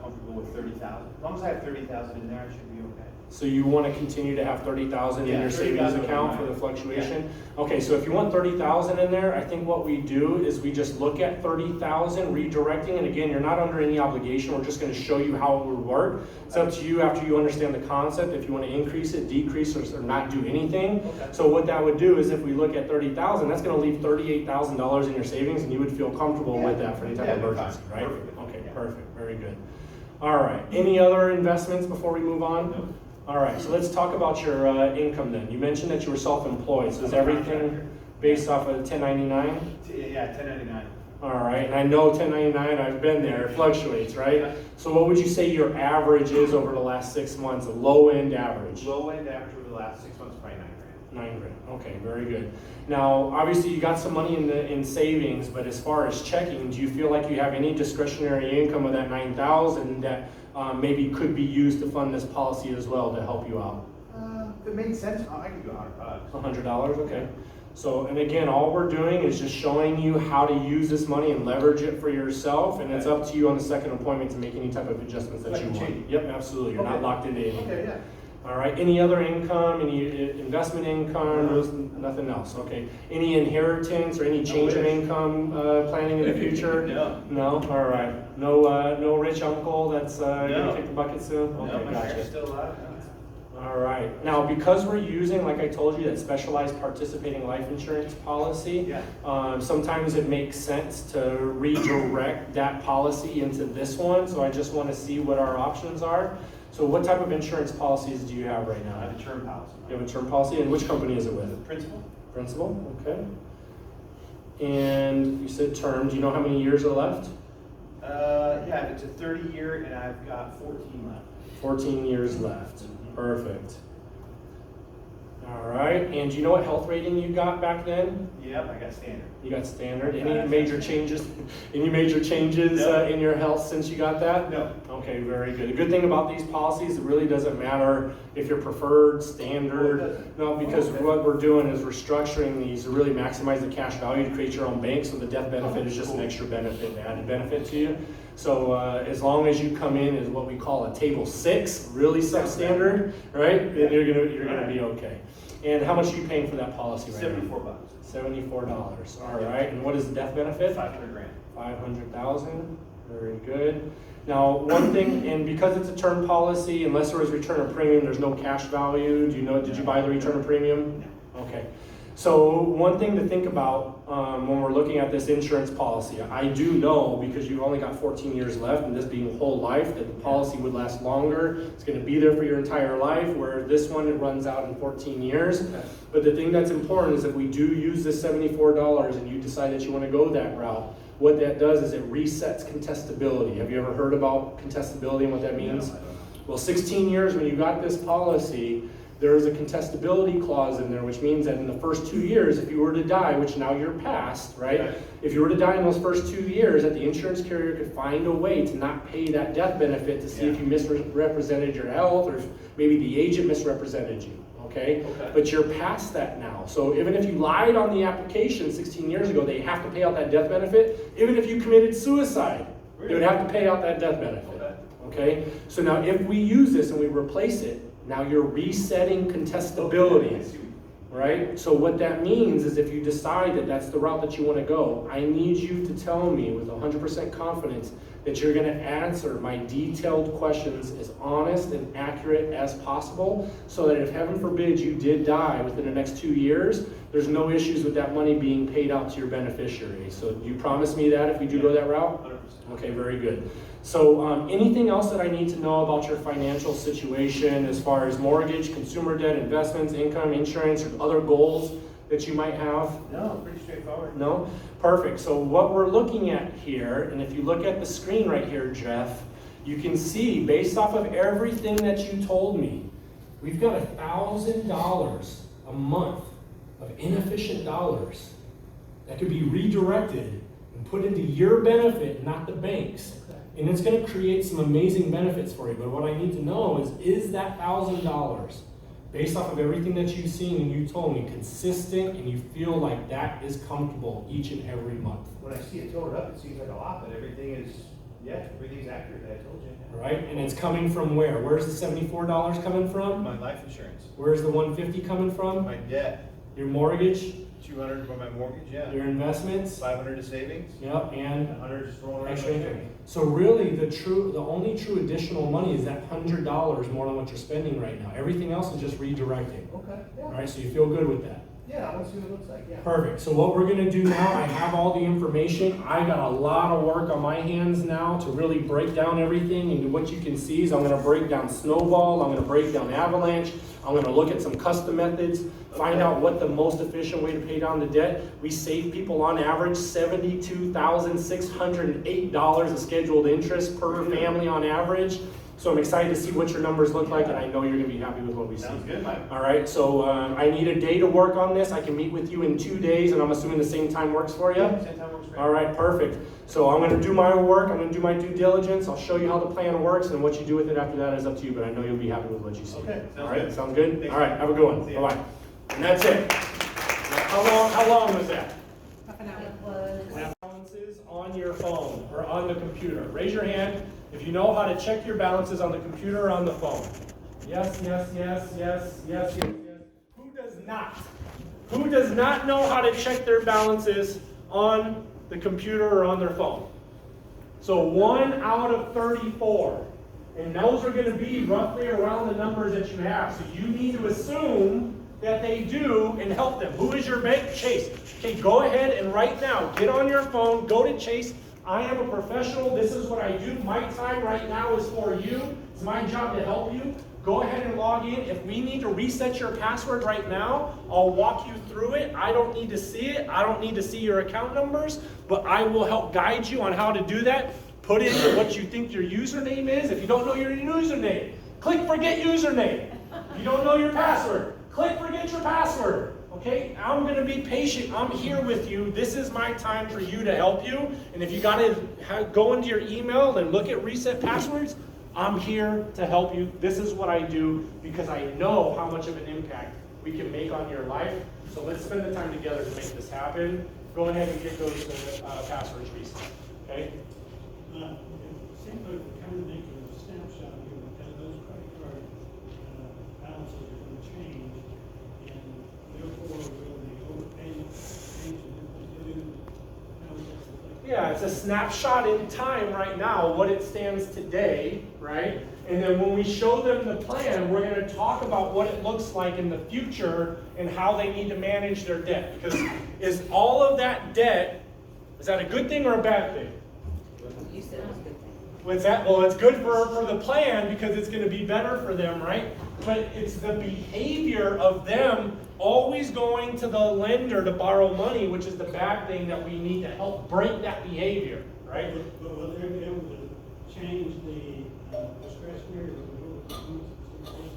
comfortable with 30,000. As long as I have 30,000 in there, I should be okay. So you want to continue to have 30,000 in Yeah, your 30,000 savings would be account for nice. the fluctuation? Okay, so if you want 30,000 in there, I think what we do is we just look at 30,000, redirecting, and again, you're not under any obligation, we're just going to show you how it would work. It's up to you after you understand the concept, if you want to increase it, decrease, or not do anything. Okay. So what that would do is if we look at 30,000, that's going to leave $38,000 in your savings, and you would feel comfortable with that for any type of Yeah, emergency, fine. right? Perfect. Okay, Yeah. perfect, very good. All right, any other investments before we move on? No. All right, so let's talk about your income then. You mentioned that you were self-employed, so is I'm a everything contractor. based off of 1099? Yeah, 1099. All right, and I know 1099, I've been there, it fluctuates, right? Yeah. So what would you say your average is over the last 6 months, a low-end average? Low end average over the last 6 months, probably 9 grand. $9,000, okay, very good. Now, obviously you got some money in savings, but as far as checking, do you feel like you have any discretionary income of that 9,000 that maybe could be used to fund this policy as well to help you out? If it made sense, I could do $100. $100, okay. So, and again, all we're doing is just showing you how to use this money and leverage it for yourself, and it's up to you on the second appointment to make any type of adjustments that Like you a want. change. Yep, absolutely, you're not Okay. locked into anything. Okay, yeah. All right, any other income, any investment income, nothing else, okay? Any inheritance or any change in wish. income, planning in the future? No. No, all right. No rich uncle that's, gonna No. kick the bucket soon? No, Okay, my gotcha. parents still alive. All right. Now, because we're using, like I told you, that specialized participating life insurance policy, Yeah. sometimes it makes sense to redirect that policy into this one. So I just want to see what our options are. So what type of insurance policies do you have right I now? have a term policy. You have a term policy, and which company is it with? Principal? Principal, okay. And you said term. Do you know how many years are left? Yeah, it's a 30-year and I've got 14 left. 14 years left. Perfect. All right. And do you know what health rating you got back then? Yep, I got standard. You got standard. Any major changes? Any major changes No. in your health since you got that? No. Okay, very good. The good thing about these policies, it really doesn't matter if you're preferred, standard. Oh, it doesn't? No, because Okay. what we're doing is we're structuring these to really maximize the cash value to create your own bank. So the death benefit is just an extra benefit, an added benefit to you. So as long as you come in as what we call a table 6, really substandard, right? Then you're gonna be okay. And how much are you paying for that policy right now? $74. $74. All right. And what is the death benefit? 500 grand. 500,000. Very good. Now, one thing, and because it's a term policy, unless there was return of premium, there's no cash value. Do you know? Did you buy the return of premium? Okay. So one thing to think about when we're looking at this insurance policy, I do know, because you've only got 14 years left, and this being whole life, that the policy would last longer. It's going to be there for your entire life, where this one, it runs out in 14 years. But the thing that's important is if we do use this $74 and you decide that you want to go that route, what that does is it resets contestability. Have you ever heard about contestability and what that means? No, I don't know. Well, 16 years when you got this policy, there is a contestability clause in there, which means that in the first 2 years, if you were to die, which now you're past, right? Okay. If you were to die in those first 2 years, that the insurance carrier could find a way to not pay that death benefit to see if you misrepresented your health, or if maybe the agent misrepresented you, okay? Okay. But you're past that now. So even if you lied on the application 16 years ago, they have to pay out that death benefit. Even if you committed suicide, they would have to pay out that death benefit. Okay? So now if we use this and we replace it, now you're resetting contestability, right? So what that means is if you decide that that's the route that you want to go, I need you to tell me with 100% confidence that you're going to answer my detailed questions as honest and accurate as possible, so that if heaven forbid you did die within the next 2 years, there's no issues with that money being paid out to your beneficiary. So you promise me that if we do go that route? 100%. Okay, very good. So anything else that I need to know about your financial situation as far as mortgage, consumer debt, investments, income, insurance, or other goals that you might have? No, pretty straightforward. No? Perfect. So what we're looking at here, and if you look at the screen right here, Jeff, you can see based off of everything that you told me, we've got $1,000 a month of inefficient dollars that could be redirected and put into your benefit, not the bank's. And it's going to create some amazing benefits for you. But what I need to know is that $1,000, based off of everything that you've seen and you told me, consistent, and you feel like that is comfortable each and every month? When I see it totaled up, it seems like a lot, but everything's accurate, I told you. Right? And it's coming from where? Where's the $74 coming from? My life insurance, Where's the $150 coming from? my debt, Your mortgage, 200 for my mortgage, yeah. your investments, 500 to savings, yep, and 100 just rolling around. extra income. So really, the only true additional money is that $100 more than what you're spending right now. Everything else is just redirecting. Okay, All yeah. right, so you feel good with that? Yeah, I want to see what it looks like, yeah. Perfect. So what we're gonna do now, I have all the information. I got a lot of work on my hands now to really break down everything. And what you can see is I'm gonna break down snowball, I'm gonna break down avalanche, I'm gonna look at some custom methods, find out what the most efficient way to pay down the debt. We save people on average $72,608 of scheduled interest per family on average. So I'm excited to see what your numbers look like, and I know you're gonna be happy with what we see. Sounds good, Mike. All right, so I need a day to work on this. I can meet with you in 2 days, and I'm assuming the same time works for you? Same time works great. All right, perfect. So I'm gonna do my work, I'm gonna do my due diligence, I'll show you how the plan works, and what you do with it after that is up to you, but I know you'll be happy with what you see. Okay, sounds All right, good. sounds good? Thanks. All right, have a good one, See ya. bye-bye. And that's it. How long was that? It was, Balances on your phone or on the computer. Raise your hand if you know how to check your balances on the computer or on the phone. Yes, yes, yes, yes, yes, yes, yes. Who does not? Who does not know how to check their balances on the computer or on their phone? So 1 out of 34. And those are gonna be roughly around the numbers that you have. So you need to assume that they do and help them. Who is your bank? Chase. Okay, go ahead and right now, get on your phone, go to Chase. I am a professional, this is what I do. My time right now is for you. It's my job to help you. Go ahead and log in. If we need to reset your password right now, I'll walk you through it. I don't need to see it. I don't need to see your account numbers, but I will help guide you on how to do that. Put in what you think your username is. If you don't know your username, click forget username. If you don't know your password, click forget your password. Okay, I'm gonna be patient. I'm here with you. This is my time for you to help you. And if you gotta go into your email and look at reset passwords, I'm here to help you. This is what I do because I know how much of an impact we can make on your life. So let's spend the time together to make this happen. Go ahead and get those passwords reset. Okay? It seems like we're kind of making a snapshot here because those credit card balances are going to change, and therefore will the overpayment change and do? Yeah, it's a snapshot in time right now, what it stands today, right? And then when we show them the plan, we're going to talk about what it looks like in the future and how they need to manage their debt. Because is all of that debt, is that a good thing or a bad thing? you said it was a good thing. What's that? Well, it's good for the plan because it's going to be better for them, right? But it's the behavior of them always going to the lender to borrow money, which is the bad thing that we need to help break that behavior, right? But will they be able to change the discretionary?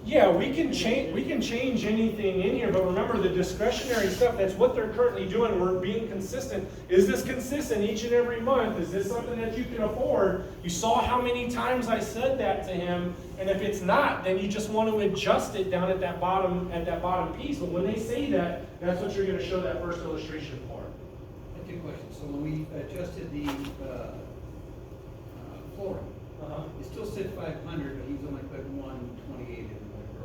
Yeah, we can change anything in here, but remember the discretionary stuff, that's what they're currently doing. We're being consistent. Is this consistent each and every month? Is this something that you can afford? You saw how many times I said that to him, and if it's not, then you just want to adjust it down at that bottom piece. But when they say that, that's what you're going to show that first illustration for. I have a question. So when we adjusted the flooring, it still said 500, but he's only put 128 in.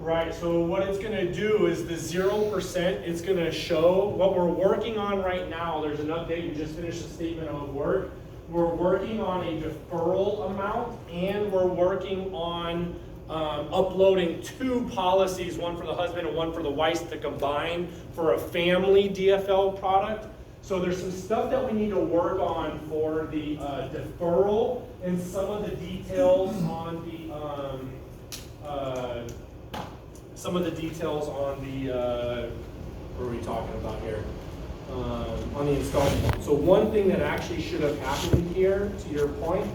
Right, so what it's gonna do is the 0%, it's gonna show what we're working on right now. There's an update, we just finished the statement of work. We're working on a deferral amount, and we're working on uploading 2 policies, one for the husband and one for the wife, to combine for a family DFL product. So there's some stuff that we need to work on for the deferral and some of the details on the what are we talking about here? On the installment. So one thing that actually should have happened here, to your point,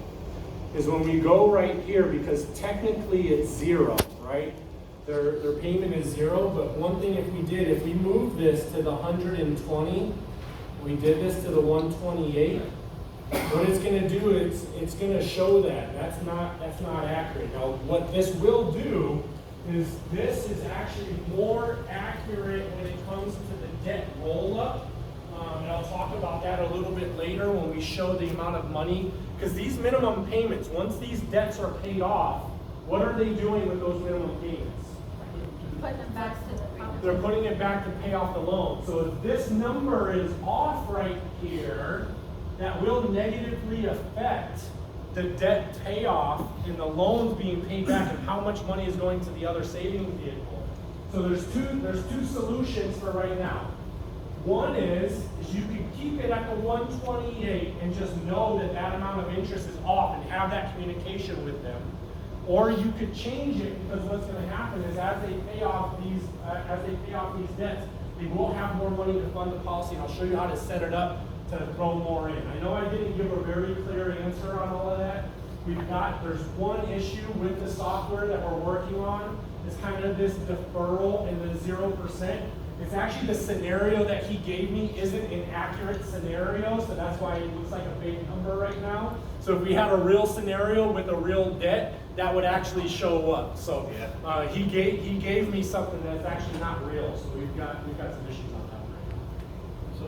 is when we go right here, because technically it's 0, right? Their payment is 0, but one thing if we move this to the 120, we did this to the 128, what it's going to do is it's going to show that. That's not accurate. Now what this will do is this is actually more accurate when it comes to the debt roll-up. And I'll talk about that a little bit later when we show the amount of money. Because these minimum payments, once these debts are paid off, what are they doing with those minimum payments? Putting them back to the property. They're putting it back to pay off the loan. So if this number is off right here, that will negatively affect the debt payoff and the loans being paid back and how much money is going to the other savings vehicle. So there's two solutions for right now. One is you can keep it at the 128 and just know that that amount of interest is off and have that communication with them. Or you could change it, because what's going to happen is as they pay off these debts, they will have more money to fund the policy, and I'll show you how to set it up to throw more in. I know I didn't give a very clear answer on all of that. There's one issue with the software that we're working on. It's kind of this deferral and the 0%. It's actually the scenario that he gave me isn't an accurate scenario, so that's why it looks like a fake number right now. So if we had a real scenario with a real debt, that would actually show up. So he gave me something that's actually not real. So we've got some issues on that right now. So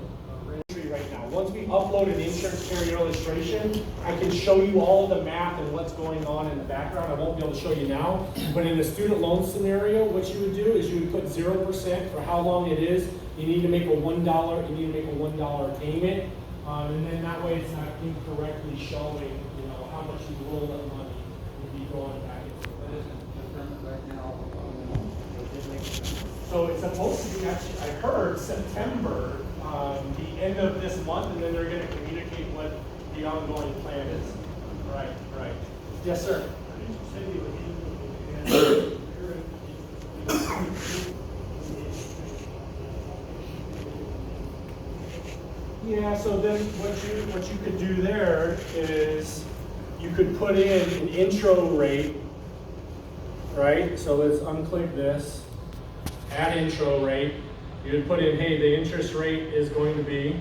right now, once we upload an insurance carrier illustration, I can show you all the math and what's going on in the background. I won't be able to show you now, but in a student loan scenario, what you would do is you would put 0% for how long it is. You need to make a $1. You need to make a $1 payment, and then that way it's not incorrectly showing, how much you roll of money would be going back into. That isn't determined right now. So it's supposed to be actually, I heard September, the end of this month, and then they're going to communicate what the ongoing plan is. Right. Yes, sir. Yeah, so then what you could do there is you could put in an intro rate, right? So let's unclick this, add intro rate. You would put in, hey, the interest rate is going to be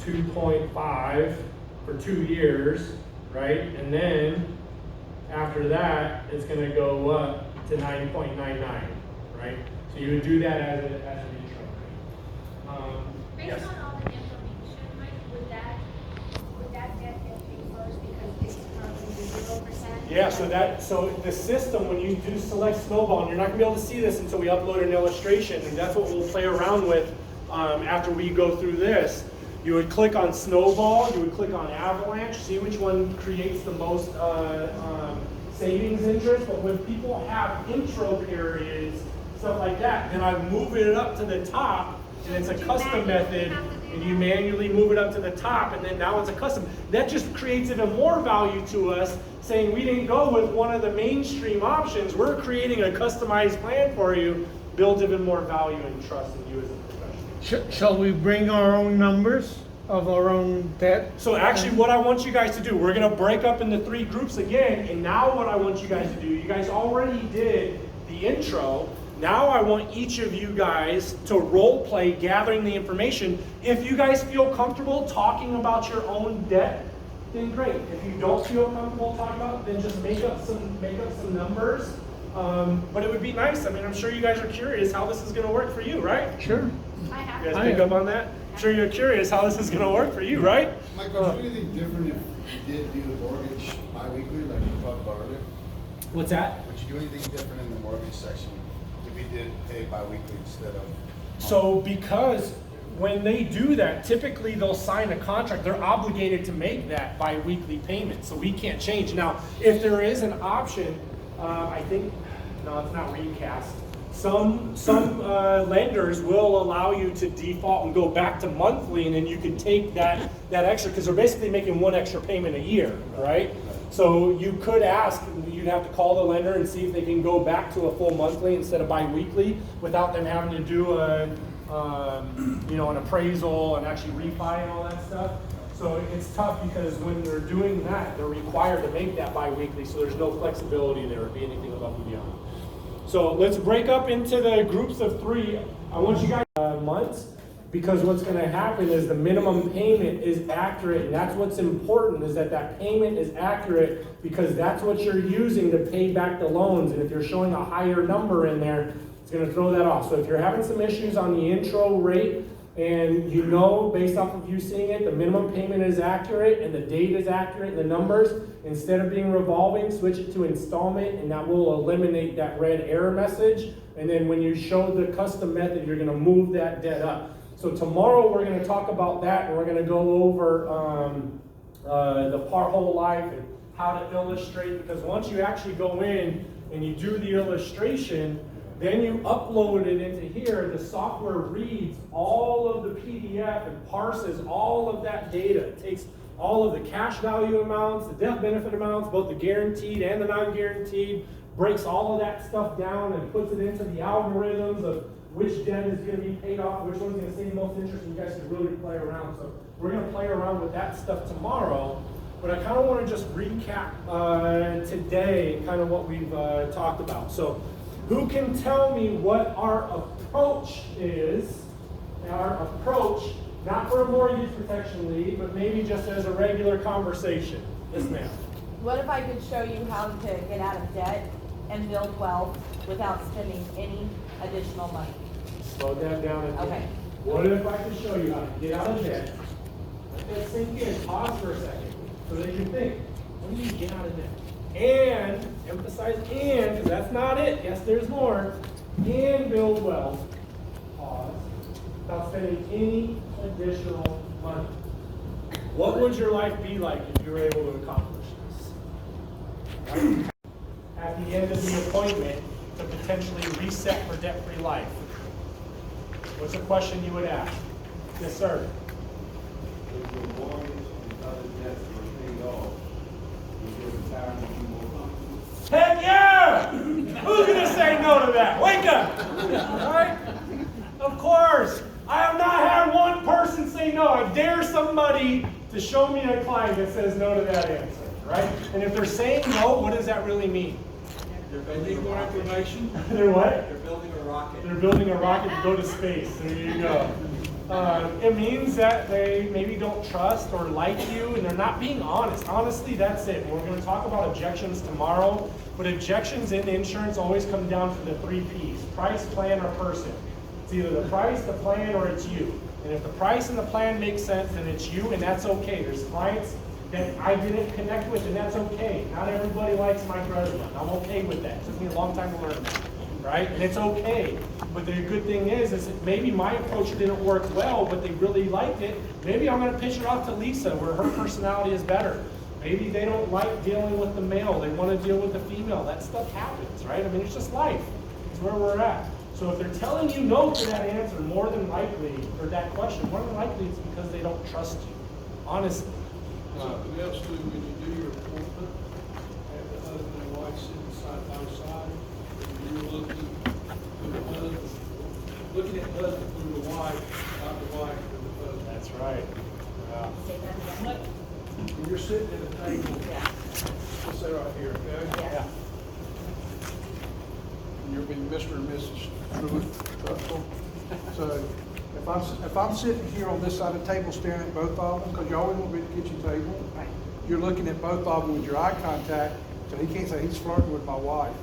2.5 for 2 years, right? And then after that, it's going to go up to 9.99, right? So you would do that as an intro rate. Based Yes. on all the information, Mike, would that get paid first because it's currently 0%? Yeah, so the system, when you do select Snowball, and you're not gonna be able to see this until we upload an illustration, and that's what we'll play around with after we go through this. You would click on Snowball, you would click on Avalanche, see which one creates the most savings interest. But when people have intro periods, stuff like that, then I move it up to the top, and it's a custom method, and you manually move it up to the top, and then now it's a custom. That just creates even more value to us, saying we didn't go with one of the mainstream options. We're creating a customized plan for you, builds even more value and trust in you as a professional. Shall we bring our own numbers of our own debt? So actually what I want you guys to do, we're gonna break up into 3 groups again, and now what I want you guys to do, you guys already did the intro. Now I want each of you guys to role play gathering the information. If you guys feel comfortable talking about your own debt, then great. If you don't feel comfortable talking about it, then just make up some numbers. But it would be nice. I mean, I'm sure you guys are curious how this is going to work for you, right? Sure. I have. You guys pick up on that? I'm sure you're curious how this is going to work for you, right? Michael, is there anything different if you did do the mortgage bi-weekly like you talked about earlier? What's that? Would you do anything different in the mortgage section if you did pay bi-weekly instead of? So because when they do that, typically they'll sign a contract. They're obligated to make that bi-weekly payment, so we can't change. Now, if there is an option, I think, no, it's not recast. Some lenders will allow you to default and go back to monthly, and then you can take that extra, because they're basically making 1 extra payment a year, right? So you could ask, you'd have to call the lender and see if they can go back to a full monthly instead of bi-weekly without them having to do an appraisal and actually refi and all that stuff. So it's tough because when they're doing that, they're required to make that bi-weekly, so there's no flexibility there to be anything above and beyond. So let's break up into the groups of 3. I want you guys months, because what's going to happen is the minimum payment is accurate, and that's what's important, is that payment is accurate, because that's what you're using to pay back the loans. And if you're showing a higher number in there, it's going to throw that off. So if you're having some issues on the intro rate, and you know, based off of you seeing it, the minimum payment is accurate and the date is accurate and the numbers, instead of being revolving, switch it to installment, and that will eliminate that red error message. And then when you show the custom method, you're going to move that debt up. So tomorrow we're going to talk about that, and we're going to go over the par whole life and how to illustrate, because once you actually go in and you do the illustration, then you upload it into here, the software reads all of the PDF and parses all of that data. It takes all of the cash value amounts, the death benefit amounts, both the guaranteed and the non-guaranteed, breaks all of that stuff down and puts it into the algorithms of which debt is going to be paid off, which one's going to save the most interest, and you guys can really play around. So we're going to play around with that stuff tomorrow. but I kind of want to just recap today kind of what we've talked about. So who can tell me what our approach is? Our approach, not for a mortgage protection lead, but maybe just as a regular conversation. Yes, ma'am. What if I could show you how to get out of debt and build wealth without spending any additional money? Slow that down again. Okay. What if I could show you how to get out of debt? Let that sink in. Pause for a second so that you think, what do you mean get out of debt? And, emphasize and, because that's not it. Yes, there's more. And build wealth. Pause. Without spending any additional money. What would your life be like if you were able to accomplish this? Right? At the end of the appointment, to potentially reset for debt-free life. What's the question you would ask? Yes, sir. If your mortgage and other debts were paid off, would your retirement be more comfortable? Heck yeah! Who's gonna say no to that? Wake up! All right? Of course. I have not had one person say no. I dare somebody to show me a client that says no to that answer, right? And if they're saying no, what does that really mean? They're building more information. They're what? They're building a rocket. They're building a rocket to go to space. There you go. It means that they maybe don't trust or like you, and they're not being honest. Honestly, that's it. We're going to talk about objections tomorrow, but objections in insurance always come down to the 3 Ps: price, plan, or person. It's either the price, the plan, or it's you. And if the price and the plan make sense, then it's you, and that's okay. There's clients that I didn't connect with, and that's okay. Not everybody likes Mike Resnick. I'm okay with that. It took me a long time to learn that, right? And it's okay. But the good thing is that maybe my approach didn't work well, but they really liked it. Maybe I'm going to pitch it off to Lisa, where her personality is better. Maybe they don't like dealing with the male. They want to deal with the female. That stuff happens, right? I mean, it's just life. It's where we're at. So if they're telling you no to that answer, more than likely, or that question, more than likely it's because they don't trust you. Honestly. Something else too, when you do your appointment, have the husband and wife sitting side by side, and you're looking through the husband, looking at the husband through the wife, not the wife through the husband. That's right. Say that again. When you're sitting at a table, let's say right here, okay? Yeah. And you're being Mr. and Mrs. Truthful. So if I'm sitting here on this side of the table staring at both of them, because you always want to be at the kitchen table, you're looking at both of them with your eye contact, so he can't say he's flirting with my wife.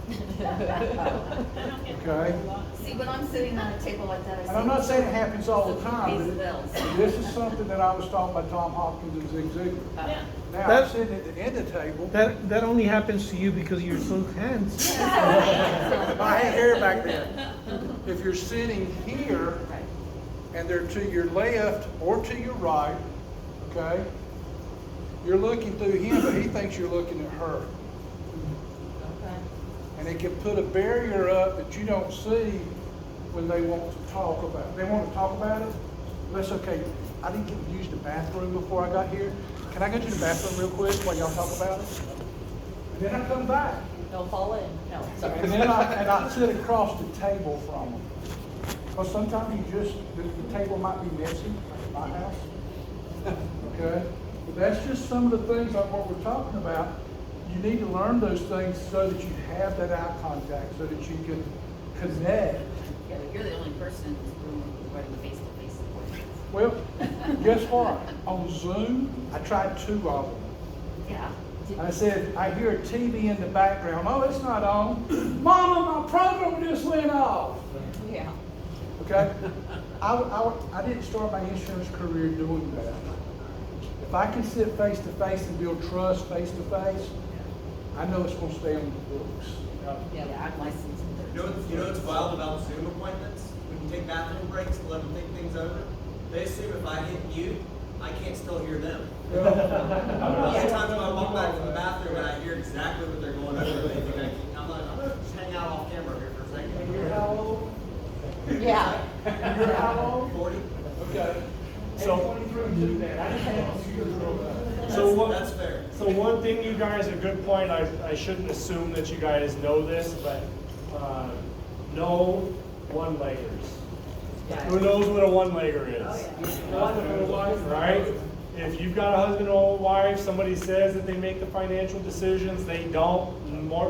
Okay? See, when I'm sitting on a table like that, I see. And I'm not saying it happens all the time, Pays but the bills. this is something that I was taught by Tom Hopkins and Zig Ziglar. Yeah. Now, That- I'm sitting at the end of the table. That only happens to you because you're so handsome. I had hair back there. If you're sitting here, Right. and they're to your left or to your right, okay? You're looking through him, but he thinks you're looking at her. Okay. And it can put a barrier up that you don't see when they want to talk about it. They want to talk about it? That's okay. I didn't get to use the bathroom before I got here. Can I go to the bathroom real quick while y'all talk about it? And then I come back. They'll fall in, no. And then I sit across the table from them. Because sometimes the table might be messy, like at my house. Okay? But that's just some of the things like what we're talking about. You need to learn those things so that you have that eye contact, so that you can connect. Yeah, but you're the only person in this room who's running face-to-face appointments. Well, guess what? On Zoom, I tried 2 of them. Yeah. I said, I hear a TV in the background. Oh, it's not on. Mama, my program just went off. Yeah. Okay? I didn't start my insurance career doing that. If I can sit face to face and build trust face to face, I know it's going to stay on the books. Yeah, I'm licensed in You know what's wild about Zoom appointments? When you take bathroom breaks and let them think things over, they assume if I hit mute, I can't still hear them. How many times do I walk back from the bathroom and I hear exactly what they're going over? They think I'm gonna just hang out off camera here for a second. And you're how old? Yeah. And you're how old? 40. Okay. So, 23 do that. I just can't. That's fair. So one thing, you guys, a good point, I shouldn't assume that you guys know this, but no one-leggers. Who knows what a one-legger is? Right? if you've got a husband or wife, somebody says that they make the financial decisions, they don't.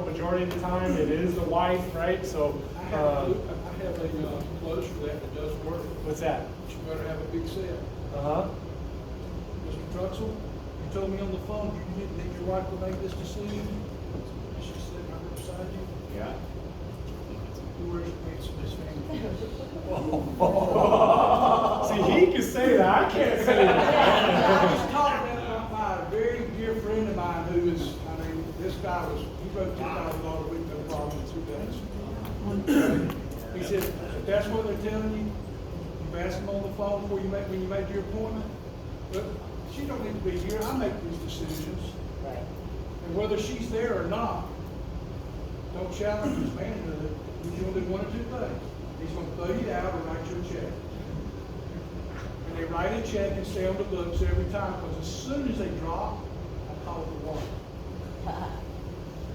Majority of the time, it is the wife, right? So, I have a close for that that does work. what's that? You better have a big set. Uh-huh. Mr. Truxell, you told me on the phone, you didn't think your wife would make this decision? She said, right beside you. Yeah. Who wears pants in this family? See, he can say that, I can't say I that. was talking about my very dear friend of mine who is, I mean, this guy was, he wrote $10,000 a week, no problem in 2 days. He said, if that's what they're telling you, you've asked them on the phone before when you made your appointment, but she don't need to be here, I make these decisions. Right. And whether she's there or not, don't challenge this man to it. He's gonna do one or two things. He's gonna throw you out or write you a check. And they write a check and stay on the books every time, because as soon as they drop, I call it the water.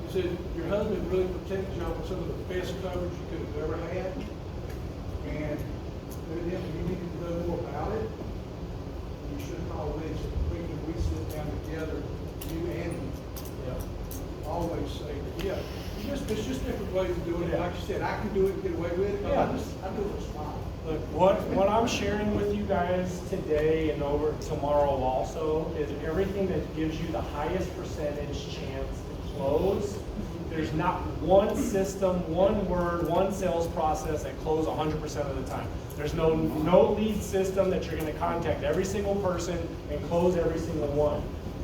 He said, your husband really protected y'all with some of the best coverage you could have ever had. And evidently you needed to know more about it. You should have called Rich, we sit down together, you and me. Always say that, yeah. It's just different ways of doing it. Like you said, I can do it and get away with it, but I do it with a smile. Look, what I'm sharing with you guys today and over tomorrow also is everything that gives you the highest percentage chance to close. There's not one system, one word, one sales process that close 100% of the time. There's no lead system that you're going to contact every single person and close every single one.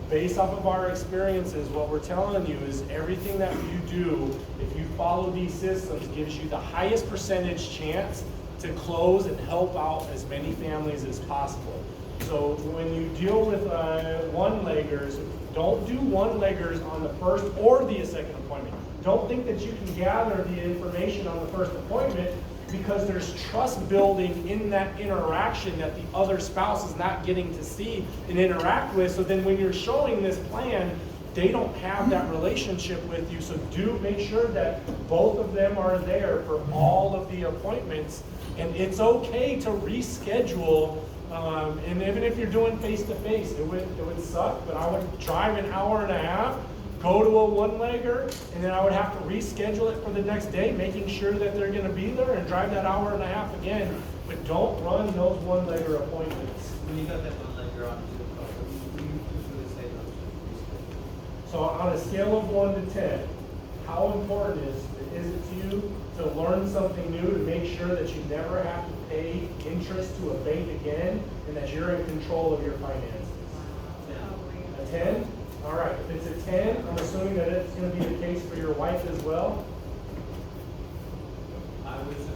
Based off of our experiences, what we're telling you is everything that you do, if you follow these systems, gives you the highest percentage chance to close and help out as many families as possible. So when you deal with one-leggers, don't do one-leggers on the first or the second appointment. Don't think that you can gather the information on the first appointment, because there's trust building in that interaction that the other spouse is not getting to see and interact with. So then when you're showing this plan, they don't have that relationship with you. So do make sure that both of them are there for all of the appointments. And it's okay to reschedule. And even if you're doing face-to-face, it would suck, but I would drive an hour and a half, go to a one-legger, and then I would have to reschedule it for the next day, making sure that they're going to be there, and drive that hour and a half again. But don't run those one-legger appointments. When you got that one-legger on to the phone, you usually say those. So on a scale of 1 to 10, how important is it to you to learn something new, to make sure that you never have to pay interest to a bank again, and that you're in control of your finances? A 10? All right, if it's a 10, I'm assuming that it's going to be the case for your wife as well? I would say.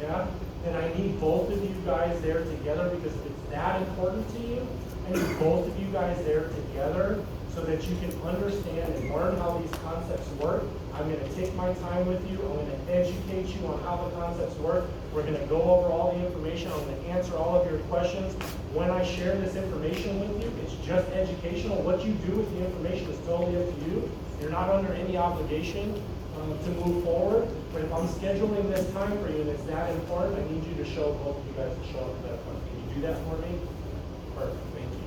Yeah? Then I need both of you guys there together, because if it's that important to you, I need both of you guys there together so that you can understand and learn how these concepts work. I'm going to take my time with you. I'm going to educate you on how the concepts work. We're going to go over all the information. I'm going to answer all of your questions. When I share this information with you, it's just educational. What you do with the information is totally up to you. You're not under any obligation to move forward. But if I'm scheduling this time for you and it's that important, I need you to show both of you guys to show up for that appointment. Can you do that for me? Perfect. Thank you.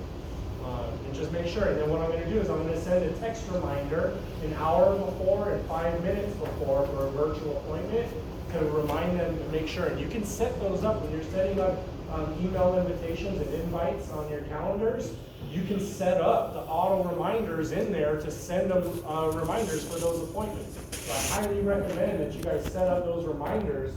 And just make sure. And then what I'm going to do is I'm going to send a text reminder an hour before and 5 minutes before for a virtual appointment to remind them to make sure. And you can set those up when you're setting up email invitations and invites on your calendars. You can set up the auto reminders in there to send them reminders for those appointments. So I highly recommend that you guys set up those reminders.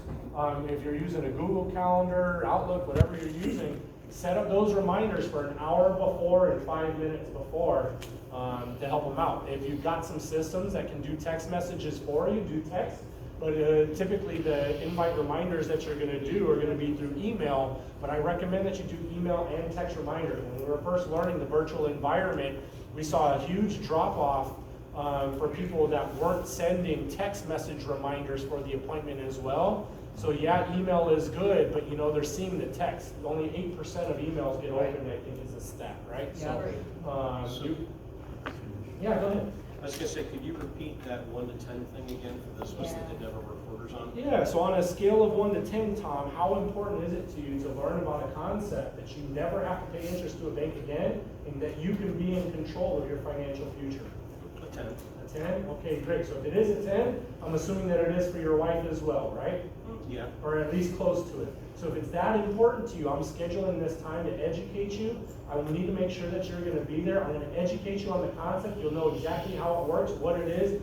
If you're using a Google Calendar, Outlook, whatever you're using, set up those reminders for an hour before and 5 minutes before to help them out. If you've got some systems that can do text messages for you, do text. But typically the invite reminders that you're going to do are going to be through email. But I recommend that you do email and text reminders. When we were first learning the virtual environment, we saw a huge drop-off for people that weren't sending text message reminders for the appointment as well. So yeah, email is good, but you know, they're seeing the text. Only 8% of emails get opened, I think, is a stat, right? Yeah. So, yeah, go ahead. I was gonna say, could you repeat that 1 to 10 thing again for those of us that didn't have our reporters on? Yeah, so on a scale of 1 to 10, Tom, how important is it to you to learn about a concept that you never have to pay interest to a bank again, and that you can be in control of your financial future? A 10. A 10? Okay, great. So if it is a 10, I'm assuming that it is for your wife as well, right? Yeah. Or at least close to it. So if it's that important to you, I'm scheduling this time to educate you. I will need to make sure that you're going to be there. I'm going to educate you on the concept. You'll know exactly how it works, what it is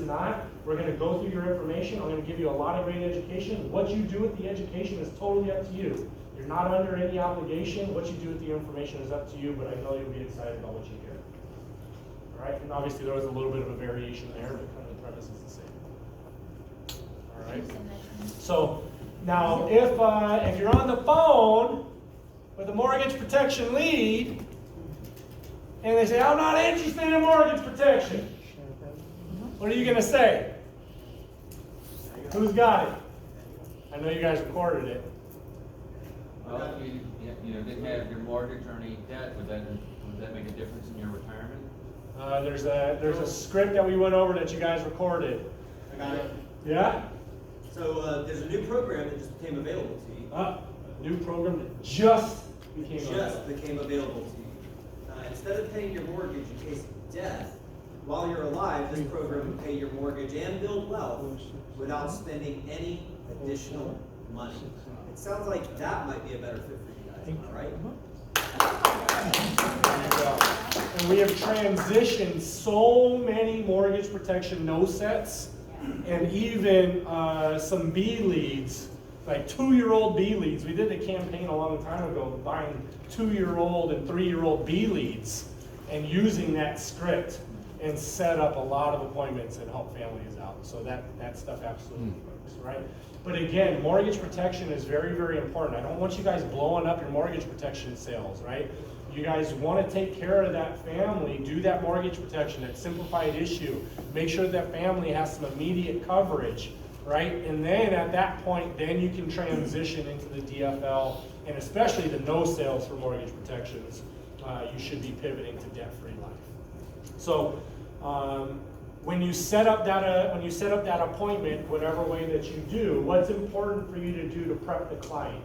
not. We're going to go through your information. I'm going to give you a lot of great education. What you do with the education is totally up to you. You're not under any obligation. What you do with the information is up to you, but I know you'll be excited about what you hear. All right, and obviously there was a little bit of a variation there, but kind of the premise is the same. All right. So now, if you're on the phone with a mortgage protection lead, and they say, "I'm not interested in mortgage protection," what are you going to say? Who's got it? I know you guys recorded it. Well, if you didn't have your mortgage or any debt, would that make a difference in your retirement? There's a script that we went over that you guys recorded. I got it. Yeah? So there's a new program that just became available to you. A new program that just became available to you. Instead of paying your mortgage in case of death, while you're alive, this program will pay your mortgage and build wealth without spending any additional money. It sounds like that might be a better fit for you guys, all right? And we have transitioned so many mortgage protection no sets and even some B leads, like 2-year-old B leads. We did a campaign a long time ago buying 2-year-old and 3-year-old B leads and using that script and set up a lot of appointments and help families out. So that stuff absolutely works, right? But again, mortgage protection is very, very important. I don't want you guys blowing up your mortgage protection sales, right? You guys want to take care of that family, do that mortgage protection, that simplified issue. Make sure that family has some immediate coverage, right? And then at that point, then you can transition into the DFL, and especially the no sales for mortgage protections. You should be pivoting to debt-free life. So when you set up that appointment, whatever way that you do, what's important for you to do to prep the client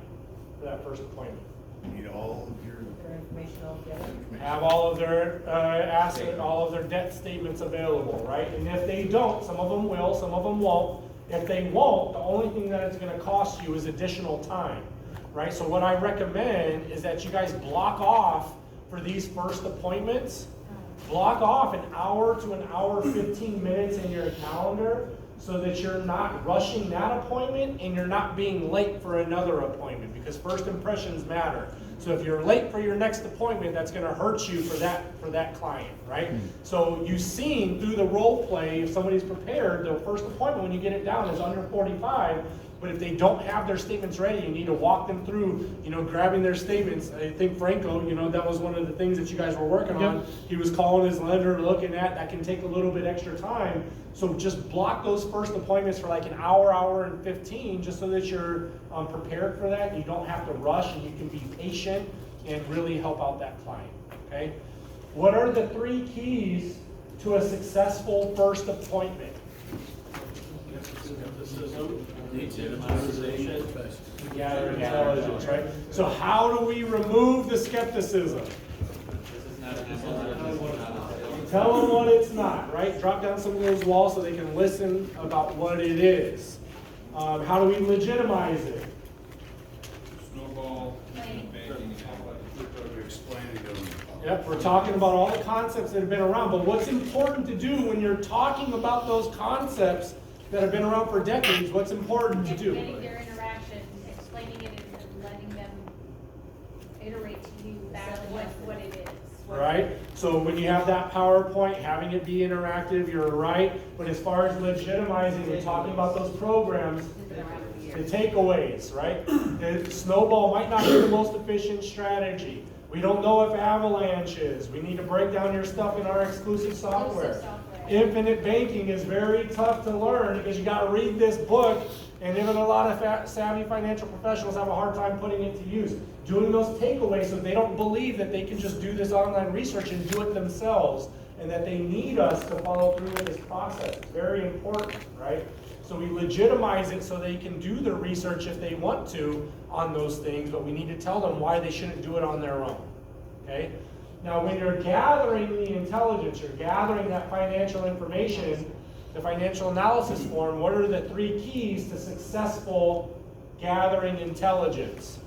for that first appointment? You need all of your information all together. Have all of their all of their debt statements available, right? And if they don't, some of them will, some of them won't. If they won't, the only thing that it's going to cost you is additional time, right? So what I recommend is that you guys block off for these first appointments. Block off 1 hour to 1 hour 15 minutes in your calendar so that you're not rushing that appointment and you're not being late for another appointment, because first impressions matter. So if you're late for your next appointment, that's going to hurt you for that client, right? So you've seen through the role play, if somebody's prepared, the first appointment when you get it down is under 45. But if they don't have their statements ready, you need to walk them through, grabbing their statements. I think Franco, that was one of the things that you guys were working on. He was calling his lender, looking at, that can take a little bit extra time. So just block those first appointments for like 1 hour, hour and 15, just so that you're prepared for that. You don't have to rush, and you can be patient and really help out that client, okay? What are the 3 keys to a successful first appointment? Skepticism, legitimization, gather intelligence, right? So how do we remove the skepticism? Tell them what it's not, right? Drop down some of those walls so they can listen about what it is. How do we legitimize it? Snowball, banking, explaining to them. Yep, we're talking about all the concepts that have been around, but what's important to do when you're talking about those concepts that have been around for decades, what's important to do? Getting their interaction, explaining it, and letting them iterate to you back what it is. Right? So when you have that PowerPoint, having it be interactive, you're right. But as far as legitimizing and talking about those programs, the takeaways, right? The Snowball might not be the most efficient strategy. We don't know if Avalanche is. We need to break down your stuff in our exclusive software. Infinite banking is very tough to learn because you got to read this book, and even a lot of savvy financial professionals have a hard time putting it to use. doing those takeaways so they don't believe that they can just do this online research and do it themselves, and that they need us to follow through with this process. It's very important, right? So we legitimize it so they can do the research if they want to on those things, but we need to tell them why they shouldn't do it on their own, okay? Now, when you're gathering the intelligence, you're gathering that financial information, the financial analysis form, what are the 3 keys to successful gathering intelligence?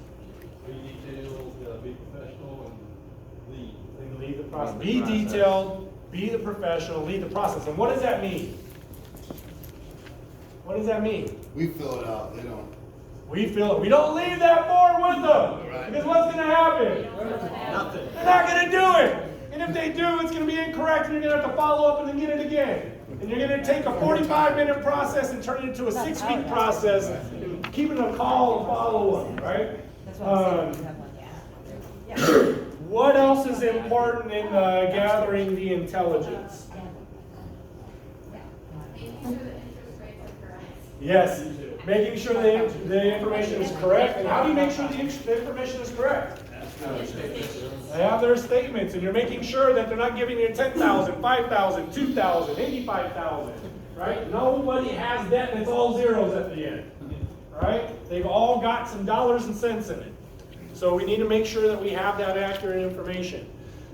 Be detailed, be professional, and lead. And lead the process. Be detailed, be the professional, lead the process. And what does that mean? What does that mean? We fill it out, they don't. We fill it. We don't leave that form with them. Right. Because what's going to happen? Nothing. They're not going to do it. And if they do, it's going to be incorrect, and you're going to have to follow up and then get it again. And you're going to take a 45-minute process and turn it into a 6-week process, and keeping a call and follow-up, right? That's what I'm saying. What else is important in gathering the intelligence? Making sure the interest rates are correct. Yes, making sure the information is correct. And how do you make sure the information is correct? They have their statements, and you're making sure that they're not giving you 10,000, 5,000, 2,000, 85,000, right? Nobody has debt and it's all zeros at the end, right? They've all got some dollars and cents in it. So we need to make sure that we have that accurate information.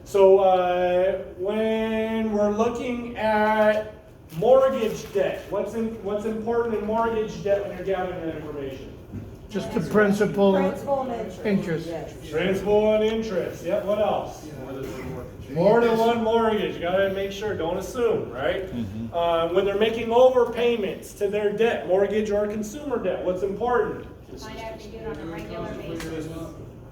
So when we're looking at mortgage debt, what's important in mortgage debt when you're gathering that information? Just the principal Principal and interest. Yes. Principal and interest. Yep, what else? More than one mortgage. You gotta make sure, don't assume, right? When they're making overpayments to their debt, mortgage or consumer debt, what's important? Find out if you do it on a regular basis.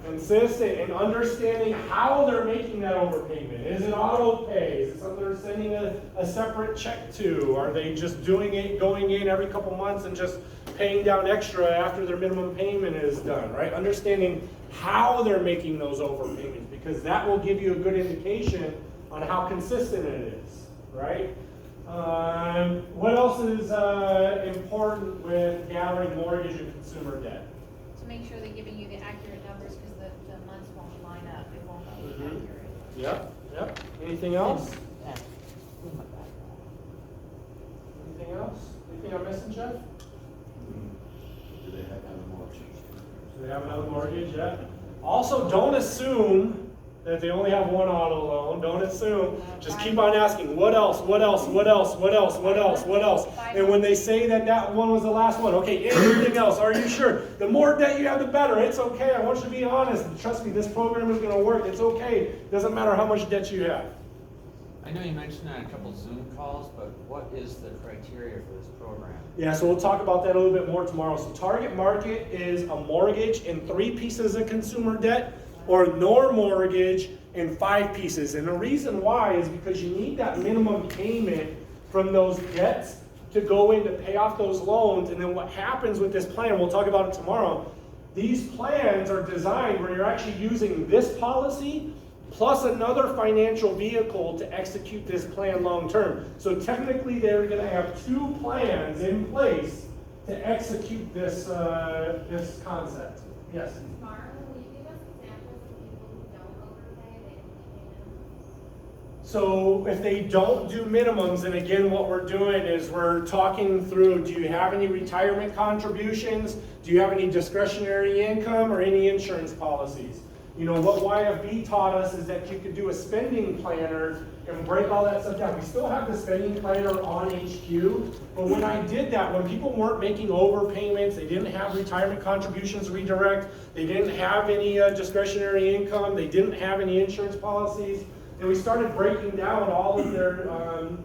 Consistent and understanding how they're making that overpayment. Is it auto pay? Is it something they're sending a separate check to? Are they just doing it, going in every couple months and just paying down extra after their minimum payment is done, right? Understanding how they're making those overpayments, because that will give you a good indication on how consistent it is, right? What else is important with gathering mortgage and consumer debt? To make sure they're giving you the accurate numbers, because the months won't line up, it won't be accurate. Yep, yep. Anything else? Anything else? Anything I'm missing, Jeff? Do they have another mortgage? Do they have another mortgage yet? Also, don't assume that they only have one auto loan. Don't assume. Just keep on asking, what else, what else, what else, what else, what else, what else? And when they say that that one was the last one, okay, anything else? Are you sure? The more debt you have, the better. It's okay. I want you to be honest. Trust me, this program is going to work. It's okay. Doesn't matter how much debt you have. I know you mentioned that in a couple Zoom calls, but what is the criteria for this program? Yeah, so we'll talk about that a little bit more tomorrow. So target market is a mortgage and 3 pieces of consumer debt, or no mortgage and 5 pieces. And the reason why is because you need that minimum payment from those debts to go in to pay off those loans. And then what happens with this plan, we'll talk about it tomorrow, these plans are designed where you're actually using this policy plus another financial vehicle to execute this plan long term. So technically they're going to have 2 plans in place to execute this, this concept. Yes? Tomorrow, will you give us examples of people who don't overpay, they only pay minimums? So if they don't do minimums, and again, what we're doing is we're talking through, do you have any retirement contributions? Do you have any discretionary income or any insurance policies? You know, what YFB taught us is that you could do a spending planner and break all that stuff down. We still have the spending planner on HQ, but when I did that, when people weren't making overpayments, they didn't have retirement contributions redirect, they didn't have any discretionary income, they didn't have any insurance policies, and we started breaking down all of their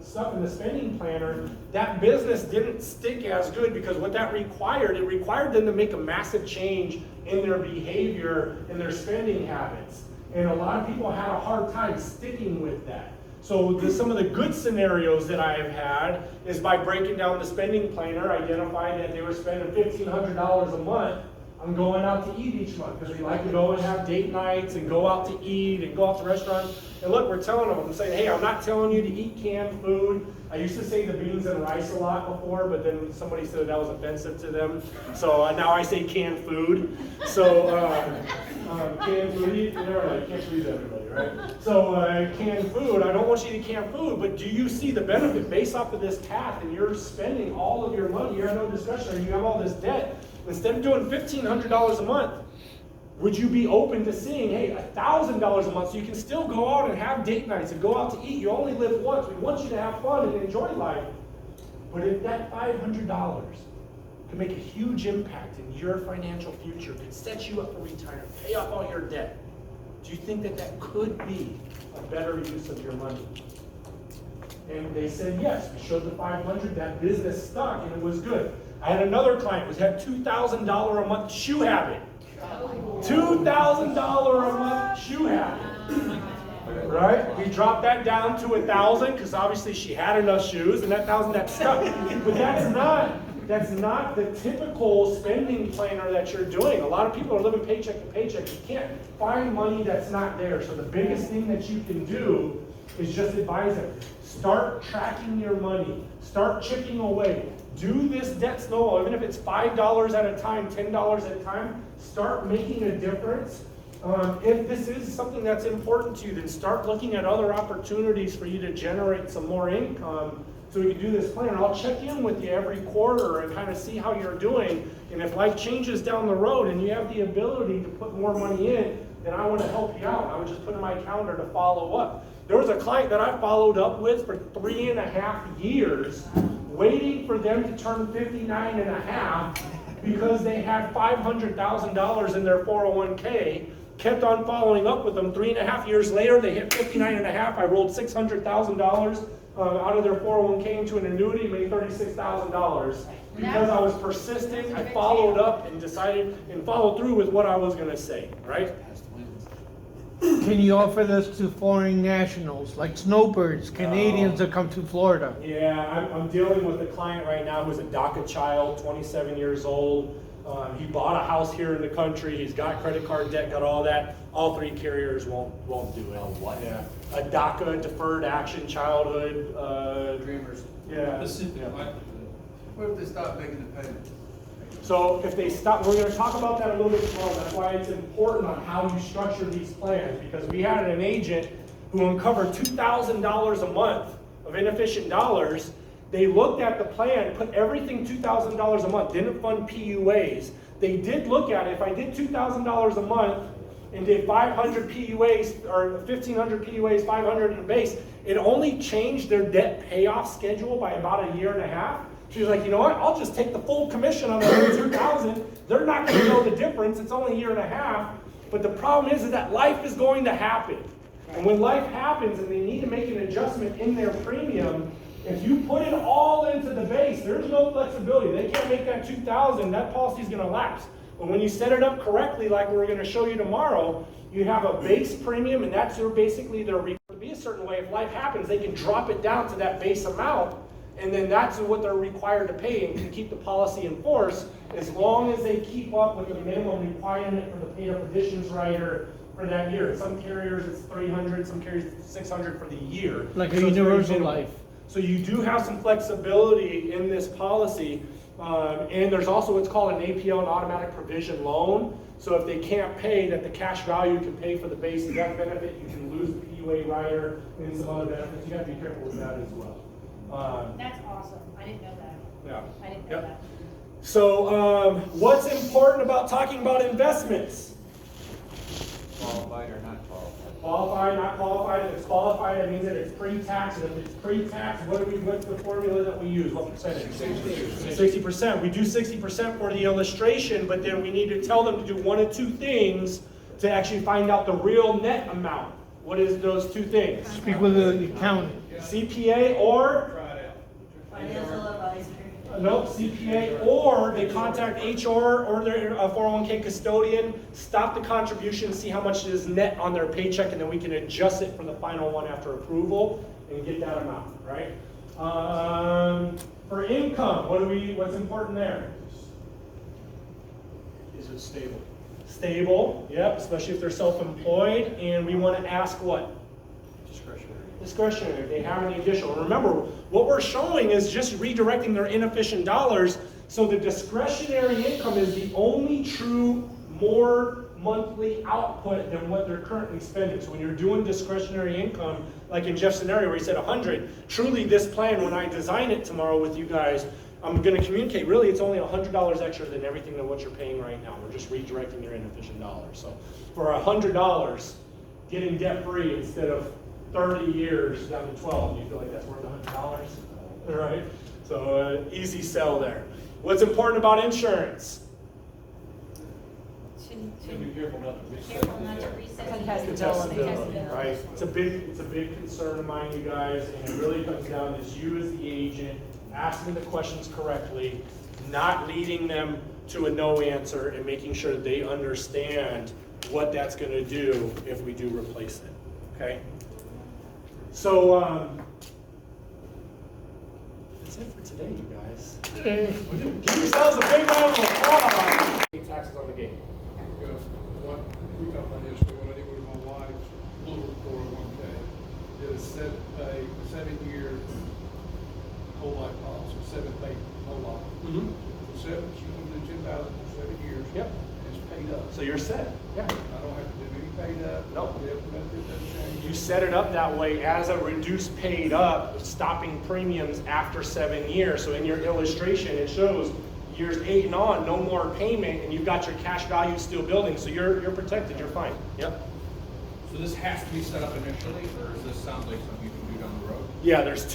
stuff in the spending planner, that business didn't stick as good because what that required, it required them to make a massive change in their behavior and their spending habits. And a lot of people had a hard time sticking with that. So some of the good scenarios that I have had is by breaking down the spending planner, identified that they were spending $1,500 a month on going out to eat each month, because we like to go and have date nights and go out to eat and go out to restaurants. And look, we're telling them, I'm saying, hey, I'm not telling you to eat canned food. I used to say the beans and rice a lot before, but then somebody said that was offensive to them. So now I say canned food. So canned food, you can't please everybody, right? So canned food, I don't want you to eat canned food, but do you see the benefit based off of this path, and you're spending all of your money, you're at no discretion, or you have all this debt. Instead of doing $1,500 a month, would you be open to seeing, hey, $1,000 a month, so you can still go out and have date nights and go out to eat? You only live once. We want you to have fun and enjoy life. But if that $500 could make a huge impact in your financial future, could set you up for retirement, pay off all your debt, do you think that that could be a better use of your money? And they said yes. We showed the $500, that business stuck, and it was good. I had another client who had $2,000 a month shoe habit. $2,000 a month shoe habit. Right? We dropped that down to 1,000 because obviously she had enough shoes, and that 1,000 that stuck. But that's not the typical spending planner that you're doing. A lot of people are living paycheck to paycheck. You can't find money that's not there. So the biggest thing that you can do is just advise them. Start tracking your money. Start chipping away. Do this debt snowball, even if it's $5 at a time, $10 at a time. Start making a difference. If this is something that's important to you, then start looking at other opportunities for you to generate some more income so we can do this plan. I'll check in with you every quarter and kind of see how you're doing. And if life changes down the road and you have the ability to put more money in, then I want to help you out. I would just put in my calendar to follow up. There was a client that I followed up with for 3.5 years, waiting for them to turn 59 and a half because they had $500,000 in their 401k. Kept on following up with them. 3.5 years later, they hit 59 and a half. I rolled $600,000 out of their 401k into an annuity, made $36,000 because I was persistent. I followed up and decided and followed through with what I was going to say. Right? Can you offer this to foreign nationals, like snowbirds, Canadians that come to Florida? Yeah, I'm dealing with a client right now who's a DACA child, 27 years old. He bought a house here in the country. He's got credit card debt, got all that. All three carriers won't do it. What? Yeah, a DACA, Deferred Action Childhood. Dreamers. Yeah. What if they stop making the payment? So if they stop, we're going to talk about that a little bit tomorrow. That's why it's important on how you structure these plans, because we had an agent who uncovered $2,000 a month of inefficient dollars. They looked at the plan, put everything $2,000 a month, didn't fund PUAs. They did look at it. If I did $2,000 a month and did 500 PUAs or 1,500 PUAs, 500 in base, it only changed their debt payoff schedule by about 1.5 years. She was like, you know what? I'll just take the full commission on the $2,000. They're not going to know the difference. It's only 1.5 years. But the problem is that life is going to happen. And when life happens and they need to make an adjustment in their premium, if you put it all into the base, there's no flexibility. They can't make that $2,000. That policy is going to lapse. But when you set it up correctly, like we're going to show you tomorrow, you have a base premium, and that's basically their to be a certain way. If life happens, they can drop it down to that base amount. And then that's what they're required to pay and can keep the policy in force as long as they keep up with the minimum requirement for the paid-up additions rider for that year. Some carriers it's $300, some carriers it's $600 for the year. Like So a it's very universal minimal. life. So you do have some flexibility in this policy, and there's also what's called an APL, an automatic provision loan. So if they can't pay, that the cash value can pay for the base death benefit. You can lose the PUA rider and some other benefits. You have to be careful with that as well. That's awesome. I didn't know that. Yeah. I didn't know that. So what's important about talking about investments? Qualified or not qualified? Qualified, not qualified. If it's qualified, that means that it's pre-tax. And if it's pre-tax, what's the formula that we use? What percentage? 60%. We do 60% for the illustration, but then we need to tell them to do one of two things to actually find out the real net amount. What is those two things? Speak with the accountant. CPA or? Financial advisor. Nope, CPA, or they contact HR or their 401k custodian, stop the contribution, see how much is net on their paycheck, and then we can adjust it for the final one after approval and get that amount, right? For income, what's important there? Is it stable? Stable, yep, especially if they're self-employed, and we want to ask what? Discretionary. Discretionary, if they have any additional. Remember, what we're showing is just redirecting their inefficient dollars, so the discretionary income is the only true more monthly output than what they're currently spending. So when you're doing discretionary income, like in Jeff's scenario where he said 100, truly this plan, when I design it tomorrow with you guys, I'm going to communicate, really it's only $100 extra than everything that what you're paying right now. We're just redirecting your inefficient dollars. So for $100, getting debt free instead of 30 years down to 12, do you feel like that's worth $100? All right, so easy sell there. What's important about insurance? Be careful not to reset. Careful not to reset. Contestability, right? It's a big concern of mine, you guys, and it really comes down to you as the agent asking the questions correctly, not leading them to a no answer, and making sure that they understand what that's going to do if we do replace it. Okay. So that's it for today, you guys. Give yourselves a big round of applause. Taxes on the game. What we talked about this, what I did with my wife's little 401k, did a 7-year whole life policy, 7-pay whole life. She can do 10,000 for 7 years. Yep. And it's paid up. So you're set. Yeah. I don't have to do any paid up. No. The benefit doesn't change. You set it up that way as a reduced paid up, stopping premiums after 7 years. So in your illustration, it shows years 8 and on, no more payment, and you've got your cash value still building. So you're protected. You're fine. Yep. So this has to be set up initially, or does this sound like something you can do down the road? Yeah, there's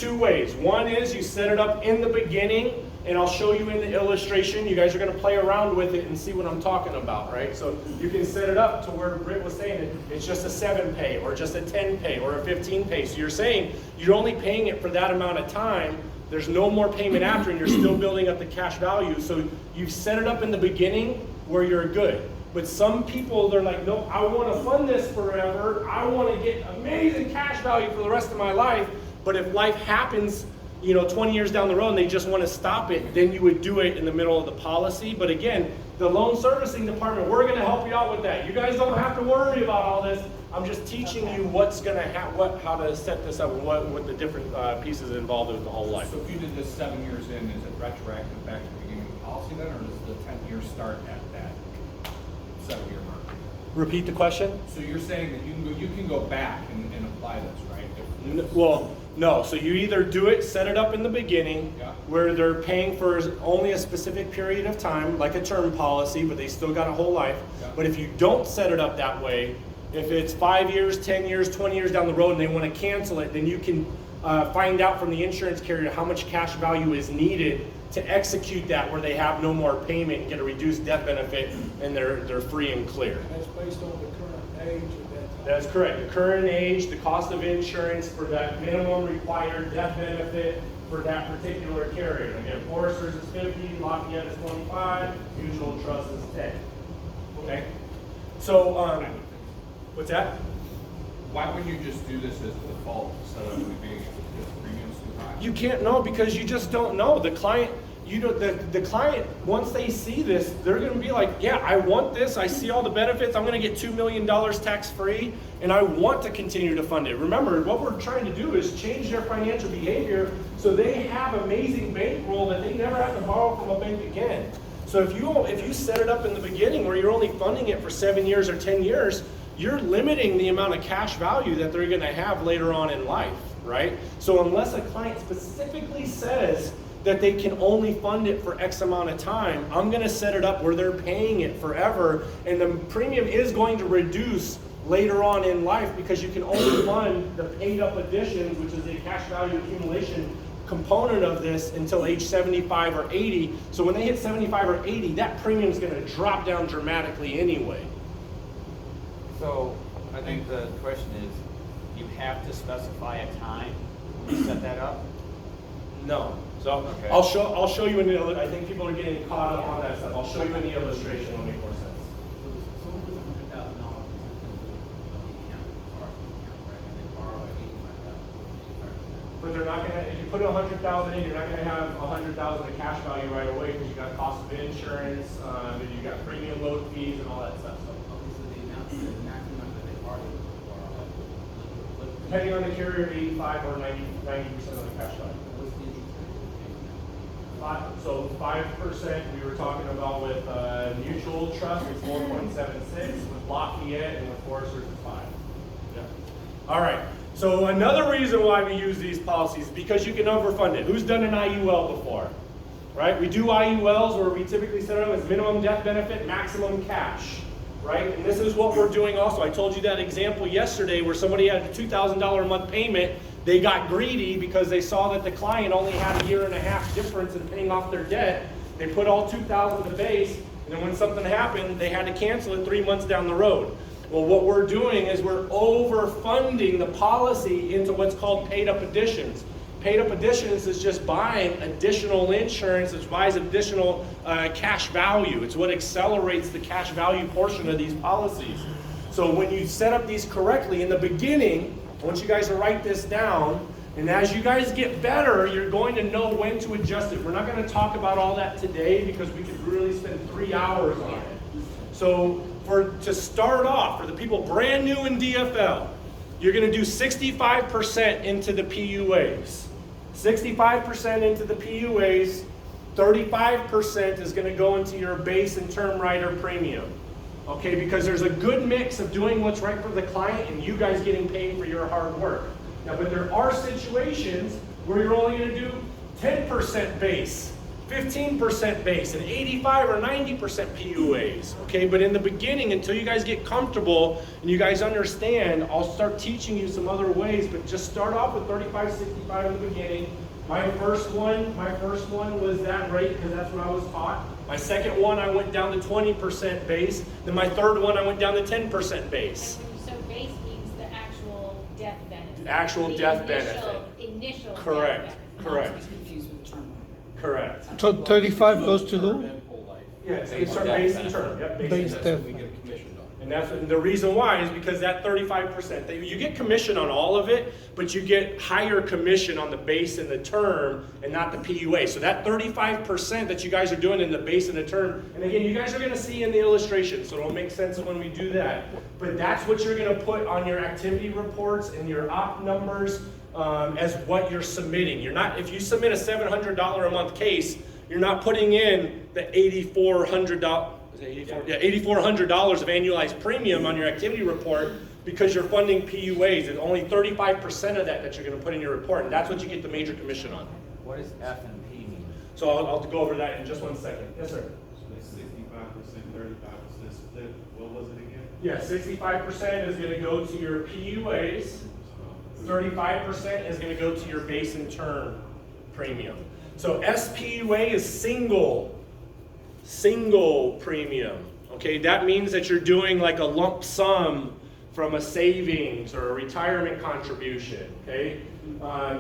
two ways. One is you set it up in the beginning, and I'll show you in the illustration. You guys are going to play around with it and see what I'm talking about, right? So you can set it up to where Britt was saying it's just a 7-pay or just a 10-pay or a 15-pay. So you're saying you're only paying it for that amount of time. There's no more payment after, and you're still building up the cash value. So you've set it up in the beginning where you're good. But some people, they're like, no, I want to fund this forever. I want to get amazing cash value for the rest of my life. But if life happens, 20 years down the road and they just want to stop it, then you would do it in the middle of the policy. But again, the loan servicing department, we're going to help you out with that. You guys don't have to worry about all this. I'm just teaching you what's going to how to set this up and what the different pieces involved with the whole life. So if you did this 7 years in, is it retroactive back to the beginning of the policy then, or does the 10th year start at that 7-year mark? Repeat the question. So you're saying that you can go back and apply this, right? Well, no. So you either do it, set it up in the beginning, where they're paying for only a specific period of time, like a term policy, but they still got a whole life. But if you don't set it up that way, if it's 5 years, 10 years, 20 years down the road and they want to cancel it, then you can find out from the insurance carrier how much cash value is needed to execute that, where they have no more payment and get a reduced death benefit, and they're free and clear. And that's based on the current age of that time. That's correct. The current age, the cost of insurance for that minimum required death benefit for that particular carrier. Again, Foresters is 50, Lafayette is 25, Mutual Trust is 10. Okay? So, what's that? Why wouldn't you just do this as a default instead of being premiums too high? You can't know because you just don't know. The client, the client, once they see this, they're going to be like, yeah, I want this. I see all the benefits. I'm going to get $2 million tax free, and I want to continue to fund it. Remember, what we're trying to do is change their financial behavior so they have amazing bankroll that they never have to borrow from a bank again. So if you set it up in the beginning where you're only funding it for 7 years or 10 years, you're limiting the amount of cash value that they're going to have later on in life, right? So unless a client specifically says that they can only fund it for X amount of time, I'm going to set it up where they're paying it forever, and the premium is going to reduce later on in life because you can only fund the paid up additions, which is a cash value accumulation component of this, until age 75 or 80. So when they hit 75 or 80, that premium is going to drop down dramatically anyway. So I think the question is, you have to specify a time when you set that up? No. So Okay. I'll show you in the, I think people are getting caught up on that stuff. I'll show you in the illustration. It'll make more sense. Someone puts $100,000 into the account, or account, right, and they borrow $85,000. But they're not gonna, if you put 100,000 in, you're not gonna have 100,000 of cash value right away, because you got cost of insurance, and you got premium load fees and all that stuff. Depending on the carrier, 85 or 90% of the cash value. So 5% we were talking about with Mutual Trust, it's 4.76, with Lafayette and with Foresters it's 5. Yeah. All right. So another reason why we use these policies is because you can overfund it. Who's done an IUL before? Right? We do IULs where we typically set them as minimum death benefit, maximum cash. Right? And this is what we're doing also. I told you that example yesterday where somebody had a $2,000 a month payment. They got greedy because they saw that the client only had a 1.5 years difference in paying off their debt. They put all $2,000 in the base, and then when something happened, they had to cancel it 3 months down the road. Well, what we're doing is we're overfunding the policy into what's called paid up additions. Paid up additions is just buying additional insurance, which buys additional cash value. It's what accelerates the cash value portion of these policies. So when you set up these correctly in the beginning, I want you guys to write this down, and as you guys get better, you're going to know when to adjust it. We're not going to talk about all that today because we could really spend 3 hours on it. So to start off, for the people brand new in DFL, you're going to do 65% into the PUAs. 65% into the PUAs, 35% is going to go into your base and term rider premium. Okay, because there's a good mix of doing what's right for the client and you guys getting paid for your hard work. Now, but there are situations where you're only going to do 10% base, 15% base, and 85 or 90% PUAs. Okay, but in the beginning, until you guys get comfortable and you guys understand, I'll start teaching you some other ways, but just start off with 35, 65 in the beginning. My first one was that rate because that's what I was taught. My second one, I went down to 20% base. Then my third one, I went down to 10% base. So base means the actual death benefit. The actual death benefit. Initial Correct. death benefit. Correct. Correct. So 35 goes to who? Yeah, it's our base and term. Yep, Base death. We get a commission on. And that's the reason why is because that 35%, you get commission on all of it, but you get higher commission on the base and the term and not the PUA. So that 35% that you guys are doing in the base and the term, and again, you guys are going to see in the illustration, so it'll make sense when we do that. But that's what you're going to put on your activity reports and your op numbers as what you're submitting. You're not, if you submit a $700 a month case, you're not putting in the $8,400 of annualized premium on your activity report because you're funding PUAs. It's only 35% of that you're going to put in your report, and that's what you get the major commission on. What does F and P mean? So I'll go over that in just 1 second. Yes, sir. So it's 65%, 35% split. What was it again? Yeah, 65% is going to go to your PUAs. 35% is going to go to your base and term premium. So SPUA is single premium. Okay, that means that you're doing like a lump sum from a savings or a retirement contribution. Okay,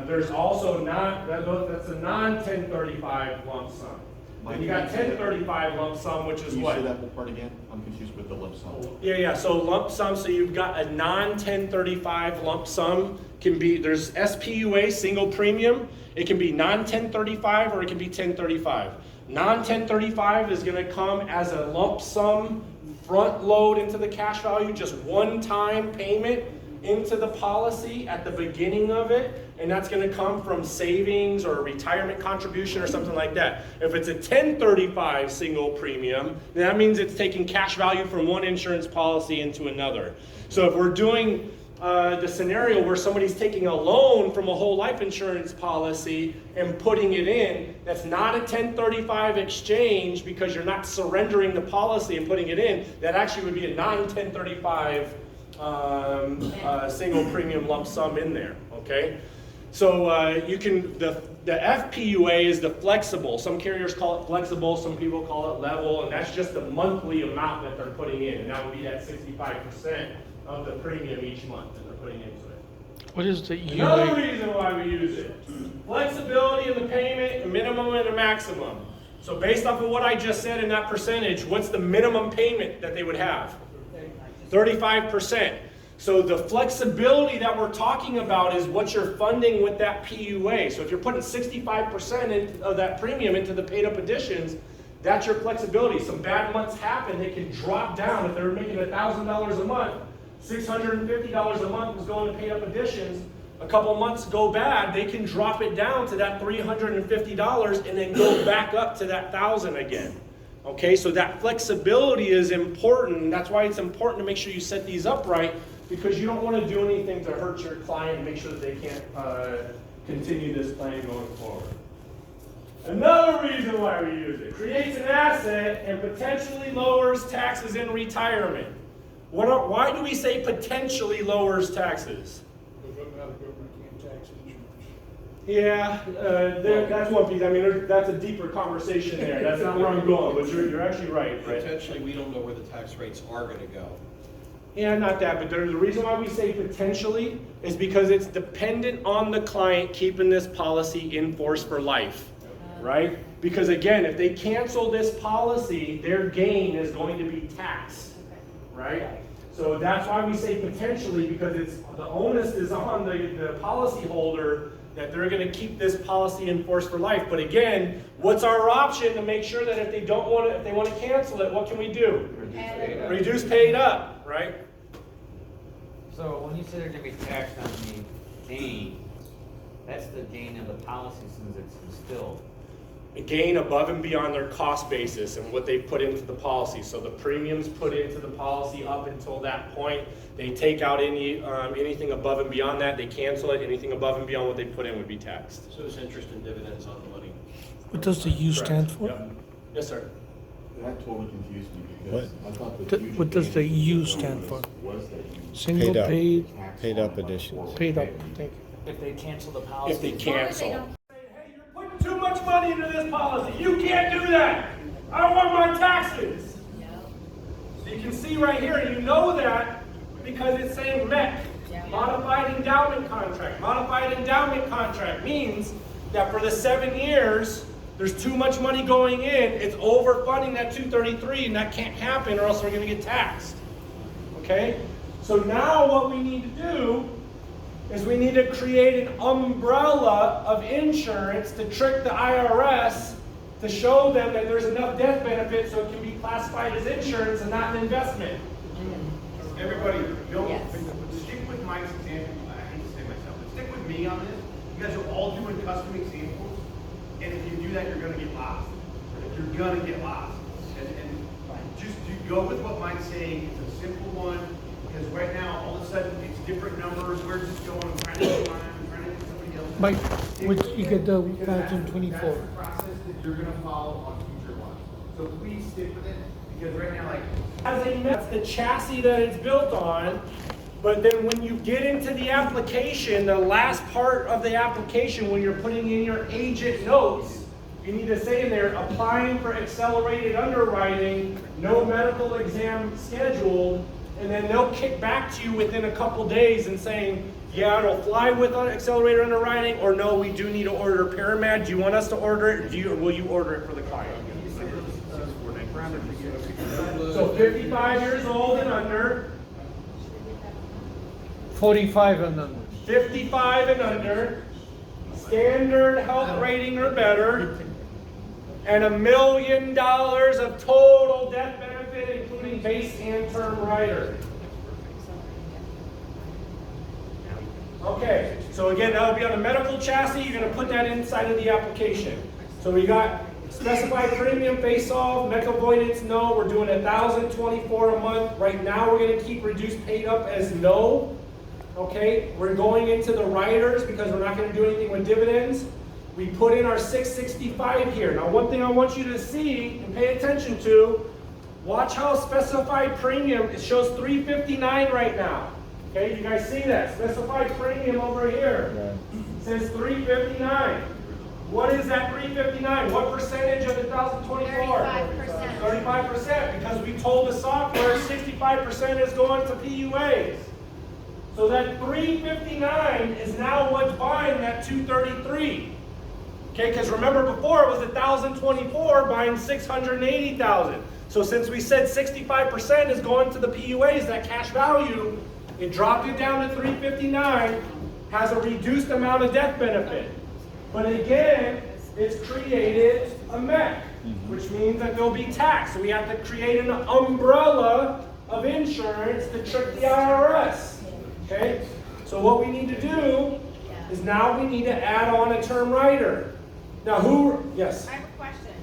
there's also that's a non-1035 lump sum. Then you got 1035 lump sum, which is what? Can you say that part again? I'm confused with the lump sum. Yeah. So lump sum. So you've got a non-1035 lump sum. There's SPUA single premium. It can be non-1035 or it can be 1035. Non-1035 is going to come as a lump sum front load into the cash value, just one-time payment into the policy at the beginning of it, and that's going to come from savings or a retirement contribution or something like that. If it's a 1035 single premium, then that means it's taking cash value from one insurance policy into another. So if we're doing the scenario where somebody's taking a loan from a whole life insurance policy and putting it in, that's not a 1035 exchange because you're not surrendering the policy and putting it in. That actually would be a non-1035 single premium lump sum in there. Okay, so you can the FPUA is the flexible. Some carriers call it flexible, some people call it level, and that's just the monthly amount that they're putting in, and that would be that 65% of the premium each month that they're putting into it. What is the EUA? Another reason why we use it. Flexibility in the payment, a minimum and a maximum. So based off of what I just said in that percentage, what's the minimum payment that they would have? 35%. So the flexibility that we're talking about is what you're funding with that PUA. So if you're putting 65% of that premium into the paid up additions, that's your flexibility. Some bad months happen, they can drop down. If they're making $1,000 a month, $650 a month is going to paid up additions. A couple months go bad, they can drop it down to that $350 and then go back up to that $1,000 again. Okay, so that flexibility is important. That's why it's important to make sure you set these up right, because you don't want to do anything to hurt your client and make sure that they can't continue this plan going forward. Another reason why we use it: creates an asset and potentially lowers taxes in retirement. Why do we say potentially lowers taxes? Yeah, that's one piece. I mean, that's a deeper conversation there. That's not where I'm going, but you're actually right. Potentially, we don't know where the tax rates are gonna go. Yeah, not that, but the reason why we say potentially is because it's dependent on the client keeping this policy in force for life, right? Because again, if they cancel this policy, their gain is going to be taxed, right? So that's why we say potentially, because the onus is on the policy holder that they're going to keep this policy in force for life. But again, what's our option to make sure that if they want to cancel it, what can we do? Reduce paid up, right? So when you say they're gonna be taxed on the gain, that's the gain of the policy since it's instilled. A gain above and beyond their cost basis and what they put into the policy. So the premiums put into the policy up until that point, they take out anything above and beyond that, they cancel it. Anything above and beyond what they put in would be taxed. So it's interest and dividends on the money. What does the U stand for? Yep. Yes, sir. That totally confused me because I thought the What does the U stand for? was that you Single Paid up. paid, Paid up additions. paid up, thank you. If they cancel the policy. If they cancel. Hey, you're putting too much money into this policy. You can't do that. I want my taxes. So you can see right here, you know that because it's saying MEC, Modified Endowment Contract. Modified Endowment Contract means that for the 7 years, there's too much money going in, it's overfunding that 233, and that can't happen or else we're gonna get taxed. Okay? So now what we need to do is we need to create an umbrella of insurance to trick the IRS to show them that there's enough death benefit so it can be classified as insurance and not an investment. Everybody, don't stick with Mike's example. I hate to say myself, but stick with me on this. You guys are all doing custom examples, and if you do that, you're going to get lost. You're going to get lost. And just go with what Mike's saying. It's a simple one, because right now, all of a sudden, it's different numbers. Where's this going? I'm trying to get mine. I'm trying to get somebody else. Mike, which you get the That's 2024. the process that you're going to follow on future ones. So please stick with it, because right now, That's the chassis that it's built on, but then when you get into the application, the last part of the application, when you're putting in your agent notes, you need to say in there, applying for accelerated underwriting, no medical exam scheduled, and then they'll kick back to you within a couple days and saying, yeah, it'll fly with accelerated underwriting, or no, we do need to order Paramed. Do you want us to order it, or will you order it for the client? So 55 years old and under. 45 and under. 55 and under. Standard health rating or better. And $1 million of total death benefit, including base and term rider. Okay, so again, that'll be on the medical chassis. You're going to put that inside of the application. So we got specified premium face off, MEC avoidance no. We're doing $1,024 a month. Right now we're going to keep reduced paid up as no. Okay, we're going into the riders because we're not going to do anything with dividends. We put in our $665 here. Now one thing I want you to see and pay attention to, watch how specified premium, it shows $359 right now. Okay, you guys see that? Specified premium over here. It says $359. What is that $359? What percentage of the 1,024? 35%. 35%, because we told the software 65% is going to PUAs. So that $359 is now what's buying that $233. Okay, because remember before it was 1,024 buying 680,000. So since we said 65% is going to the PUAs, that cash value it dropped it down to $359, has a reduced amount of death benefit. But again, it's created a MEC, which means that there'll be tax. So we have to create an umbrella of insurance to trick the IRS. Okay? So what we need to do is now we need to add on a term rider. Now yes? I have a question.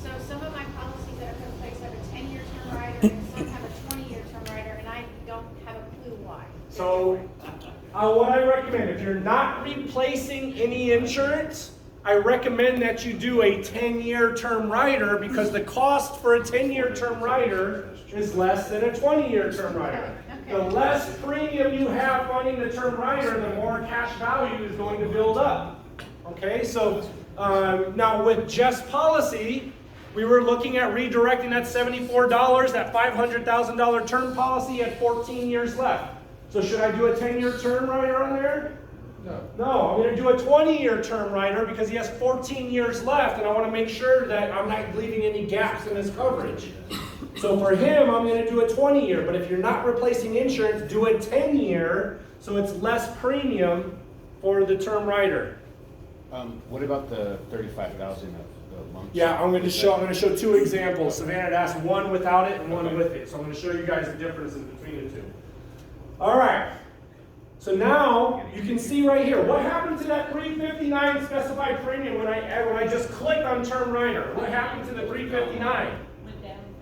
So some of my policies that are put in place have a 10-year term rider and some have a 20-year term rider, and I don't have a clue why. So what I recommend, if you're not replacing any insurance, I recommend that you do a 10-year term rider, because the cost for a 10-year term rider is less than a 20-year term rider. The less premium you have funding the term rider, the more cash value is going to build up. Okay, so now with Jeff's policy, we were looking at redirecting that $74, that $500,000 term policy at 14 years left. So should I do a 10-year term rider on there? No, I'm going to do a 20-year term rider because he has 14 years left, and I want to make sure that I'm not leaving any gaps in his coverage. So for him, I'm going to do a 20-year, but if you're not replacing insurance, do a 10-year so it's less premium for the term rider. What about the 35,000 of the lump? Yeah, I'm going to show two examples. Savannah had asked one without it and one with it, so I'm going to show you guys the differences between the two. All right. So now you can see right here, what happened to that $359 specified premium when I just clicked on term rider? What happened to the $359?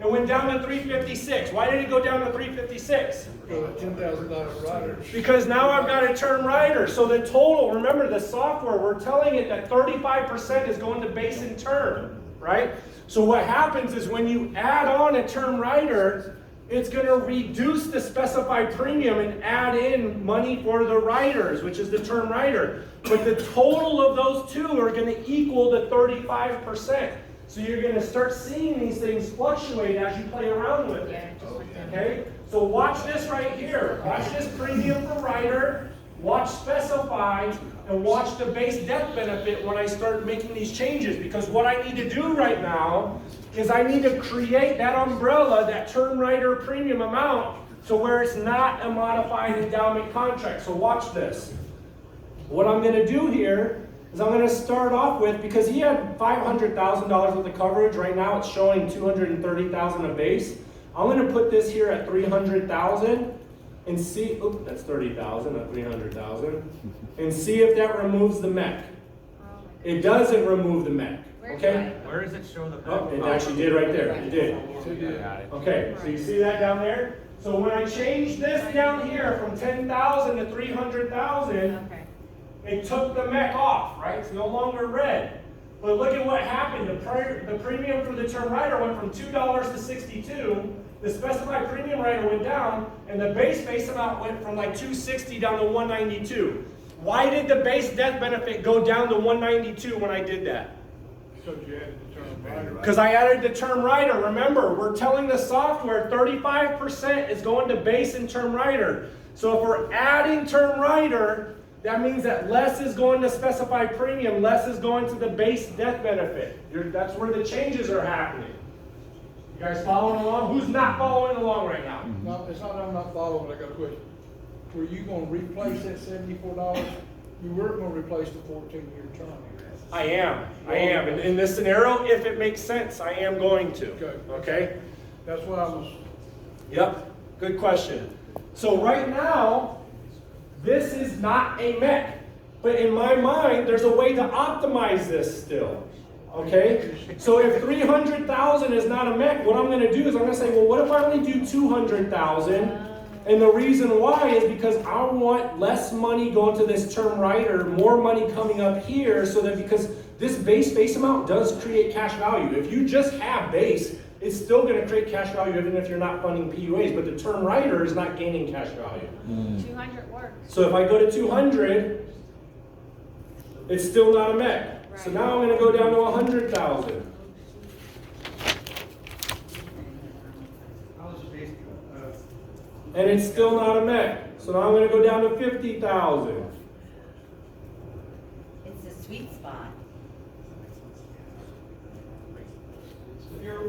It went down to $356. Why did it go down to $356? $10,000 rider. Because now I've got a term rider. So the total, remember the software, we're telling it that 35% is going to base and term, right? So what happens is when you add on a term rider, it's going to reduce the specified premium and add in money for the riders, which is the term rider. But the total of those two are going to equal the 35%. So you're going to start seeing these things fluctuate as you play around with it. Okay? So watch this right here. Watch this premium for rider, watch specified, and watch the base death benefit when I start making these changes. Because what I need to do right now is I need to create that umbrella, that term rider premium amount, so where it's not a modified endowment contract. So watch this. What I'm going to do here is I'm going to start off with, because he had $500,000 worth of coverage, right now it's showing $230,000 a base. I'm going to put this here at $300,000 and see, oops, that's $30,000, not $300,000, and see if that removes the MEC. It doesn't remove the MEC, okay? Where does it show the? Oh, it actually did right there, it did. Okay, so you see that down there? So when I change this down here from 10,000 to 300,000, it took the MEC off, right? It's no longer red. But look at what happened. The premium for the term rider went from $2 to $62. The specified premium rider went down, and the base amount went from like $260 down to $192. Why did the base death benefit go down to $192 when I did that? Because you added the term rider. Because I added the term rider. Remember, we're telling the software 35% is going to base and term rider. So if we're adding term rider, that means that less is going to specified premium, less is going to the base death benefit. That's where the changes are happening. You guys following along? Who's not following along right now? No, it's not that I'm not following, I got a question. Were you gonna replace that $74? You weren't gonna replace the 14-year term. I am. In this scenario, if it makes sense, I am going to. Okay? That's what I was. Yep. Good question. So right now, this is not a MEC. But in my mind, there's a way to optimize this still. Okay? So if 300,000 is not a MEC, what I'm going to do is I'm going to say, well, what if I only do 200,000? And the reason why is because I want less money going to this term rider, more money coming up here, so that because this base amount does create cash value. If you just have base, it's still going to create cash value even if you're not funding PUAs, but the term rider is not gaining cash value. 200 works. So if I go to 200, it's still not a MEC. So now I'm going to go down to 100,000. And it's still not a MEC. So now I'm going to go down to 50,000. It's a sweet spot.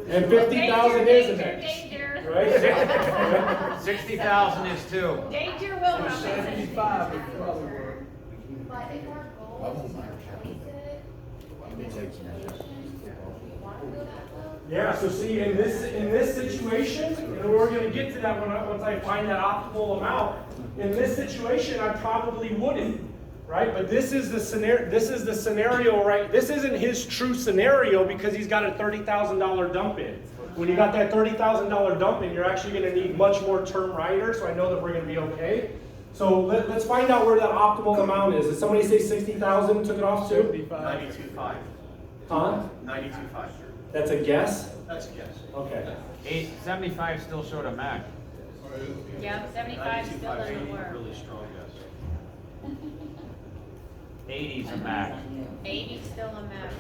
And 50,000 is a mech. Danger. Right? 60,000 is two. Danger, Will. 75 would probably work. But if our goal is to replace it, want to go that low? Yeah, so see, in this situation, and we're gonna get to that once I find that optimal amount, in this situation, I probably wouldn't, right? But this is the scenario, right? This isn't his true scenario because he's got a $30,000 dump in. When you got that $30,000 dump in, you're actually gonna need much more term rider, so I know that we're gonna be okay. So let's find out where that optimal amount is. Did somebody say 60,000, took it off too? 92.5. Huh? 92.5. That's a guess? That's a guess. Okay. 75 still showed a Mac. Yeah, 75 still 92.5 is doesn't a work. really strong guess. 80's a Mac. 80 still a Mac.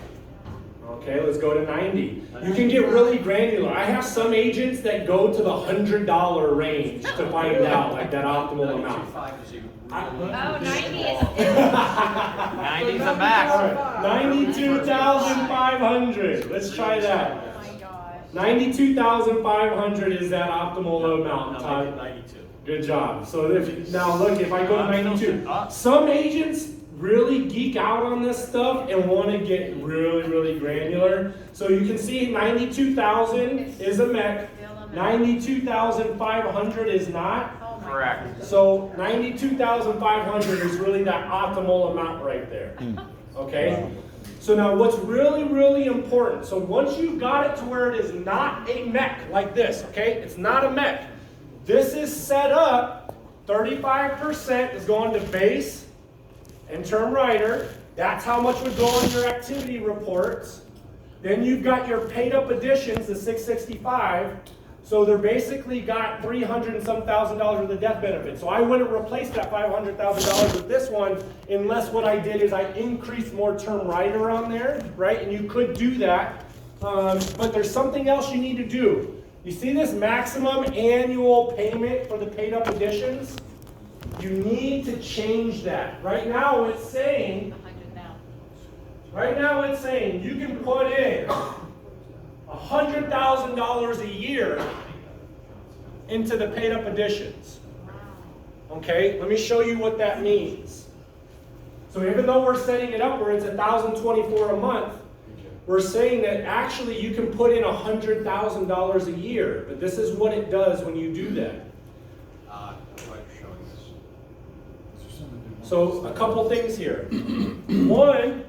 Okay, let's go to 90. You can get really granular. I have some agents that go to the $100 range to find out like that optimal amount. 92.5 is a really Oh, 90 is. 90's a Mac. All right, 92,500. Let's try that. Oh my gosh. 92,500 is that optimal amount, Todd. 92. Good job. So now look, if I go to 92, some agents really geek out on this stuff and want to get really, really granular. So you can see 92,000 is a mech, 92,500 is not. Correct. So 92,500 is really that optimal amount right there. Okay? So now what's really, really important, so once you've got it to where it is not a mech like this, okay? It's not a mech. This is set up, 35% is going to base and term rider. That's how much would go on your activity reports. Then you've got your paid up additions, the 665. So they're basically got $300 and some thousand worth of death benefit. So I wouldn't replace that $500,000 with this one unless what I did is I increased more term rider on there, right? And you could do that. But there's something else you need to do. You see this maximum annual payment for the paid up additions? You need to change that. Right now it's saying you can put in $100,000 a year into the paid up additions. Okay, let me show you what that means. So even though we're setting it up where it's $1,024 a month, we're saying that actually you can put in $100,000 a year. But this is what it does when you do that. So a couple things here. One,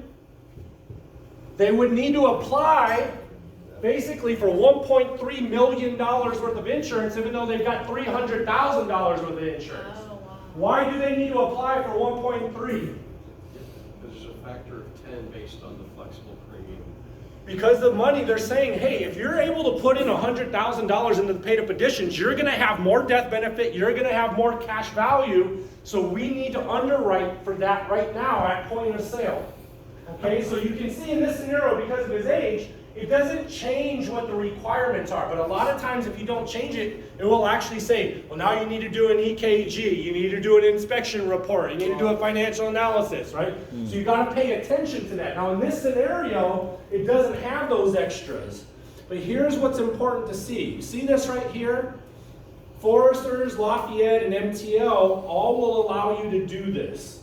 they would need to apply basically for $1.3 million worth of insurance, even though they've got $300,000 worth of insurance. Why do they need to apply for 1.3? Because there's a factor of 10 based on the flexible premium. Because the money, they're saying, hey, if you're able to put in $100,000 into the paid up additions, you're going to have more death benefit, you're going to have more cash value, so we need to underwrite for that right now at point of sale. Okay, so you can see in this scenario, because of his age, it doesn't change what the requirements are, but a lot of times if you don't change it, it will actually say, well, now you need to do an EKG, you need to do an inspection report, you need to do a financial analysis, right? So you got to pay attention to that. Now in this scenario, it doesn't have those extras. But here's what's important to see. You see this right here? Foresters, Lafayette, and MTL all will allow you to do this.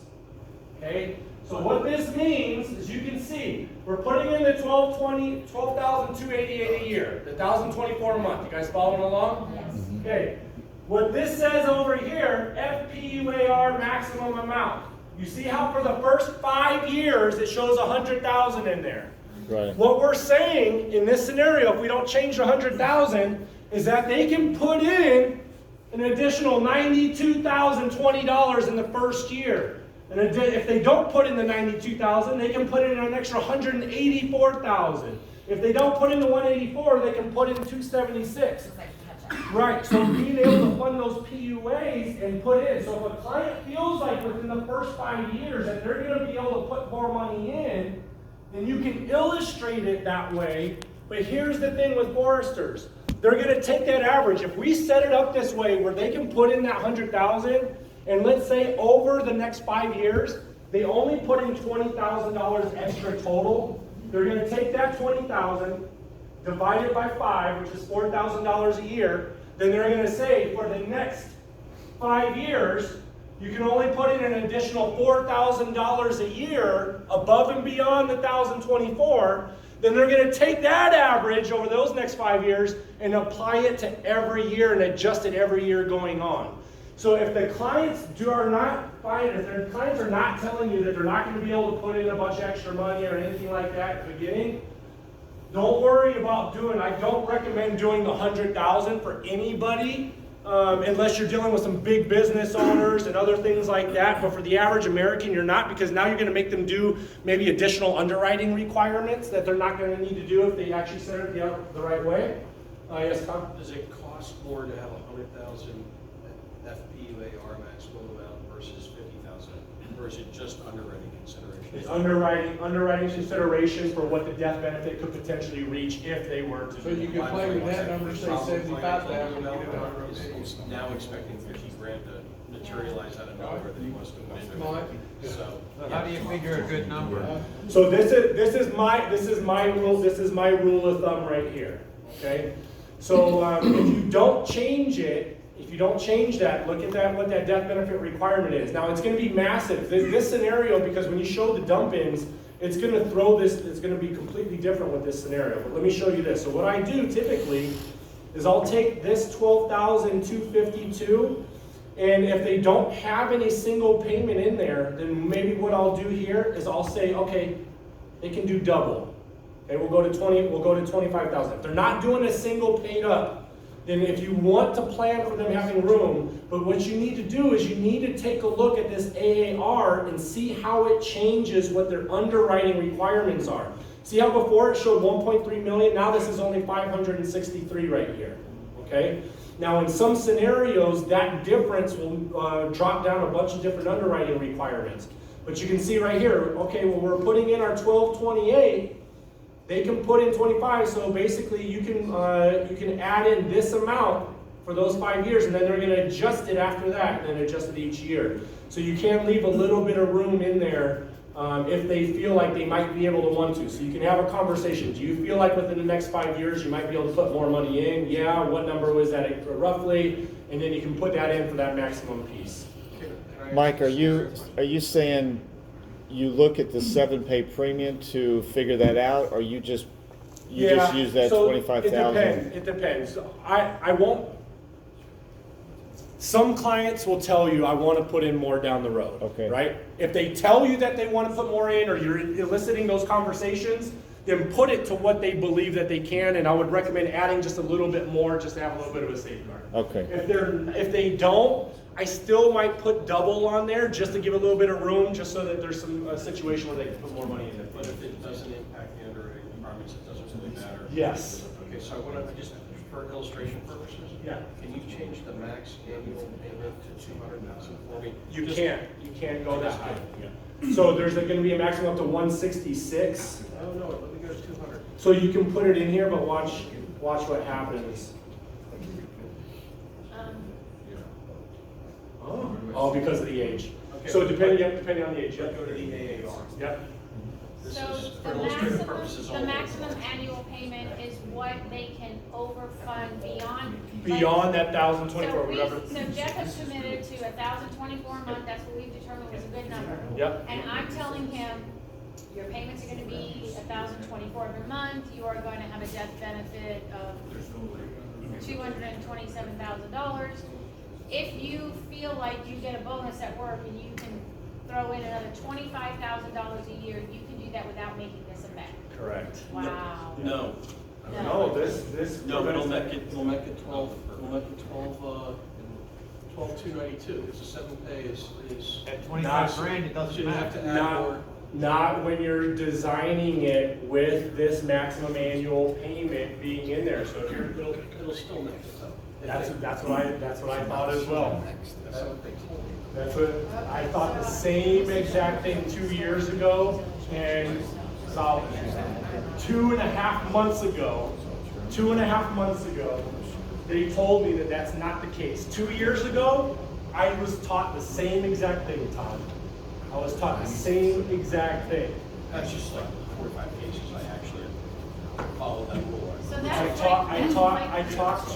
Okay? So what this means, as you can see, we're putting in the $12,288 a year, the $1,024 a month. You guys following along? Yes. Okay. What this says over here, FPUAR maximum amount. You see how for the first 5 years it shows 100,000 in there. Right. What we're saying in this scenario, if we don't change 100,000, is that they can put in an additional $92,020 in the first year. And if they don't put in the $92,000, they can put in an extra $184,000. If they don't put in the $184,000, they can put in $276,000. Right, so being able to fund those PUAs and put in. So if a client feels like within the first 5 years that they're going to be able to put more money in, then you can illustrate it that way. But here's the thing with foresters. They're going to take that average. If we set it up this way where they can put in that $100,000, and let's say over the next 5 years, they only put in $20,000 extra total. They're going to take that $20,000, divided by 5, which is $4,000 a year, then they're going to say for the next 5 years, you can only put in an additional $4,000 a year above and beyond the 1,024. Then they're going to take that average over those next 5 years and apply it to every year and adjust it every year going on. So if the clients if their clients are not telling you that they're not going to be able to put in a bunch of extra money or anything like that at the beginning, don't worry about I don't recommend doing the $100,000 for anybody unless you're dealing with some big business owners and other things like that. But for the average American, you're not, because now you're going to make them do maybe additional underwriting requirements that they're not going to need to do if they actually set it the right way. Yes, Tom? Does it cost more to have 100,000 FPUAR maximum amount versus 50,000, or is it just underwriting consideration? It's underwriting consideration for what the death benefit could potentially reach if they were to. So you can play with that number, say 75,000. He's now expecting 50 grand to materialize out of nowhere that he wants to put into. So how do you figure a good number? So this is my rule of thumb right here. Okay, so if you don't change it. If you don't change that, look at what that death benefit requirement is. Now, it's going to be massive. This scenario, because when you show the dump-ins, it's going to throw this, it's going to be completely different with this scenario. But let me show you this. So what I do typically is I'll take this $12,252, and if they don't have any single payment in there, then maybe what I'll do here is I'll say, okay, they can do double. Okay, we'll go to 25,000. If they're not doing a single paid up, then if you want to plan for them having room, but what you need to do is you need to take a look at this AAR and see how it changes what their underwriting requirements are. See how before it showed 1.3 million, now this is only 563 right here, okay? Now in some scenarios, that difference will drop down a bunch of different underwriting requirements. But you can see right here, okay, well we're putting in our 1228, they can put in 25, so basically you can add in this amount for those 5 years, and then they're going to adjust it after that, and then adjust it each year. So you can leave a little bit of room in there if they feel like they might be able to want to. So you can have a conversation. Do you feel like within the next 5 years you might be able to put more money in? Yeah, what number was that roughly? And then you can put that in for that maximum piece. Mike, are you saying you look at the 7-pay premium to figure that out, or you just use that 25,000? It depends. I won't. Some clients will tell you, I want to put in more down the road. Okay. Right? If they tell you that they want to put more in, or you're eliciting those conversations, then put it to what they believe that they can, and I would recommend adding just a little bit more just to have a little bit of a safeguard. Okay. If they don't, I still might put double on there just to give a little bit of room, just so that there's some situation where they can put more money in it. But if it doesn't impact the underwriting requirements, it doesn't really matter. Yes. Okay, so I want to just, for illustration purposes, can you change the max annual payment to 200,000 for me? You can't go that high. Yeah. So there's going to be a maximum up to 166. Oh no, let me go to 200. So you can put it in here, but watch what happens. Oh, because of the age. Okay. So depending on the age. Go to the AAR. Yep. This So is for the illustrative purposes maximum, only. the maximum annual payment is what they can overfund beyond. Beyond that So 1,024, whatever. so Jeff has committed to 1,024 a month, that's what we've determined was a good number. Yep. And I'm telling him, your payments are gonna be 1,024 every month, you are going to have a death benefit of $227,000. If you feel like you get a bonus at work and you can throw in another $25,000 a year, you can do that without making this a bet. Correct. Wow. No. No, this. No, we'll make it 12,292, because the 7-pay is. At 25 grand, it doesn't Shouldn't have to add more. Not when you're designing it with this maximum annual payment being in there. So if you're, It'll still make it up. that's what I thought as well. That's what they told me. That's what I thought, the same exact thing 2 years ago, and about 2.5 months ago, they told me that that's not the case. 2 years ago, I was taught the same exact thing, Tom. I was taught the same exact thing. That's just like 45 cases I actually follow that rule. So I that's talked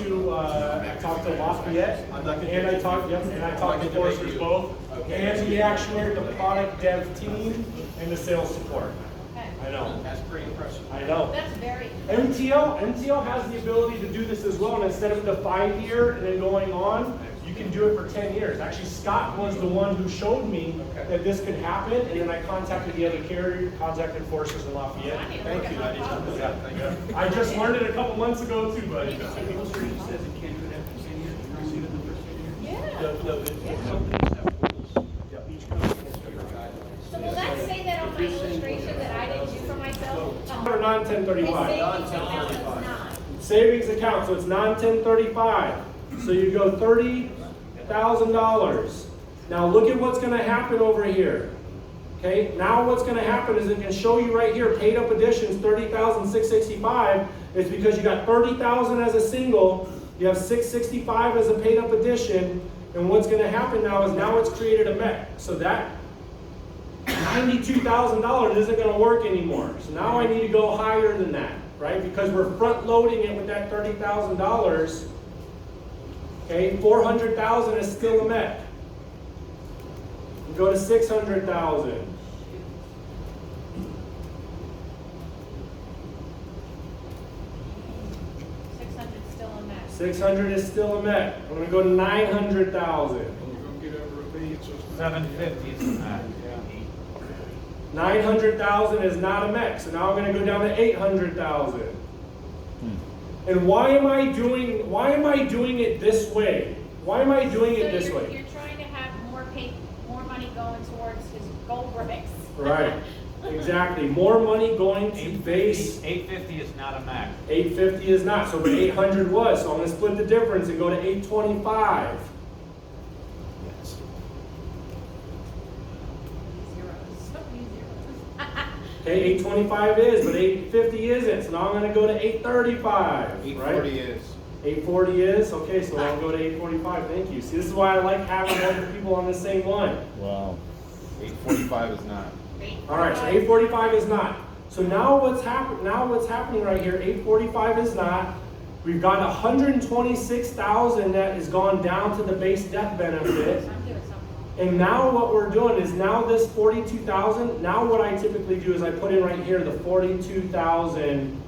to Lafayette, I'm not gonna and I get talked, you. yep, and I I'm talked to not gonna Foresters you. both, Okay. and the actuary, the product dev team, and the sales support. Okay. I know, That's pretty impressive. I know. That's very. MTL has the ability to do this as well, and instead of the 5-year and then going on, you can do it for 10 years. Actually, Scott was the one who showed me that this could happen, and then I contacted the other carrier, contacted Foresters in Lafayette. Thank you, I didn't know that. Thank you. I just learned it a couple months ago too, buddy. Says it can't do that for 10 years, you receive it in the first 10 years? Yeah. The companies have rules, each company has different guidelines. So will that say that on my illustration that I didn't do for myself? Or non-1035. It's Savings account, so it's non-1035. So you go $30,000. Now look at what's gonna happen over here. Okay, now what's gonna happen is it can show you right here, paid up additions, 30,665. It's because you got 30,000 as a single, you have 665 as a paid up addition, and what's gonna happen now is now it's created a MEC. So that $92,000 isn't gonna work anymore. So now I need to go higher than that, right? Because we're front loading it with that $30,000. Okay, 400,000 is still a MEC. You go to 600,000. still a mess. 600 is still a MEC. I'm gonna go to 900,000. When you don't get over a B, it's just. 750 is the max. 900,000 is not a MEC. So now I'm gonna go down to 800,000. And why am I doing it this way? Why am I doing it this way? You're trying to have more money going towards his gold bricks. Right. Exactly. More money going to base. 850 is not a max. 850 is not. So but 800 was. So I'm going to split the difference and go to 825. Okay, 825 is, but 850 isn't. So now I'm going to go to 835. 840 is. 840 is? Okay, so I'll go to 845. Thank you. See, this is why I like having other people on the same line. Wow. 845 is not. All right, so 845 is not. So now what's happening right here, 845 is not. We've got 126,000 that has gone down to the base death benefit. And now what we're doing is now this 42,000, now what I typically do is I put in right here the 42,000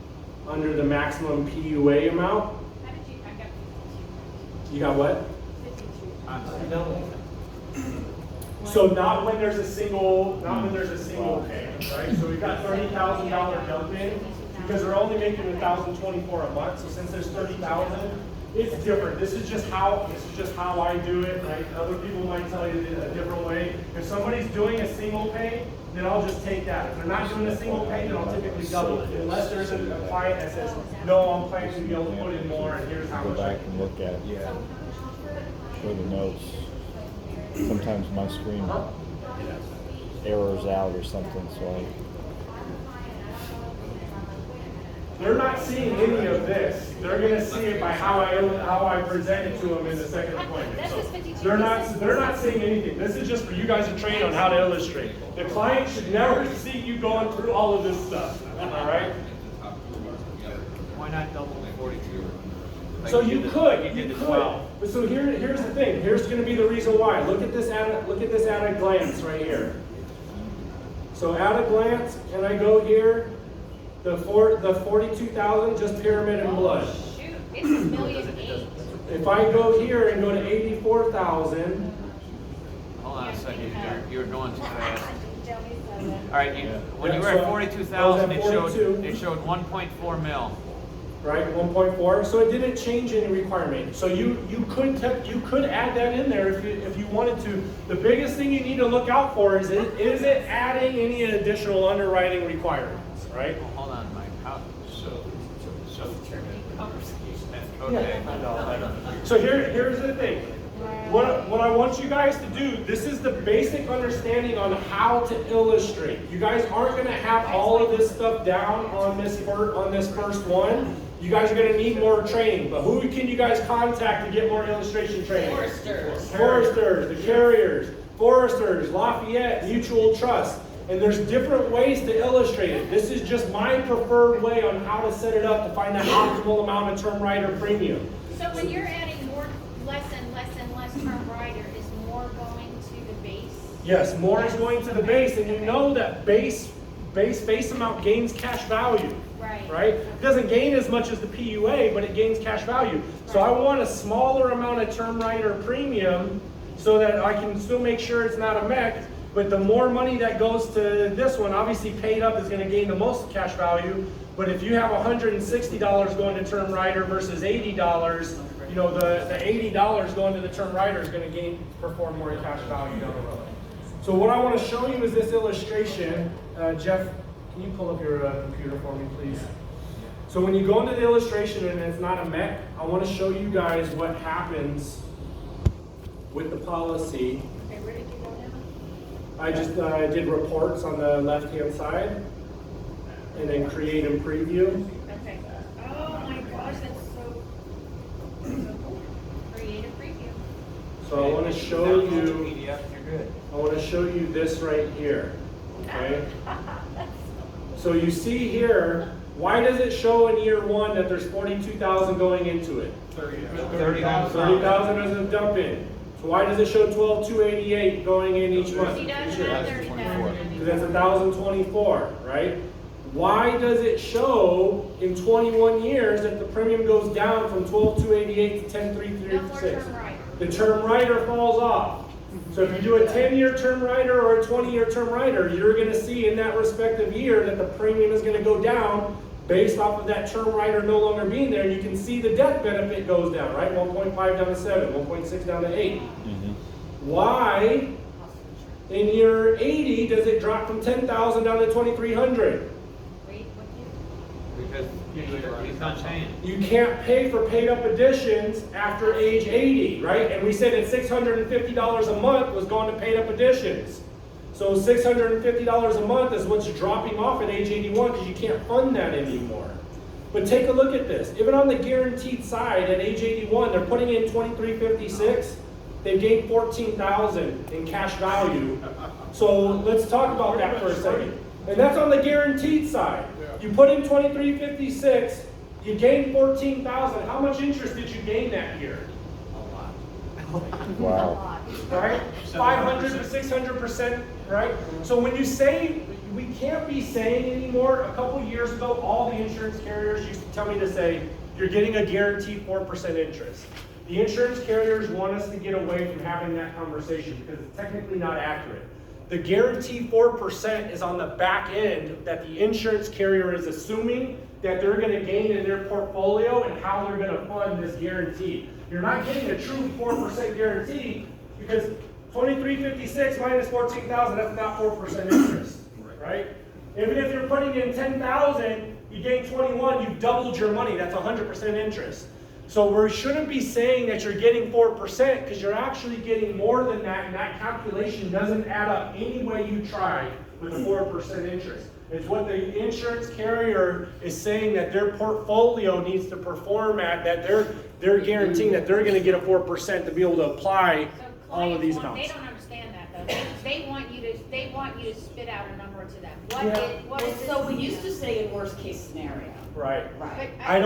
under the maximum PUA amount. You got what? So not when there's a single pay, right? So we've got $30,000 dump in because they're only making $1,024 a month. So since there's 30,000, it's different. This is just how I do it, right? Other people might tell you a different way. If somebody's doing a single pay, then I'll just take that. If they're not doing a single pay, then I'll typically double it. Unless there's a client that says, no, I'm planning to be able to put in more, and here's how Go much. back and look at it. Yeah. Show the notes. Sometimes my screen errors out or something, so They're not seeing any of this. They're going to see it by how I present it to them in the second appointment. So they're not seeing anything. This is just for you guys to train on how to illustrate. The client should never see you going through all of this stuff. All right? Why not double the 42? So you could. did the 12. But so here's the thing. Here's going to be the reason why. Look at this at a glance right here. So at a glance, can I go here? The 42,000, just pyramid and blood. Shoot, it's $1,000,008. If I go here and go to 84,000. Hold on a second, you're going too fast. All right, when Yeah, you were so at 42,000, it I was at 42. showed 1.4 mil. Right, 1.4. So it didn't change any requirement. So you could add that in there if you wanted to. The biggest thing you need to look out for is it adding any additional underwriting requirements, right? Well, hold on, Mike. So Okay. I know. So here's the thing. What I want you guys to do, this is the basic understanding on how to illustrate. You guys aren't going to have all of this stuff down on this first one. You guys are going to need more training. But who can you guys contact to get more illustration training? Foresters, the carriers, Foresters, Lafayette, Mutual Trust. And there's different ways to illustrate it. This is just my preferred way on how to set it up to find that optimal amount of term rider premium. So when you're adding more, less and less and less term rider, is more going to the base? Yes, more is going to the base, and you know that base amount gains cash value. Right? It doesn't gain as much as the PUA, but it gains cash value. So I want a smaller amount of term rider premium so that I can still make sure it's not a mech. But the more money that goes to this one, obviously paid up is going to gain the most cash value. But if you have $160 going to term rider versus $80, you know, the $80 going to the term rider is going to perform more cash value down the road. So what I want to show you is this illustration. Jeff, can you pull up your computer for me, please? So when you go into the illustration and it's not a mech, I want to show you guys what happens with the policy. Okay, where did you go now? I just did reports on the left-hand side, and then create and preview. Okay. Oh my gosh, that's so cool. Create a preview. So I want to show you. PDF, you're good. I want to show you this right here. Okay. So you see here, why does it show in year one that there's 42,000 going into it? 30,000. 30,000 doesn't dump in. So why does it show 12,288 going in each month? She doesn't have 30,000. Because that's 1,024, right? Why does it show in 21 years that the premium goes down from 12,288 to 10,336? The term rider falls off. So if you do a 10-year term rider or a 20-year term rider, you're going to see in that respective year that the premium is going to go down based off of that term rider no longer being there. You can see the death benefit goes down, right? 1.5 down to 7, 1.6 down to 8. Why in year 80 does it drop from 10,000 down to 2,300? Because he's not paying. You can't pay for paid up additions after age 80, right? And we said that $650 a month was going to paid up additions. So $650 a month is what's dropping off at age 81 because you can't fund that anymore. But take a look at this. Even on the guaranteed side at age 81, they're putting in $2,356. They've gained $14,000 in cash value. So let's talk about that for a second. And that's on the guaranteed side. You put in $2,356, you gain $14,000. How much interest did you gain that year? Wow. Right? 500 to 600%, right? So when you say, we can't be saying anymore, a couple years ago, all the insurance carriers used to tell me to say, you're getting a guaranteed 4% interest. The insurance carriers want us to get away from having that conversation because it's technically not accurate. The guaranteed 4% is on the back end that the insurance carrier is assuming that they're going to gain in their portfolio and how they're going to fund this guarantee. You're not getting a true 4% guarantee because 2356 minus 14,000, that's not 4% interest, right? Even if you're putting in 10,000, you gain 21, you've doubled your money. That's 100% interest. So we shouldn't be saying that you're getting 4% because you're actually getting more than that, and that calculation doesn't add up any way you try with a 4% interest. It's what the insurance carrier is saying that their portfolio needs to perform at, that they're guaranteeing that they're going to get a 4% to be able to apply all of these amounts. They don't understand that though. They want you to spit out a number to them. What is So we used to say in worst case scenario. Right. Right. I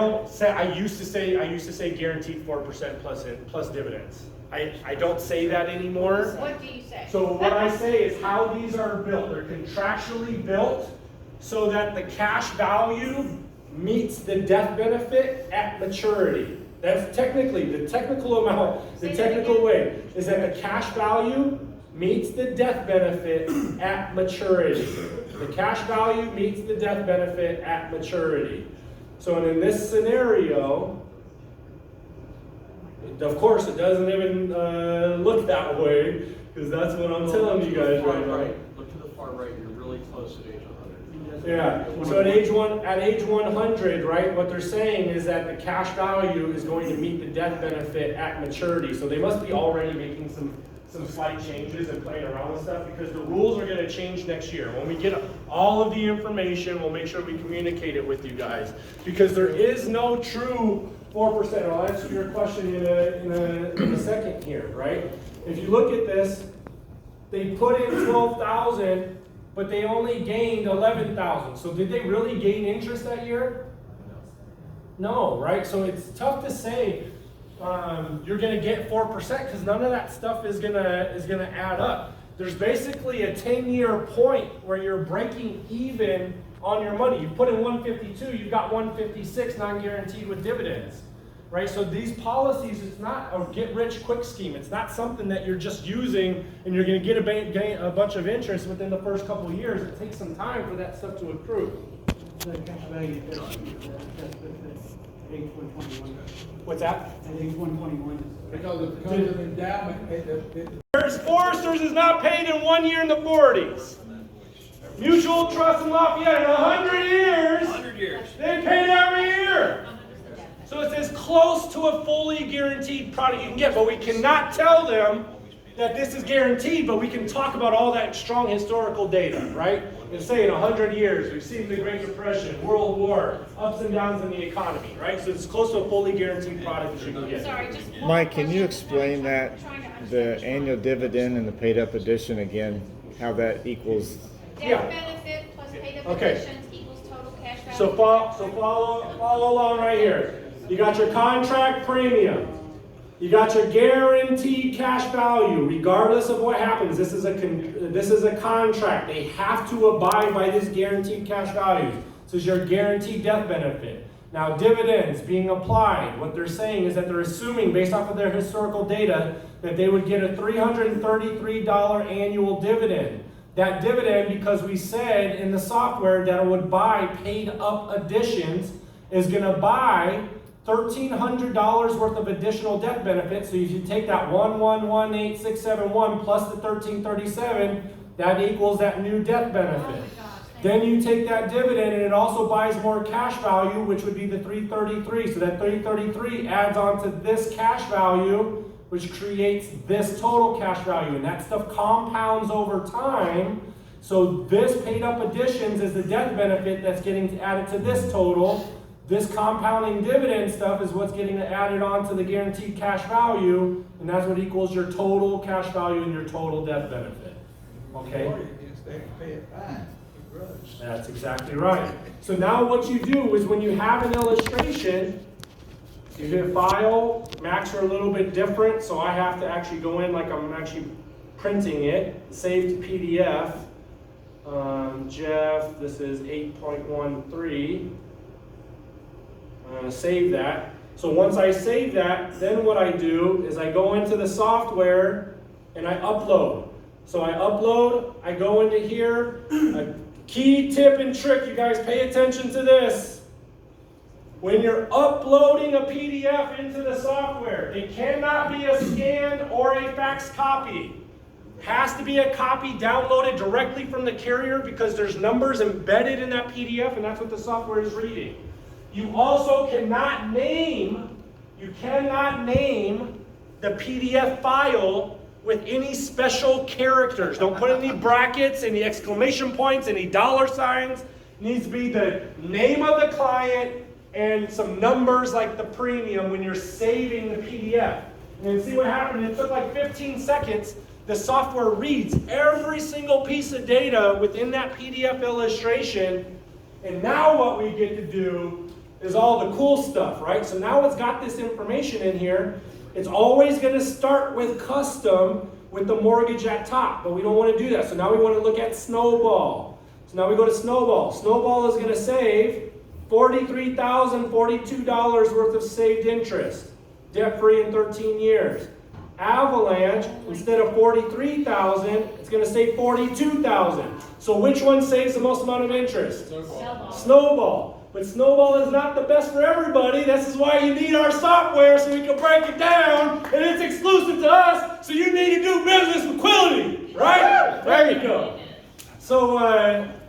used to say guaranteed 4% plus dividends. I don't say that anymore. What do you say? So what I say is how these are built. They're contractually built so that the cash value meets the death benefit at maturity. That's technically the technical amount. The technical way is that the cash value meets the death benefit at maturity. The cash value meets the death benefit at maturity. So in this scenario, of course, it doesn't even look that way because that's what I'm telling you guys right now. Look to the far right, you're really close at age 100. Yeah, so at age 100, right, what they're saying is that the cash value is going to meet the death benefit at maturity. So they must be already making some slight changes and playing around with stuff because the rules are going to change next year. When we get all of the information, we'll make sure we communicate it with you guys because there is no true 4%. I'll answer your question in a second here, right? If you look at this, they put in 12,000 but they only gained 11,000. So did they really gain interest that year? No, right? So it's tough to say you're going to get 4% because none of that stuff is going to add up. There's basically a 10-year point where you're breaking even on your money. You put in 152, you've got 156 non-guaranteed with dividends, right? So these policies, it's not a get-rich-quick scheme. It's not something that you're just using and you're going to get a bunch of interest within the first couple of years. It takes some time for that stuff to accrue. The cash value, that's age 121. What's that? At age 121. Because it becomes an endowment, Foresters is not paid in 1 year in the 40s. Mutual Trust in Lafayette, in 100 years, 100 years. they paid every year. So it's as close to a fully guaranteed product you can get, but we cannot tell them that this is guaranteed, but we can talk about all that strong historical data, right? And say in 100 years, we've seen the Great Depression, World War, ups and downs in the economy, right? So it's close to a fully guaranteed product that you can get. Sorry, just one Mike, can you question. explain that, the annual dividend and the paid up addition again, how that equals? Death benefit plus paid up Okay. additions equals total cash value. So follow along right here. You got your contract premium. You got your guaranteed cash value, regardless of what happens. This is a contract. They have to abide by this guaranteed cash value. This is your guaranteed death benefit. Now, dividends being applied, what they're saying is that they're assuming, based off of their historical data, that they would get a $333 annual dividend. That dividend, because we said in the software that it would buy paid up additions, is going to buy $1,300 worth of additional death benefits. So if you take that 1118671 plus the 1337, that equals that new death benefit. Then you take that dividend and it also buys more cash value, which would be the 333. So that 333 adds on to this cash value, which creates this total cash value. And that stuff compounds over time. So this paid up additions is the death benefit that's getting added to this total. This compounding dividend stuff is what's getting added on to the guaranteed cash value, and that's what equals your total cash value and your total death benefit. Okay? That's exactly right. So now what you do is when you have an illustration, you hit File, Macs are a little bit different, so I have to actually go in like I'm actually printing it, save to PDF. Jeff, this is 8.13. I'm going to save that. So once I save that, then what I do is I go into the software and I upload. So I upload, I go into here. A key tip and trick, you guys pay attention to this. When you're uploading a PDF into the software, it cannot be a scanned or a fax copy. It has to be a copy downloaded directly from the carrier because there's numbers embedded in that PDF and that's what the software is reading. You also cannot name the PDF file with any special characters. Don't put any brackets, any exclamation points, any dollar signs. It needs to be the name of the client and some numbers like the premium when you're saving the PDF. And then see what happened? It took like 15 seconds. The software reads every single piece of data within that PDF illustration. And now what we get to do is all the cool stuff, right? So now it's got this information in here. It's always going to start with custom with the mortgage at top, but we don't want to do that. So now we want to look at Snowball. So now we go to Snowball. Snowball is going to save $43,042 worth of saved interest, debt-free in 13 years. Avalanche, instead of $43,000, it's going to save $42,000. So which one saves the most amount of interest? Snowball. But Snowball is not the best for everybody. This is why you need our software so we can break it down, and it's exclusive to us, so you need to do business with Quility, right? There you go. So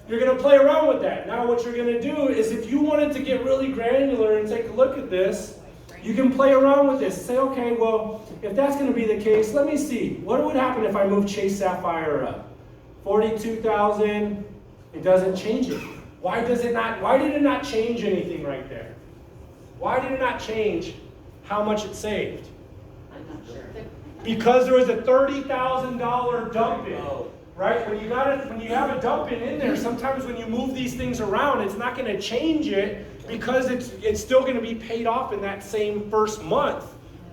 you're going to play around with that. Now what you're going to do is if you wanted to get really granular and take a look at this, you can play around with this. Say, okay, well, if that's going to be the case, let me see. What would happen if I move Chase Sapphire up? 42,000, it doesn't change it. Why did it not change anything right there? Why did it not change how much it saved? I'm not sure. Because there was a $30,000 dump in. right? When you have a dump in there, sometimes when you move these things around, it's not going to change it because it's still going to be paid off in that same first month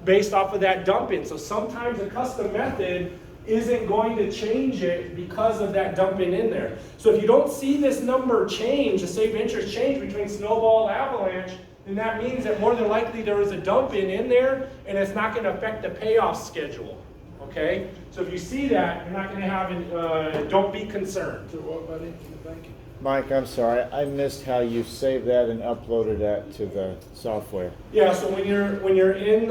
based off of that dump in. So sometimes a custom method isn't going to change it because of that dump in there. So if you don't see this number change, the saved interest change between Snowball and Avalanche, then that means that more than likely there is a dump in there and it's not going to affect the payoff schedule. Okay? So if you see that, you're not going to have don't be concerned. So what about it? Thank you. Mike, I'm sorry, I missed how you saved that and uploaded that to the software. Yeah, so when you're in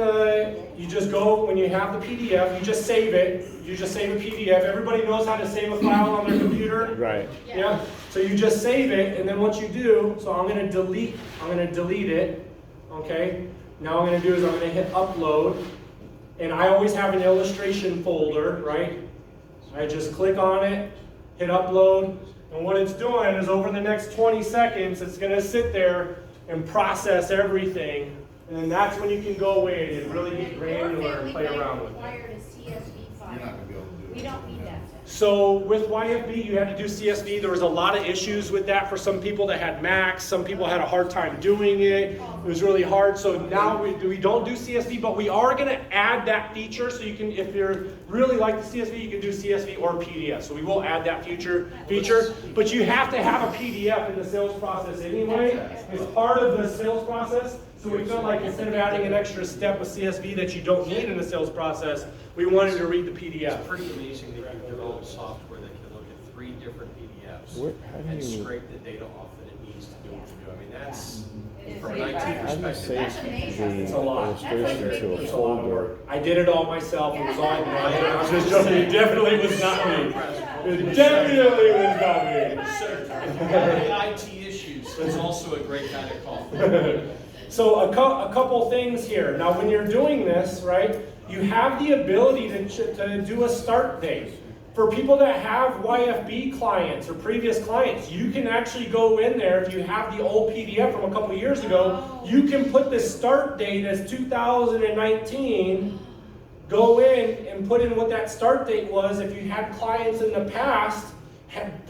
you just go, when you have the PDF, you just save it. You just save a PDF. Everybody knows how to save a file on their computer? Right. Yeah. So you just save it, and then what you do, so I'm gonna delete it. Okay? Now what I'm gonna do is I'm gonna hit upload. And I always have an illustration folder, right? I just click on it, hit upload, and what it's doing is over the next 20 seconds, it's gonna sit there and process everything, and then that's when you can go in and really get granular and play around with it. Required a CSV file. You're not gonna be able to do it. We don't need that. So with YFB, you had to do CSV. There was a lot of issues with that for some people that had Macs. Some people had a hard time doing it. It was really hard. So now we don't do CSV, but we are going to add that feature. So you can, if you're really like the CSV, you can do CSV or PDF. So we will add that feature. But you have to have a PDF in the sales process anyway. It's part of the sales process. So we felt like instead of adding an extra step with CSV that you don't need in the sales process, we wanted to read the PDF. It's pretty amazing that you've developed software that can look at 3 different PDFs How do and you- scrape the data off that it needs to do what to do. I mean, that's, from an pretty IT impressive. perspective. Save It's a the lot. illustration to a It's a lot of folder. work. I did it all myself. It was all I was just joking. It definitely was not me. It definitely was not me. So, if you have any IT issues, it's also a great guy to call. So a couple things here. Now when you're doing this, right, you have the ability to do a start date. For people that have YFB clients or previous clients, you can actually go in there, if you have the old PDF from a couple years ago, you can put the start date as 2019, go in and put in what that start date was. If you had clients in the past,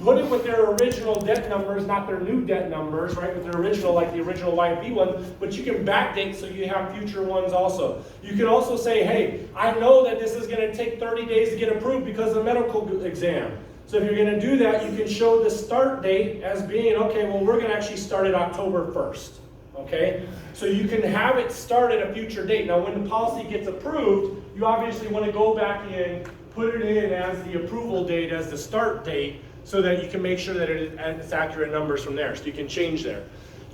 put it with their original debt numbers, not their new debt numbers, right? With their original, like the original YFB one, but you can backdate so you have future ones also. You can also say, hey, I know that this is going to take 30 days to get approved because of the medical exam. So if you're going to do that, you can show the start date as being, okay, well, we're going to actually start it October 1st. Okay? So you can have it start at a future date. Now, when the policy gets approved, you obviously want to go back in, put it in as the approval date, as the start date, so that you can make sure that it's accurate numbers from there. So you can change there.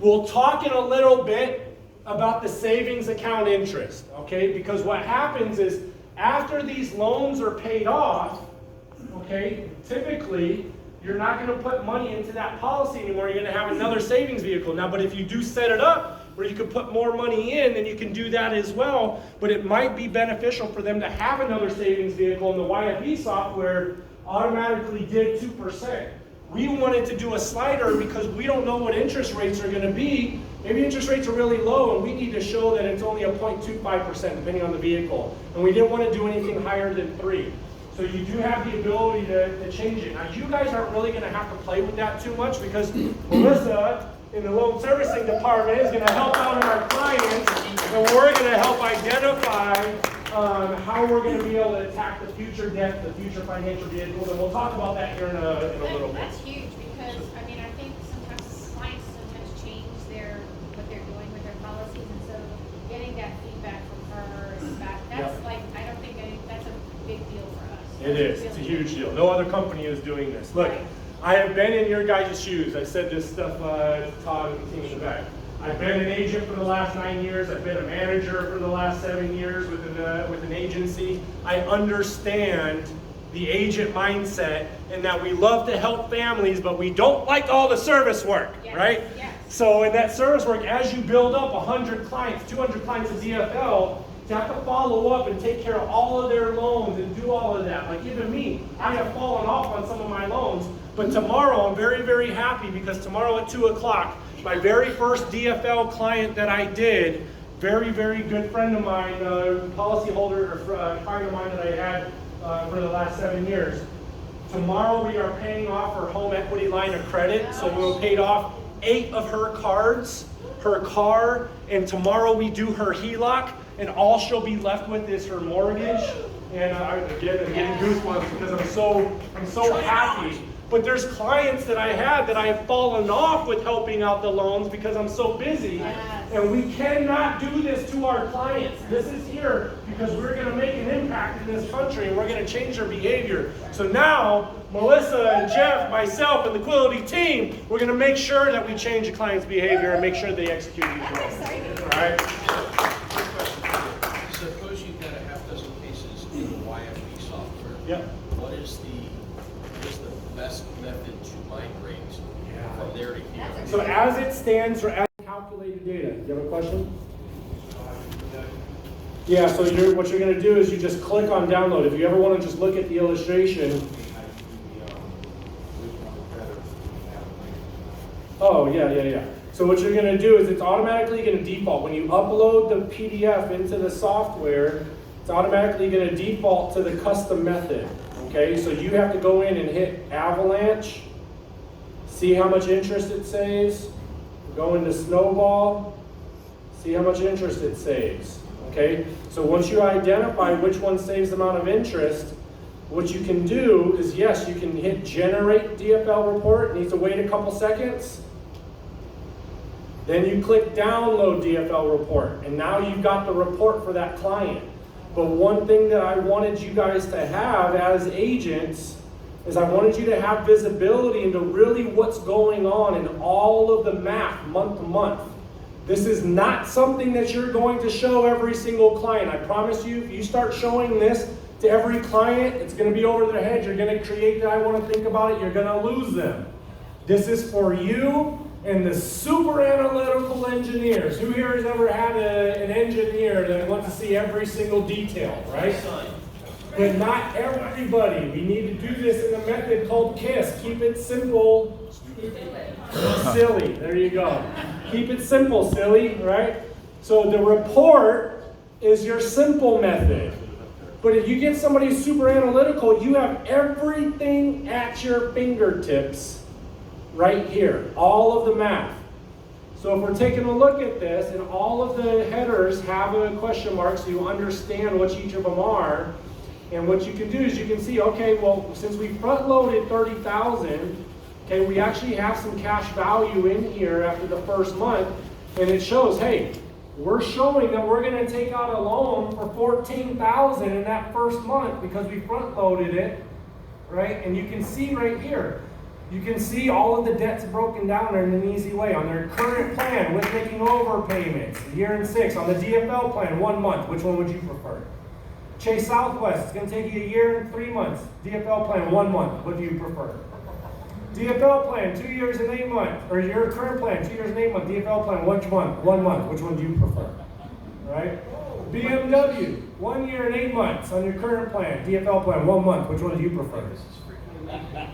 We'll talk in a little bit about the savings account interest, okay? Because what happens is after these loans are paid off, okay, typically you're not going to put money into that policy anymore. You're going to have another savings vehicle. Now, but if you do set it up where you can put more money in, then you can do that as well. But it might be beneficial for them to have another savings vehicle, and the YFB software automatically did 2%. We wanted to do a slider because we don't know what interest rates are going to be. Maybe interest rates are really low and we need to show that it's only a 0.25% depending on the vehicle. And we didn't want to do anything higher than 3. So you do have the ability to change it. Now you guys aren't really going to have to play with that too much because Melissa in the loan servicing department is going to help out our clients and we're going to help identify how we're going to be able to attack the future debt, the future financial vehicles, and we'll talk about that here in a little bit. That's huge because, I mean, I think sometimes clients change what they're doing with their policies, and so getting that feedback from her and back, that's like, I don't think that's a big deal for us. It is. It's a huge deal. No other company is doing this. Look, I have been in your guys' shoes. I said this stuff to Todd and the team in the back. I've been an agent for the last 9 years. I've been a manager for the last 7 years with an agency. I understand the agent mindset and that we love to help families, but we don't like all the service work, right? Yes. So in that service work, as you build up 100 clients, 200 clients of DFL, you have to follow up and take care of all of their loans and do all of that. Like even me, I have fallen off on some of my loans, but tomorrow I'm very, very happy because tomorrow at 2 o'clock, my very first DFL client that I did, very, very good friend of mine, policyholder or client of mine that I had for the last 7 years. Tomorrow we are paying off her home equity line of credit, so we'll paid off 8 of her cards, her car, and tomorrow we do her HELOC, and all she'll be left with is her mortgage. And I'm getting goosebumps because I'm so happy. But there's clients that I had that I have fallen off with helping out the loans because I'm so busy. And we cannot do this to our clients. This is here because we're going to make an impact in this country and we're going to change their behavior. So now, Melissa and Jeff, myself, and the Quality team, we're going to make sure that we change the client's behavior and make sure they execute these loans. All right? Suppose you've got a half dozen cases in the YFP software. Yep. What is the best method to migrate from there to here? So as it stands for as calculated data, you have a question? Yeah, so what you're going to do is you just click on download. If you ever want to just look at the illustration. Oh, yeah. So what you're going to do is it's automatically going to default. When you upload the PDF into the software, it's automatically going to default to the custom method. Okay, so you have to go in and hit Avalanche, see how much interest it saves, go into Snowball, see how much interest it saves. Okay, so once you identify which one saves the amount of interest, what you can do is, yes, you can hit Generate DFL Report. It needs to wait a couple seconds. Then you click Download DFL Report, and now you've got the report for that client. But one thing that I wanted you guys to have as agents is I wanted you to have visibility into really what's going on in all of the math month to month. This is not something that you're going to show every single client. I promise you, if you start showing this to every client, it's going to be over their head. You're going to create that I want to think about it. You're going to lose them. This is for you and the super analytical engineers. Who here has ever had an engineer that wants to see every single detail, right? But not everybody. We need to do this in a method called KISS. Keep it simple. Silly. There you go. Keep it simple, silly, right? So the report is your simple method. But if you get somebody who's super analytical, you have everything at your fingertips right here, all of the math. So if we're taking a look at this, and all of the headers have a question mark so you understand what each of them are, and what you can do is you can see, okay, well, since we front-loaded 30,000, okay, we actually have some cash value in here after the first month, and it shows, hey, we're showing that we're going to take out a loan for $14,000 in that first month because we front-loaded it, right? And you can see right here, you can see all of the debts broken down in an easy way. On their current plan with making overpayments, a year and 6. On the DFL plan, 1 month. Which one would you prefer? Chase Southwest, it's going to take you a year and 3 months. DFL plan, 1 month. What do you prefer? DFL plan, 2 years and 8 months. Or your current plan, 2 years and 8 months. DFL plan, which month? 1 month. Which one do you prefer? Right? BMW, 1 year and 8 months on your current plan. DFL plan, 1 month. Which one do you prefer?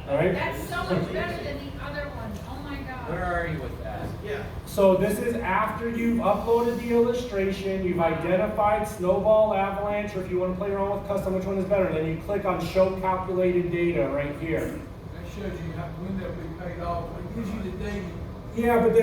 Right? That's so much better than the other one. Oh my God. Where are you with that? Yeah. So this is after you've uploaded the illustration, you've identified Snowball, Avalanche, or if you want to play around with custom, which one is better, then you click on Show Calculated Data right here. That shows you when they'll be paid off. It gives you the data. Yeah, but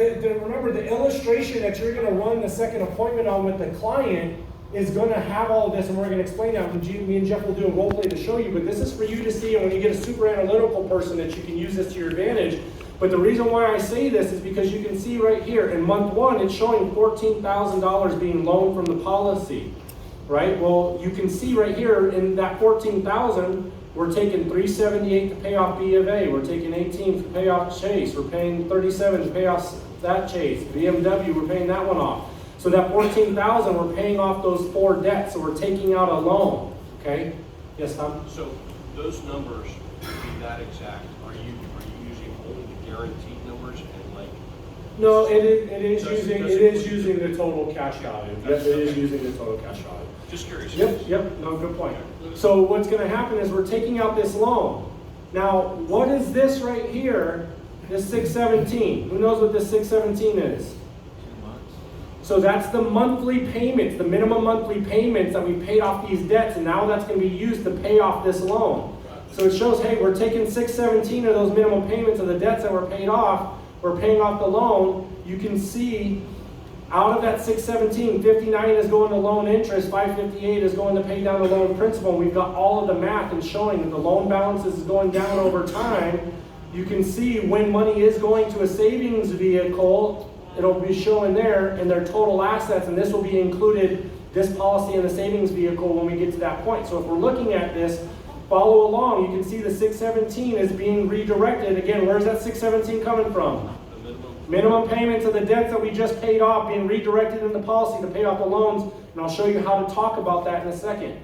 remember, the illustration that you're going to run the second appointment on with the client is going to have all of this, and we're going to explain that. Me and Jeff will do a role play to show you, but this is for you to see, and when you get a super analytical person, that you can use this to your advantage. But the reason why I say this is because you can see right here, in month 1, it's showing $14,000 being loaned from the policy, right? Well, you can see right here, in that $14,000, we're taking $378 to pay off B of A, we're taking $18 to pay off Chase, we're paying $37 to pay off that Chase, BMW, we're paying that one off. So that $14,000, we're paying off those 4 debts, so we're taking out a loan, okay? Yes, Tom? So those numbers, to be that exact, are you using only the guaranteed numbers and like? No, it is using the total cash value. Yes, it is using the total cash value. Just curious. Yep, no, good point. So what's going to happen is we're taking out this loan. Now, what is this right here, this 617? Who knows what this 617 is? So that's the monthly payments, the minimum monthly payments that we paid off these debts, and now that's going to be used to pay off this loan. So it shows, hey, we're taking 617 of those minimum payments of the debts that were paid off. We're paying off the loan. You can see out of that 617, 59 is going to loan interest, 558 is going to pay down the loan principal. And we've got all of the math and showing that the loan balances is going down over time. You can see when money is going to a savings vehicle, it'll be showing there in their total assets, and this will be included, this policy in the savings vehicle when we get to that point. So if we're looking at this, follow along, you can see the 617 is being redirected. Again, where's that 617 coming from? Minimum payments of the debts that we just paid off being redirected in the policy to pay off the loans, and I'll show you how to talk about that in a second.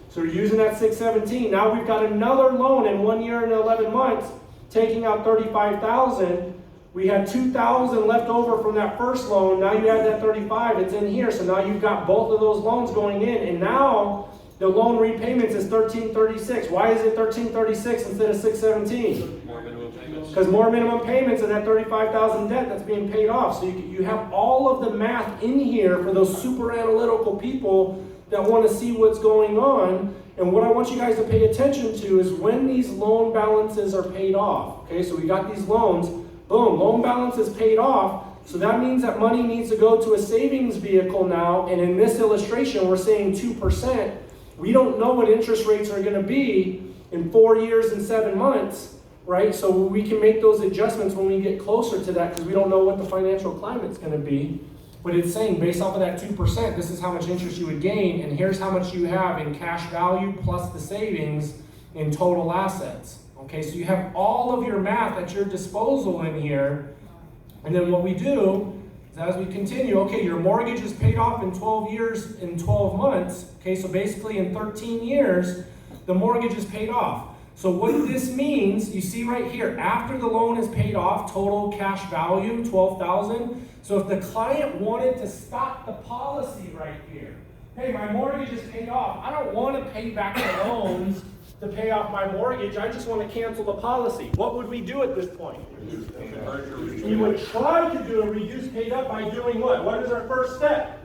So we're using that 617. Now we've got another loan in 1 year and 11 months, taking out $35,000. We had $2,000 left over from that first loan. Now you add that 35, it's in here. So now you've got both of those loans going in, and now the loan repayments is $1,336. Why is it $1,336 instead of $617? More minimum payments. Because more minimum payments of that $35,000 debt that's being paid off. So you have all of the math in here for those super analytical people that want to see what's going on. And what I want you guys to pay attention to is when these loan balances are paid off. Okay, so we got these loans. Boom, loan balance is paid off. So that means that money needs to go to a savings vehicle now. And in this illustration, we're saying 2%. We don't know what interest rates are going to be in 4 years and 7 months, right? So we can make those adjustments when we get closer to that because we don't know what the financial climate's going to be. But it's saying based off of that 2%, this is how much interest you would gain, and here's how much you have in cash value plus the savings in total assets. Okay, so you have all of your math at your disposal in here. And then what we do is as we continue, okay, your mortgage is paid off in 12 years, in 12 months. Okay, so basically in 13 years, the mortgage is paid off. So what this means, you see right here, after the loan is paid off, total cash value, $12,000. So if the client wanted to stop the policy right here, hey, my mortgage is paid off. I don't want to pay back the loans to pay off my mortgage. I just want to cancel the policy. What would we do at this point? We would try to do a reduce paid up by doing what? What is our first step?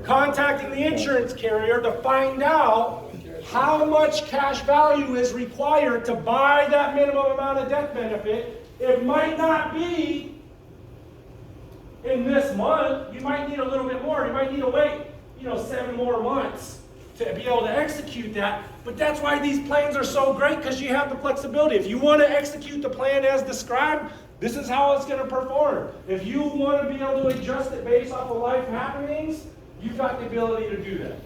Contacting the insurance carrier to find out how much cash value is required to buy that minimum amount of death benefit. It might not be in this month. You might need a little bit more. You might need to wait, 7 more months to be able to execute that. But that's why these plans are so great, because you have the flexibility. If you want to execute the plan as described, this is how it's going to perform. If you want to be able to adjust it based off of life happenings, you've got the ability to do that.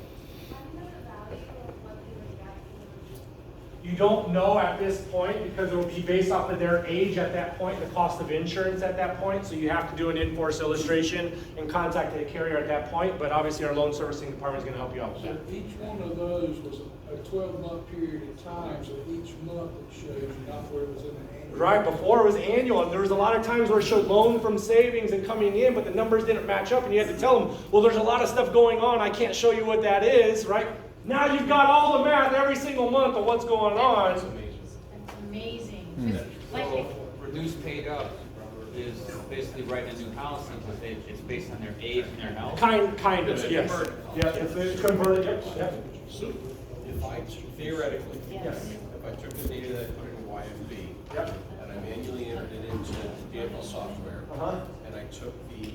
You don't know at this point because it will be based off of their age at that point, the cost of insurance at that point. So you have to do an in-force illustration and contact the carrier at that point. But obviously our loan servicing department is going to help you out with that. So each one of those was a 12-month period of time, so each month it shows you, not where it was in the annual. Right, before it was annual, and there was a lot of times where it showed loan from savings and coming in, but the numbers didn't match up, and you had to tell them, well, there's a lot of stuff going on, I can't show you what that is, right? Now you've got all the math every single month of what's going on. That's amazing. Like So reduced paid up is basically writing a new policy because it's based on their age and their health. Kind of, yes. Yeah, it's converted, yep. So if I, theoretically, Yes. if I took the data that I put in YFB, and I manually entered it into the DFL software, and I took the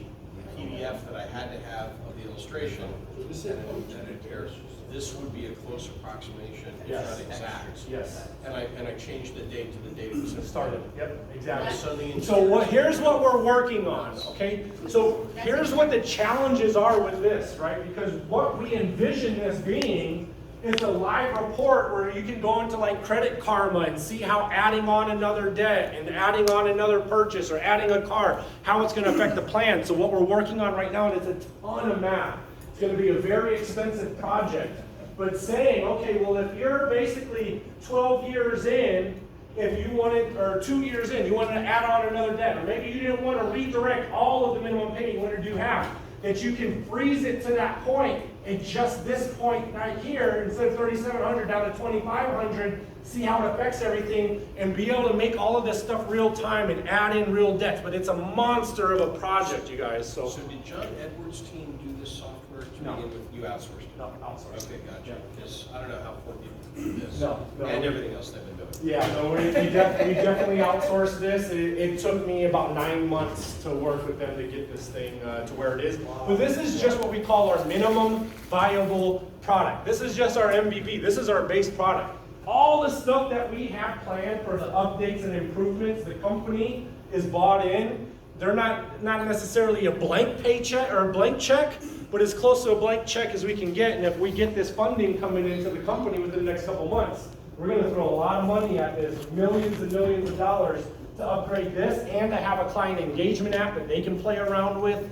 PDF that I had to have of the illustration, and it pairs, this would be a close approximation, if not exact. Yes. And I changed the date to the date it was Started, yep, exactly. Suddenly, So here's what we're working on, okay? So here's what the challenges are with this, right? Because what we envision this being is a live report where you can go into like Credit Karma and see how adding on another debt and adding on another purchase or adding a car, how it's going to affect the plan. So what we're working on right now is a ton of math. It's going to be a very expensive project. But saying, okay, well, if you're basically 12 years in, if you wanted, or 2 years in, you wanted to add on another debt, or maybe you didn't want to redirect all of the minimum payment, you wanted to do half, that you can freeze it to that point, and just this point right here, instead of 3,700 down to 2,500, see how it affects everything, and be able to make all of this stuff real time and add in real debts. But it's a monster of a project, you guys. So did John Edwards' team do this software or to No. begin with, you outsourced it? No, outsourced. Okay, gotcha. Yeah. Because I don't know how poor people do this. No, no. And everything else they've been doing. Yeah, no, we definitely outsourced this. It took me about 9 months to work with them to get this thing to where it is. But this is just what we call our minimum viable product. This is just our MVP. This is our base product. All the stuff that we have planned for the updates and improvements, the company is bought in. They're not necessarily a blank paycheck or a blank check, but as close to a blank check as we can get. And if we get this funding coming into the company within the next couple months, we're going to throw a lot of money at this, millions and millions of dollars to upgrade this and to have a client engagement app that they can play around with.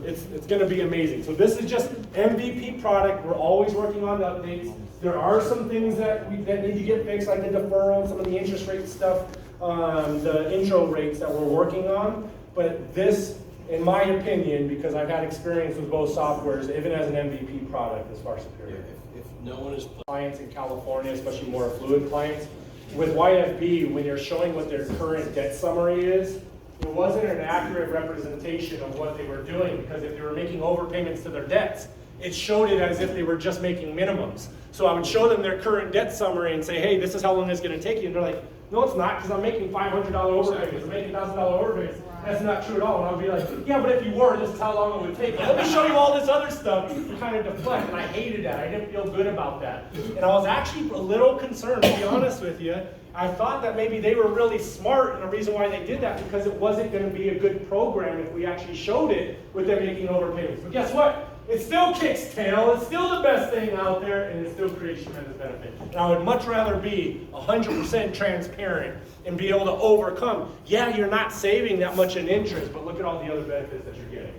It's going to be amazing. So this is just MVP product. We're always working on the updates. There are some things that need to get fixed, like the deferral, some of the interest rate stuff, the intro rates that we're working on. But this, in my opinion, because I've had experience with both softwares, even as an MVP product, is far superior. If no one is Clients in California, especially more affluent clients, with YFB, when you're showing what their current debt summary is, it wasn't an accurate representation of what they were doing, because if they were making overpayments to their debts, it showed it as if they were just making minimums. So I would show them their current debt summary and say, hey, this is how long it's going to take you. And they're like, no, it's not, because I'm making $500 overpayments. I'm making $1,000 overpayments. That's not true at all. And I'll be like, yeah, but if you were, this is how long it would take. But let me show you all this other stuff to kind of deflect. And I hated that. I didn't feel good about that. And I was actually a little concerned, to be honest with you. I thought that maybe they were really smart, and the reason why they did that, because it wasn't going to be a good program if we actually showed it with them making overpayments. But guess what? It still kicks tail. It's still the best thing out there, and it still creates tremendous benefit. And I would much rather be 100% transparent and be able to overcome. Yeah, you're not saving that much in interest, but look at all the other benefits that you're getting.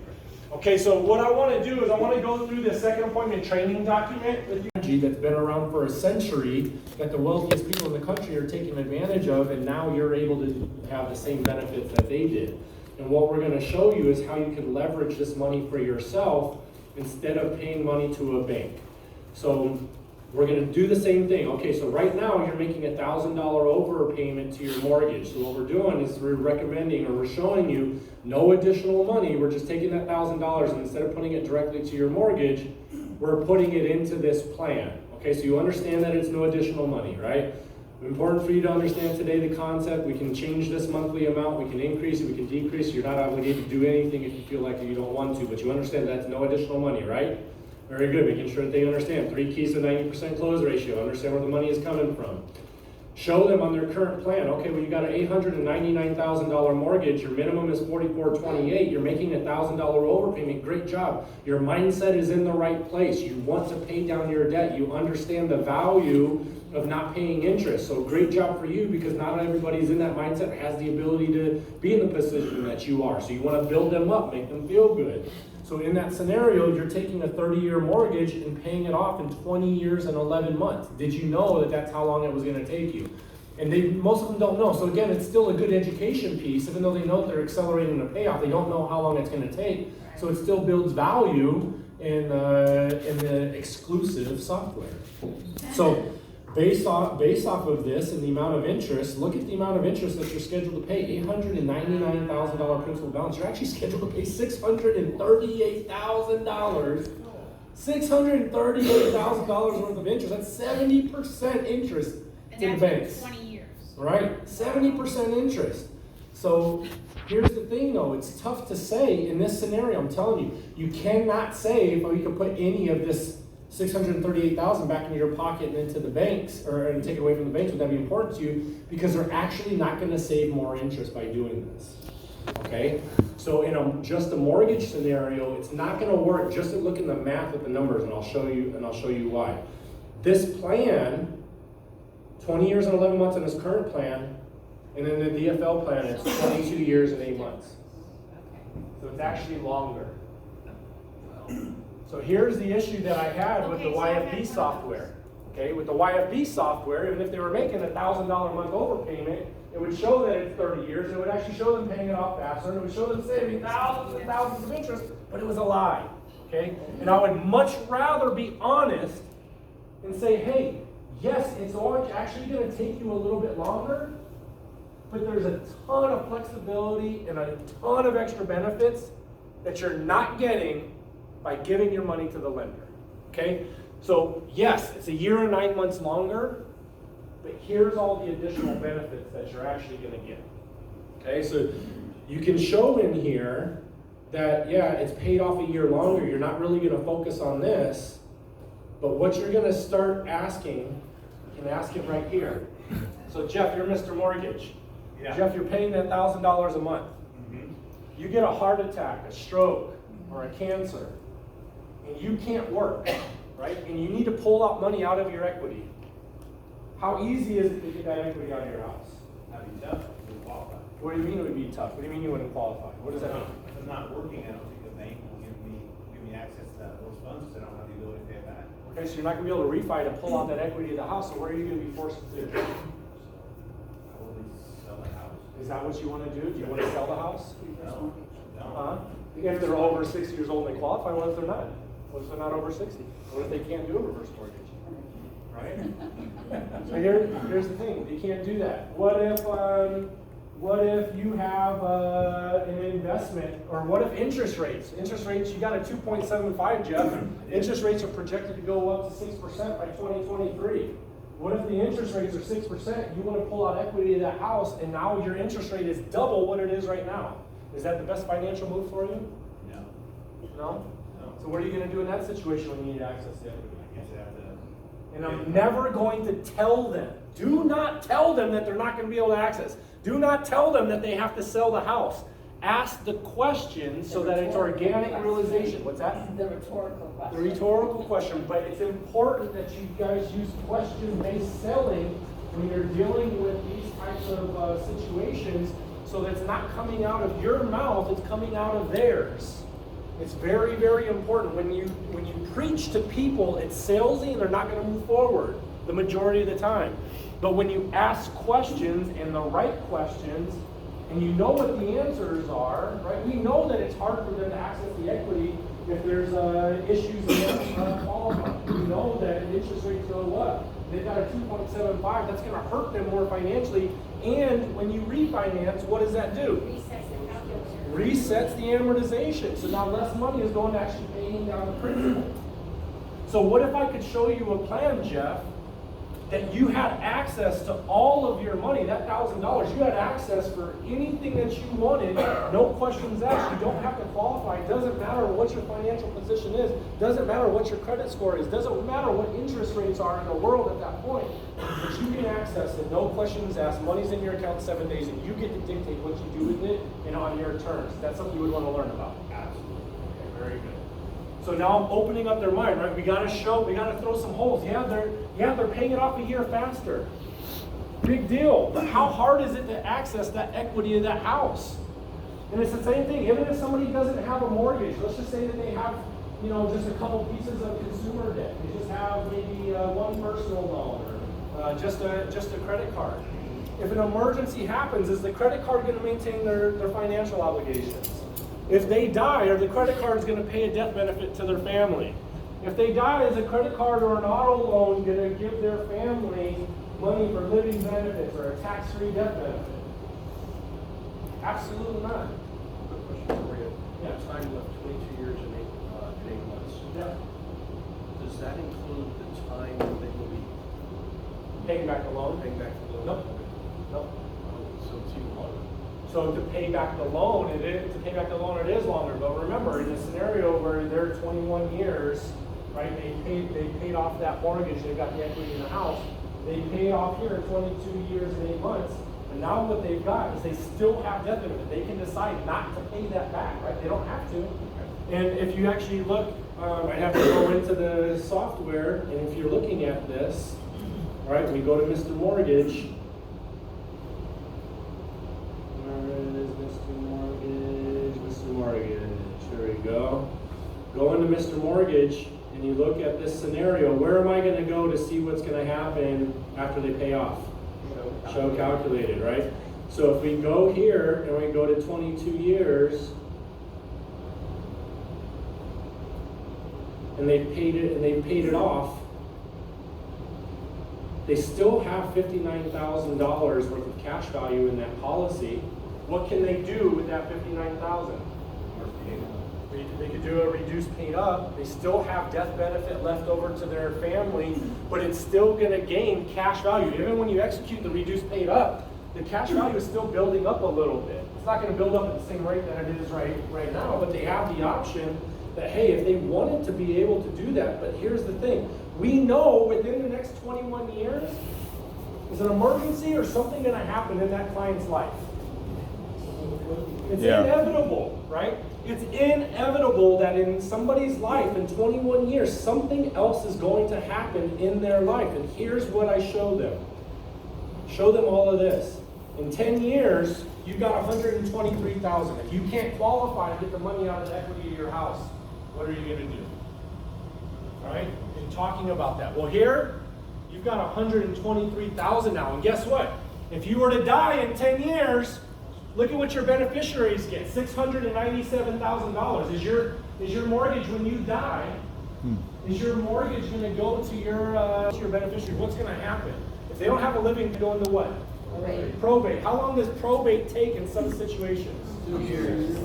Okay, so what I want to do is I want to go through the second appointment training document with you that's been around for a century, that the wealthiest people in the country are taking advantage of, and now you're able to have the same benefits that they did. And what we're going to show you is how you can leverage this money for yourself instead of paying money to a bank. So we're going to do the same thing. Okay, so right now you're making $1,000 overpayment to your mortgage. So what we're doing is we're recommending, or we're showing you, no additional money. We're just taking that $1,000, and instead of putting it directly to your mortgage, we're putting it into this plan. Okay, so you understand that it's no additional money, right? Important for you to understand today the concept. We can change this monthly amount, we can increase it, we can decrease it. You're not obligated to do anything if you feel like you don't want to, but you understand that's no additional money, right? Very good, making sure that they understand. 3 keys to 90% close ratio, understand where the money is coming from. Show them on their current plan, okay, well you got an $899,000 mortgage, your minimum is $4,428, you're making a $1,000 overpayment, great job. Your mindset is in the right place. You want to pay down your debt. You understand the value of not paying interest. So great job for you, because not everybody's in that mindset or has the ability to be in the position that you are. So you want to build them up, make them feel good. So in that scenario, you're taking a 30-year mortgage and paying it off in 20 years and 11 months. Did you know that that's how long it was going to take you? And most of them don't know. So again, it's still a good education piece. Even though they know they're accelerating the payoff, they don't know how long it's going to take. So it still builds value in the exclusive software. So based off of this and the amount of interest, look at the amount of interest that you're scheduled to pay. $899,000 principal balance. You're actually scheduled to pay $638,000. $638,000 worth of interest. That's 70% interest to the banks. 20 years. Right? 70% interest. So here's the thing though, it's tough to say in this scenario. I'm telling you, you cannot say if you can put any of this $638,000 back into your pocket and into the banks, and take it away from the banks. Would that be important to you? Because they're actually not going to save more interest by doing this. Okay, so in just a mortgage scenario, it's not going to work. Just to look in the math at the numbers, and I'll show you why. This plan, 20 years and 11 months in this current plan, and then the DFL plan, it's 22 years and 8 months. So it's actually longer. So here's the issue that I had with the YFB software. Okay, with the YFB software, even if they were making a $1,000 a month overpayment, it would show that it's 30 years. It would actually show them paying it off faster, and it would show them saving thousands and thousands of interest, but it was a lie. Okay, and I would much rather be honest and say, hey, yes, it's actually going to take you a little bit longer, but there's a ton of flexibility and a ton of extra benefits that you're not getting by giving your money to the lender. Okay? So yes, it's a year and 9 months longer, but here's all the additional benefits that you're actually gonna get. Okay, so you can show in here that, yeah, it's paid off a year longer. You're not really gonna focus on this, but what you're gonna start asking, you can ask it right here. So Jeff, you're Mr. Mortgage. Yeah. Jeff, you're paying that $1,000 a month. Mhm. You get a heart attack, a stroke, or a cancer, and you can't work, right? And you need to pull out money out of your equity. How easy is it to get that equity out of your house? That'd be tough, to qualify. What do you mean it would be tough? What do you mean you wouldn't qualify? What does that mean? If I'm not working, I don't think the bank will give me access to those funds, because I don't have the ability to pay it back. Okay, so you're not gonna be able to refi to pull out that equity of the house, so what are you gonna be forced to do? I will at least sell the house. Is that what you wanna do? Do you wanna sell the house? No. If they're over 60 years old and they qualify, what if they're not? What if they're not over 60? What if they can't do a reverse mortgage? Right? So here's the thing, you can't do that. What if you have an investment, or what if interest rates? Interest rates, you got a 2.75, Jeff. Interest rates are projected to go up to 6% by 2023. What if the interest rates are 6%? You want to pull out equity of that house, and now your interest rate is double what it is right now. Is that the best financial move for you? No. No? So what are you going to do in that situation when you need access to equity? I guess I have to. And I'm never going to tell them. Do not tell them that they're not going to be able to access. Do not tell them that they have to sell the house. Ask the question so that it's organic realization. What's that? The rhetorical question. The rhetorical question. But it's important that you guys use question-based selling when you're dealing with these types of situations, so that it's not coming out of your mouth, it's coming out of theirs. It's very, very important. When you preach to people, it's salesy and they're not going to move forward the majority of the time. But when you ask questions, and the right questions, and you know what the answers are, right? We know that it's hard for them to access the equity if there's issues in qualifying. We know that interest rates go up. They've got a 2.75, that's going to hurt them more financially. And when you refinance, what does that do? Resets the amortization. So now less money is going to actually paying down the principal. So what if I could show you a plan, Jeff, that you had access to all of your money, that $1,000, you had access for anything that you wanted, no questions asked. You don't have to qualify. It doesn't matter what your financial position is. Doesn't matter what your credit score is. Doesn't matter what interest rates are in the world at that point. But you can access it, no questions asked. Money's in your account 7 days, and you get to dictate what you do with it and on your terms. That's something you would want to learn about. Absolutely. Okay, very good. So now I'm opening up their mind, right? We gotta throw some holes. Yeah, they're paying it off a year faster. Big deal. But how hard is it to access that equity of that house? And it's the same thing. Even if somebody doesn't have a mortgage, let's just say that they have, just a couple pieces of consumer debt. They just have maybe one personal loan, or just a credit card. If an emergency happens, is the credit card going to maintain their financial obligations? If they die, are the credit cards going to pay a death benefit to their family? If they die, is a credit card or an auto loan going to give their family money for living benefits or a tax-free death benefit? Absolutely not. Quick question for you. Yeah. Time left 22 years and 8 months. Yeah. Does that include the time that they will be Paying back the loan? paying back the loan? Nope. Nope. So it's even longer. So to pay back the loan, it is longer. But remember, in a scenario where they're 21 years, right? They paid off that mortgage. They've got the equity in the house. They pay off here 22 years and 8 months. And now what they've got is they still have debt benefit. They can decide not to pay that back, right? They don't have to. And if you actually look, I have to go into the software, and if you're looking at this, all right, we go to Mr. Mortgage. Where is Mr. Mortgage? Mr. Mortgage, here we go. Go into Mr. Mortgage, and you look at this scenario. Where am I going to go to see what's going to happen after they pay off? Show calculated, right? So if we go here and we go to 22 years, and they paid it off, they still have $59,000 worth of cash value in that policy. What can they do with that $59,000? They could do a reduced paid up. They still have death benefit left over to their family, but it's still going to gain cash value. Even when you execute the reduced paid up, the cash value is still building up a little bit. It's not going to build up at the same rate that it is right now, but they have the option that, hey, if they wanted to be able to do that, but here's the thing. We know within the next 21 years, is an emergency or something going to happen in that client's life? It's inevitable, right? It's inevitable that in somebody's life in 21 years, something else is going to happen in their life. And here's what I show them. Show them all of this. In 10 years, you got $123,000. If you can't qualify to get the money out of the equity of your house, what are you going to do? All right? And talking about that. Well, here, you've got $123,000 now. And guess what? If you were to die in 10 years, look at what your beneficiaries get, $697,000. Is your mortgage when you die, is your mortgage going to go to your beneficiary? What's going to happen? If they don't have a living, to go into what? Probate. How long does probate take in some situations? 2 years.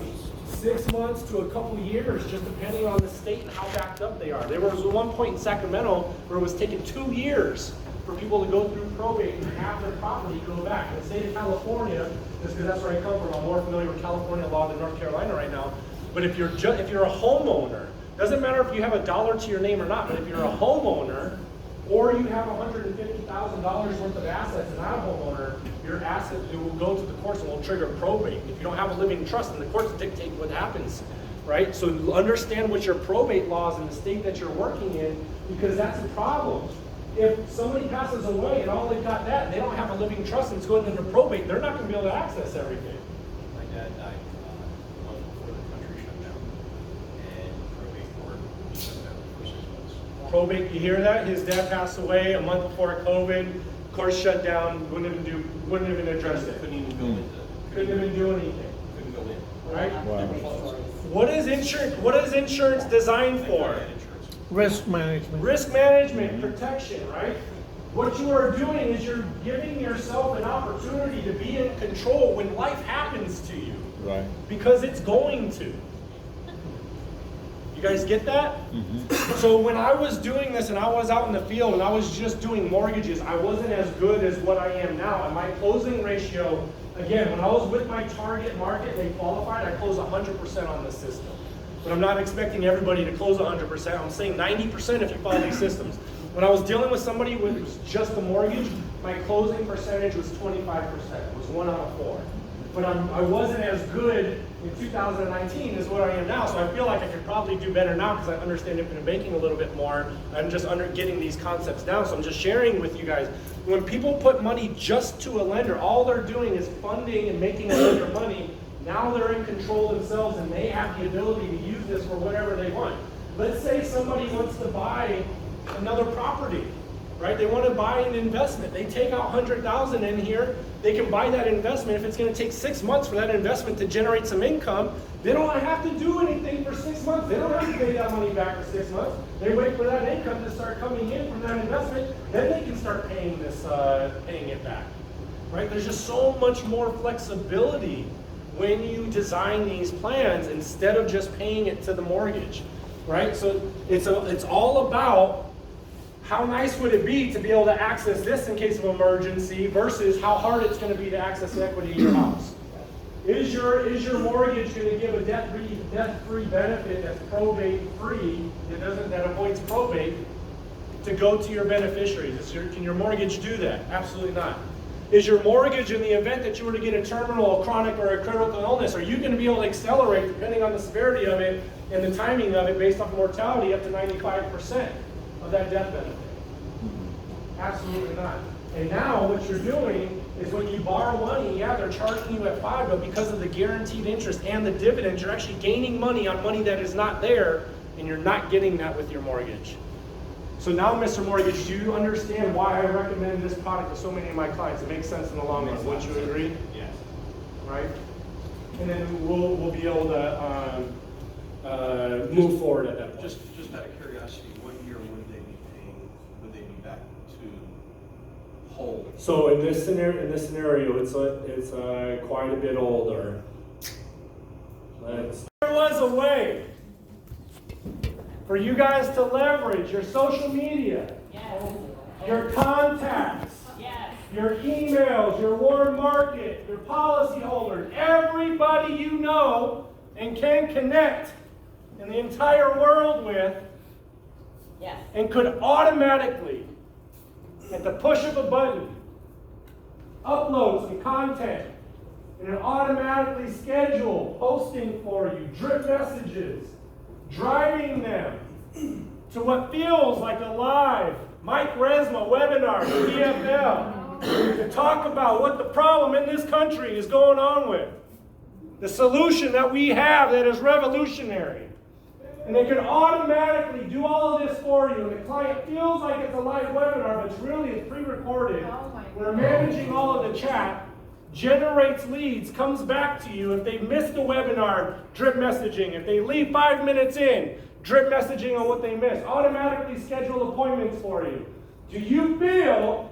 6 months to a couple years, just depending on the state and how backed up they are. There was one point in Sacramento where it was taking 2 years for people to go through probate and have their property go back. In the state of California, just because that's where I come from, I'm more familiar with California law than North Carolina right now. But if you're a homeowner, doesn't matter if you have $1 to your name or not, but if you're a homeowner or you have $150,000 worth of assets and not a homeowner, your asset will go to the courts and will trigger probate. If you don't have a living trust, then the courts dictate what happens, right? So understand what your probate laws in the state that you're working in, because that's a problem. If somebody passes away and all they've got that, and they don't have a living trust and it's going into probate, they're not going to be able to access everything. My dad died a month before the country shut down, and probate court shut down for 6 months. Probate, you hear that? His dad passed away a month before COVID. Court shut down. Wouldn't even address it. Couldn't even go into. Couldn't even do anything. Couldn't go in. Right? Wow. What is insurance designed for? Risk management. Risk management, protection, right? What you are doing is you're giving yourself an opportunity to be in control when life happens to you. Right. Because it's going to. You guys get that? Mm-hmm. So when I was doing this and I was out in the field and I was just doing mortgages, I wasn't as good as what I am now. And my closing ratio, again, when I was with my target market, they qualified, I closed 100% on the system. But I'm not expecting everybody to close 100%. I'm saying 90% if you follow these systems. When I was dealing with somebody with just a mortgage, my closing percentage was 25%. It was 1 out of 4. But I wasn't as good in 2019 as what I am now, so I feel like I could probably do better now because I understand infinite banking a little bit more. I'm just getting these concepts down, so I'm just sharing with you guys. When people put money just to a lender, all they're doing is funding and making a lender money. Now they're in control themselves and they have the ability to use this for whatever they want. Let's say somebody wants to buy another property, right? They want to buy an investment. They take out $100,000 in here. They can buy that investment. If it's going to take 6 months for that investment to generate some income, they don't have to do anything for 6 months. They don't have to pay that money back for 6 months. They wait for that income to start coming in from that investment. Then they can start paying it back, right? There's just so much more flexibility when you design these plans instead of just paying it to the mortgage, right? So it's all about how nice would it be to be able to access this in case of emergency versus how hard it's going to be to access the equity in your house. Is your mortgage going to give a debt-free benefit that's probate-free, that avoids probate, to go to your beneficiaries? Can your mortgage do that? Absolutely not. Is your mortgage, in the event that you were to get a terminal, a chronic, or a critical illness, are you going to be able to accelerate, depending on the severity of it and the timing of it, based off mortality, up to 95% of that death benefit? Absolutely not. And now what you're doing is when you borrow money, yeah, they're charging you at 5, but because of the guaranteed interest and the dividends, you're actually gaining money on money that is not there, and you're not getting that with your mortgage. So now, Mr. Mortgage, do you understand why I recommend this product to so many of my clients? It makes sense in the long run. Would you agree? Yes. Right? And then we'll be able to move forward at that point. Just out of curiosity, what year would they be paying? Would they be back to whole? So in this scenario, it's quite a bit older. There was a way for you guys to leverage your social media, your contacts, your emails, your warm market, your policyholders, everybody you know and can connect in the entire world with, and could automatically, at the push of a button, upload some content and it automatically schedule posting for you, drip messages, driving them to what feels like a live Mike Resma webinar at DFL to talk about what the problem in this country is going on with, the solution that we have that is revolutionary. And they can automatically do all of this for you, and the client feels like it's a live webinar, but really it's pre-recorded. We're managing all of the chat, generates leads, comes back to you. If they missed the webinar, drip messaging. If they leave 5 minutes in, drip messaging on what they missed. Automatically schedule appointments for you. Do you feel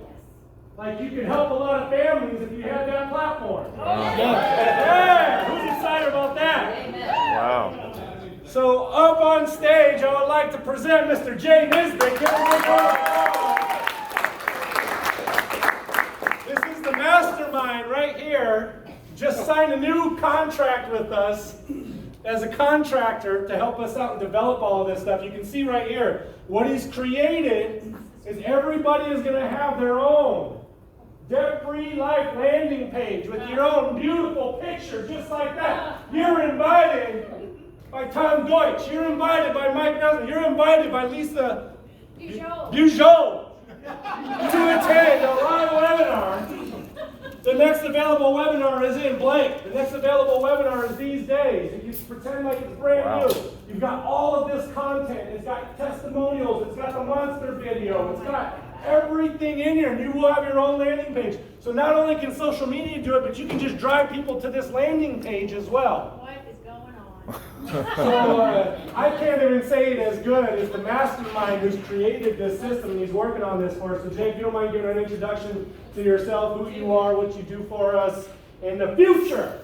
like you can help a lot of families if you had that platform? Yeah. Who's excited about that? Wow. So up on stage, I would like to present Mr. Jay Nisbet. Give him a big round of applause. This is the mastermind right here. Just signed a new contract with us as a contractor to help us out and develop all of this stuff. You can see right here, what he's created is everybody is going to have their own debt-free life landing page with your own beautiful picture, just like that. You're invited by Tom Deutsch. You're invited by Mike Nesbitt. You're invited by Lisa Bugeaud to attend a live webinar. The next available webinar is in blank. The next available webinar is these days. If you pretend like it's brand new, you've got all of this content. It's got testimonials. It's got the monster video. It's got everything in here, and you will have your own landing page. So not only can social media do it, but you can just drive people to this landing page as well. What is going on? So I can't even say it as good as the mastermind who's created this system, and he's working on this for us. So Jake, if you don't mind giving an introduction to yourself, who you are, what you do for us, and the future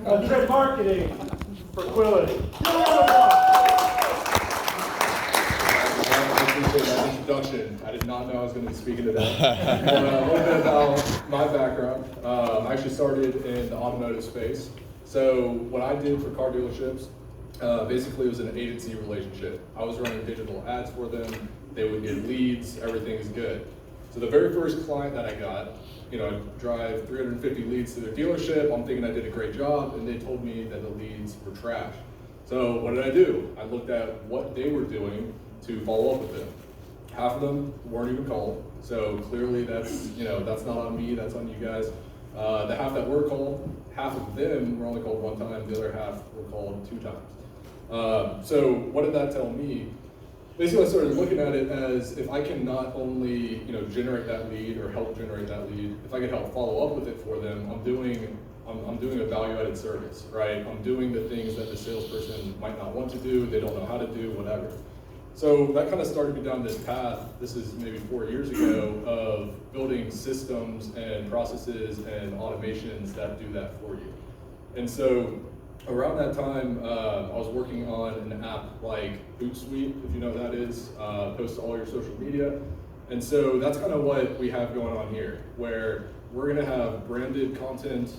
of trade marketing for Quility. I appreciate that introduction. I did not know I was going to be speaking today. A little bit about my background. I actually started in the automotive space. So what I did for car dealerships, basically it was an agency relationship. I was running digital ads for them. They would get leads. Everything is good. So the very first client that I got, I drive 350 leads to their dealership. I'm thinking I did a great job, and they told me that the leads were trash. So what did I do? I looked at what they were doing to follow up with them. Half of them weren't even called. So clearly that's not on me, that's on you guys. The half that were called, half of them were only called one time, the other half were called 2 times. So what did that tell me? Basically, I started looking at it as if I can not only generate that lead or help generate that lead, if I can help follow up with it for them, I'm doing a value-added service, right? I'm doing the things that the salesperson might not want to do, they don't know how to do, whatever. So that kind of started me down this path, this is maybe 4 years ago, of building systems and processes and automations that do that for you. And so around that time, I was working on an app like Hootsuite, if you know what that is, posts to all your social media. And so that's kind of what we have going on here, where we're gonna have branded content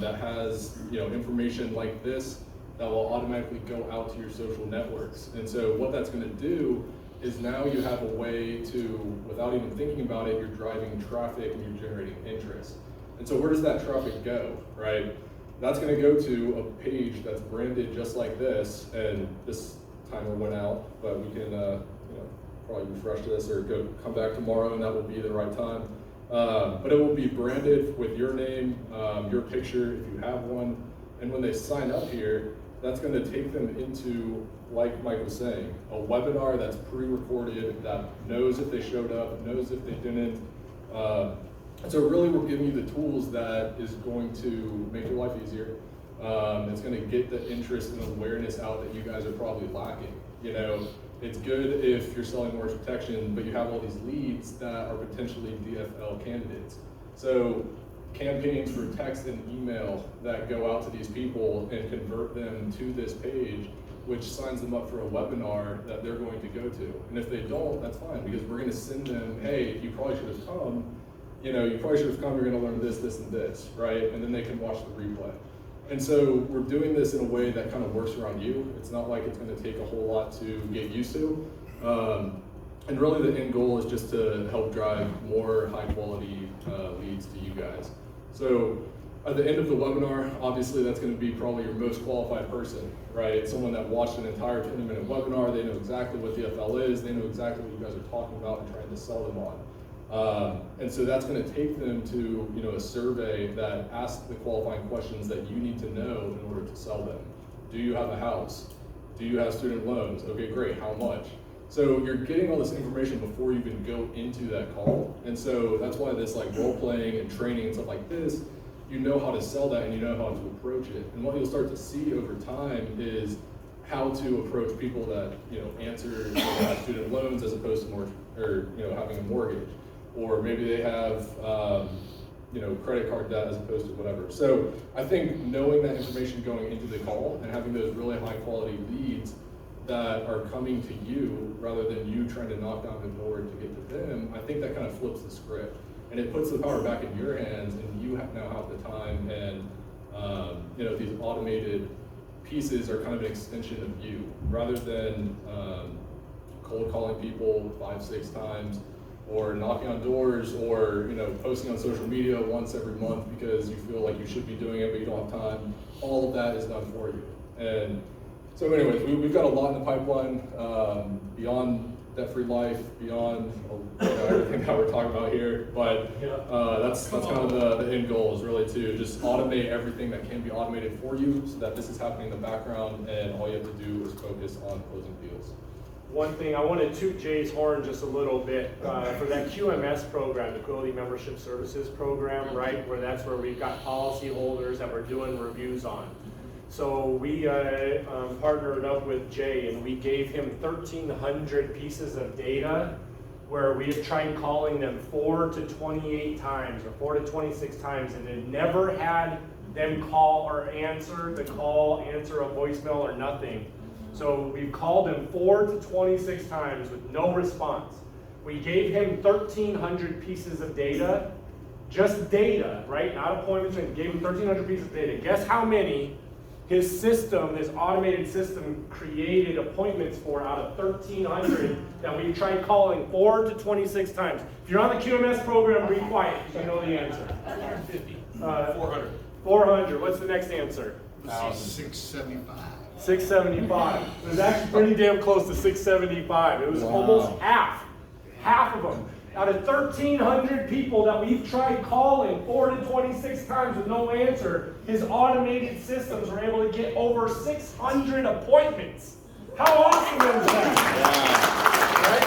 that has information like this, that will automatically go out to your social networks. And so what that's gonna do is now you have a way to, without even thinking about it, you're driving traffic and you're generating interest. And so where does that traffic go, right? That's gonna go to a page that's branded just like this, and this timer went out, but we can probably refresh this or come back tomorrow and that will be the right time. But it will be branded with your name, your picture if you have one, and when they sign up here, that's going to take them into, like Mike was saying, a webinar that's pre-recorded, that knows if they showed up, knows if they didn't. So really we're giving you the tools that is going to make your life easier. It's going to get the interest and awareness out that you guys are probably lacking. It's good if you're selling mortgage protection, but you have all these leads that are potentially DFL candidates. So campaigns for text and email that go out to these people and convert them to this page, which signs them up for a webinar that they're going to go to. And if they don't, that's fine, because we're gonna send them, hey, you probably should have come, you probably should have come, you're gonna learn this, this, and this, right? And then they can watch the replay. And so we're doing this in a way that kind of works around you. It's not like it's gonna take a whole lot to get used to. And really the end goal is just to help drive more high quality leads to you guys. So at the end of the webinar, obviously that's going to be probably your most qualified person, right? Someone that watched an entire 20-minute webinar, they know exactly what DFL is, they know exactly what you guys are talking about and trying to sell them on. And so that's going to take them to a survey that asks the qualifying questions that you need to know in order to sell them. Do you have a house? Do you have student loans? Okay, great, how much? So you're getting all this information before you even go into that call. And so that's why this like role playing and training and stuff like this, you know how to sell that and you know how to approach it. And what you'll start to see over time is how to approach people that answer have student loans as opposed to more, or having a mortgage, or maybe they have credit card debt as opposed to whatever. So I think knowing that information going into the call and having those really high quality leads that are coming to you rather than you trying to knock down the door to get to them, I think that kind of flips the script. And it puts the power back in your hands, and you now have the time, and these automated pieces are kind of an extension of you, rather than cold calling people 5-6 times, or knocking on doors, or posting on social media once every month because you feel like you should be doing it but you don't have time. All of that is done for you. And so anyways, we've got a lot in the pipeline, beyond debt-free life, beyond everything that we're talking about here. But that's kind of the end goal, is really to just automate everything that can be automated for you, so that this is happening in the background and all you have to do is focus on closing deals. One thing, I want to toot Jay's horn just a little bit for that QMS program, the Quality Membership Services Program, right? That's where we've got policyholders that we're doing reviews on. So we partnered up with Jay, and we gave him 1,300 pieces of data where we have tried calling them 4 to 28 times or 4 to 26 times, and it never had them call or answer the call, answer a voicemail or nothing. So we've called him 4 to 26 times with no response. We gave him 1,300 pieces of data, just data, right? Not appointments. We gave him 1,300 pieces of data. Guess how many his system, his automated system, created appointments for out of 1,300 that we tried calling 4 to 26 times. If you're on the QMS program, be quiet, because you know the answer. 150. 400. 400. What's the next answer? 675. 675. It was actually pretty damn close to 675. It was almost half of them. Out of 1,300 people that we've tried calling 4 to 26 times with no answer, his automated systems were able to get over 600 appointments. How awesome is that? Right?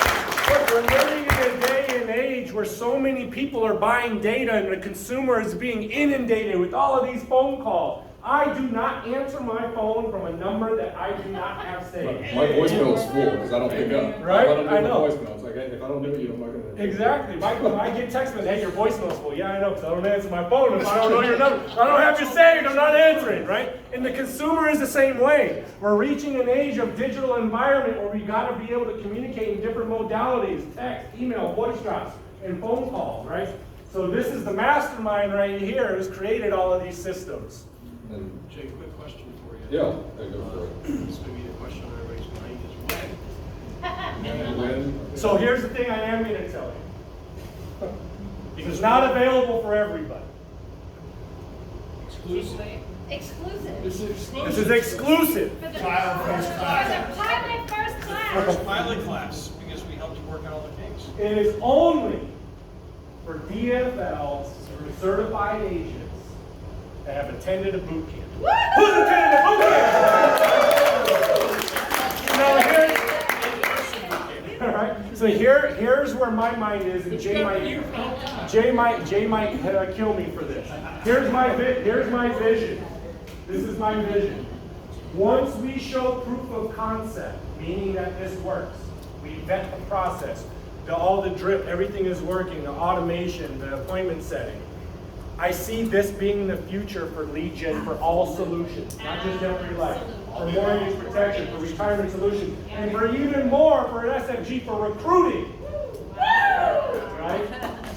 Look, we're living in a day and age where so many people are buying data and the consumer is being inundated with all of these phone calls. I do not answer my phone from a number that I do not have saved. My voicemail is full because I don't pick up. Right? If I don't do I know. the voicemail, it's like, hey, if I don't know you, I'm not going to. Exactly. I get text messages, hey, your voicemail's full. Yeah, I know, because I don't answer my phone if I don't know your number. I don't have you saved, I'm not answering, right? And the consumer is the same way. We're reaching an age of digital environment where we got to be able to communicate in different modalities, text, email, voice drops, and phone calls, right? So this is the mastermind right here who's created all of these systems. Jay, quick question for you. Yeah, I go for it. This may be the question on everybody's mind is When? So here's the thing I am going to tell you. It's not available for everybody. Exclusive. Exclusive. This is exclusive. This is exclusive. For the Trial first class. For the pilot first class. First pilot class, because we helped you work out all the kinks. It is only for DFL certified agents that have attended a boot camp. Who's attended a boot camp? Now all right. So here's where my mind is, and Jay might kill me for this. Here's my vision. This is my vision. Once we show proof of concept, meaning that this works, we vet the process, all the drip, everything is working, the automation, the appointment setting. I see this being the future for lead gen for all solutions, not just debt-free life, for mortgage protection, for retirement solutions, and for even more for SFG for recruiting. Right?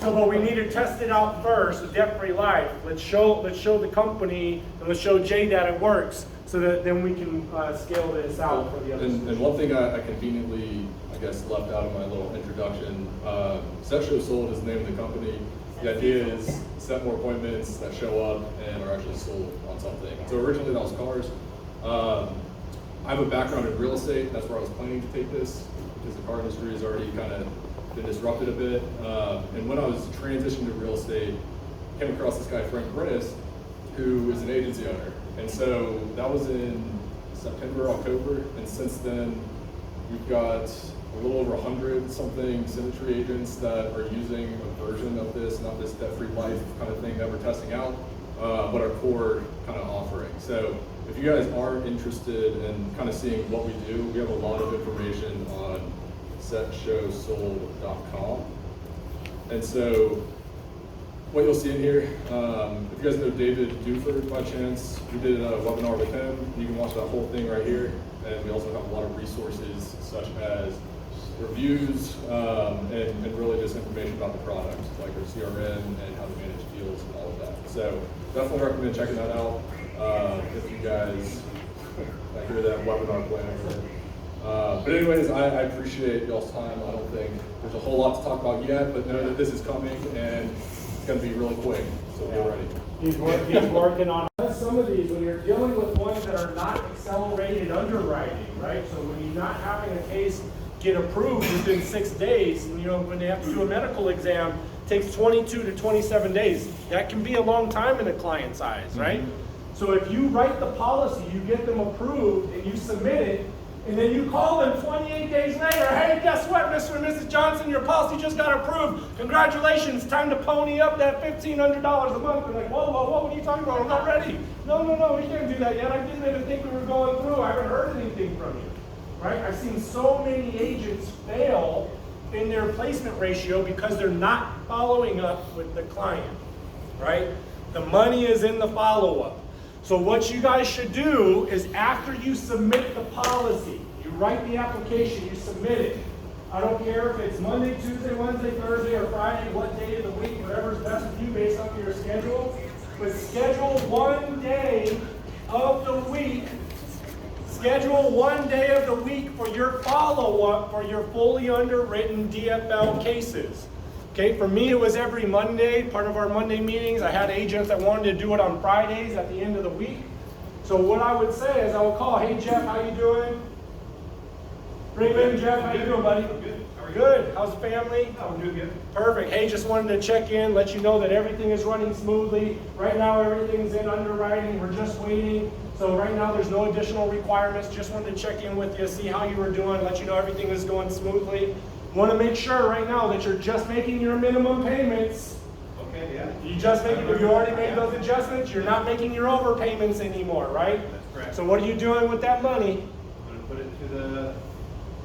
So, but we need to test it out first with debt-free life. Let's show the company and let's show Jay that it works, so that then we can scale this out for the others. And one thing I conveniently, I guess, left out of my little introduction, Set Show Sold is the name of the company. The idea is set more appointments that show up and are actually sold on something. So originally that was cars. I have a background in real estate. That's where I was planning to take this, because the car industry has already kind of been disrupted a bit. And when I was transitioning to real estate, I came across this guy, Frank Brennis, who is an agency owner. And so that was in September, October, and since then we've got a little over 100 something Symmetry agents that are using a version of this, not this debt-free life kind of thing that we're testing out, but our core kind of offering. So if you guys are interested in kind of seeing what we do, we have a lot of information on setshowsold.com. And so what you'll see in here, if you guys know David Duford by chance, we did a webinar with him. You can watch that whole thing right here. And we also have a lot of resources such as reviews and really just information about the product, like our CRM and how to manage deals and all of that. So definitely recommend checking that out if you guys hear that webinar plan. But anyways, I appreciate y'all's time. I don't think there's a whole lot to talk about yet, but know that this is coming and it's going to be really quick, so be ready. He's working on some of these when you're dealing with ones that are not accelerated underwriting, right? So when you're not having a case get approved within 6 days, and when they have to do a medical exam, it takes 22 to 27 days. That can be a long time in a client's eyes, right? So if you write the policy, you get them approved, and you submit it, and then you call them 28 days later, hey, guess what, Mr. and Mrs. Johnson, your policy just got approved. Congratulations, time to pony up that $1,500 a month. They're like, whoa, what are you talking about? I'm not ready. No, we can't do that yet. I didn't even think we were going through. I haven't heard anything from you, right? I've seen so many agents fail in their placement ratio because they're not following up with the client, right? The money is in the follow-up. So what you guys should do is after you submit the policy, you write the application, you submit it. I don't care if it's Monday, Tuesday, Wednesday, Thursday, or Friday, what day of the week, whatever's best for you based on your schedule. But schedule 1 day of the week. Schedule 1 day of the week for your follow-up for your fully underwritten DFL cases. Okay, for me it was every Monday, part of our Monday meetings. I had agents that wanted to do it on Fridays at the end of the week. So what I would say is I would call, hey Jeff, how you doing? Bring in Jeff, how you doing, buddy? Good. How are you? Good. How's the family? I'm doing good. Perfect. Hey, just wanted to check in, let you know that everything is running smoothly. Right now everything's in underwriting. We're just waiting. So right now there's no additional requirements. Just wanted to check in with you, see how you were doing, let you know everything is going smoothly. Want to make sure right now that you're just making your minimum payments. Okay, yeah. You just making, if you already made those adjustments, you're not making your overpayments anymore, right? That's correct. So what are you doing with that money? I'm gonna put it to the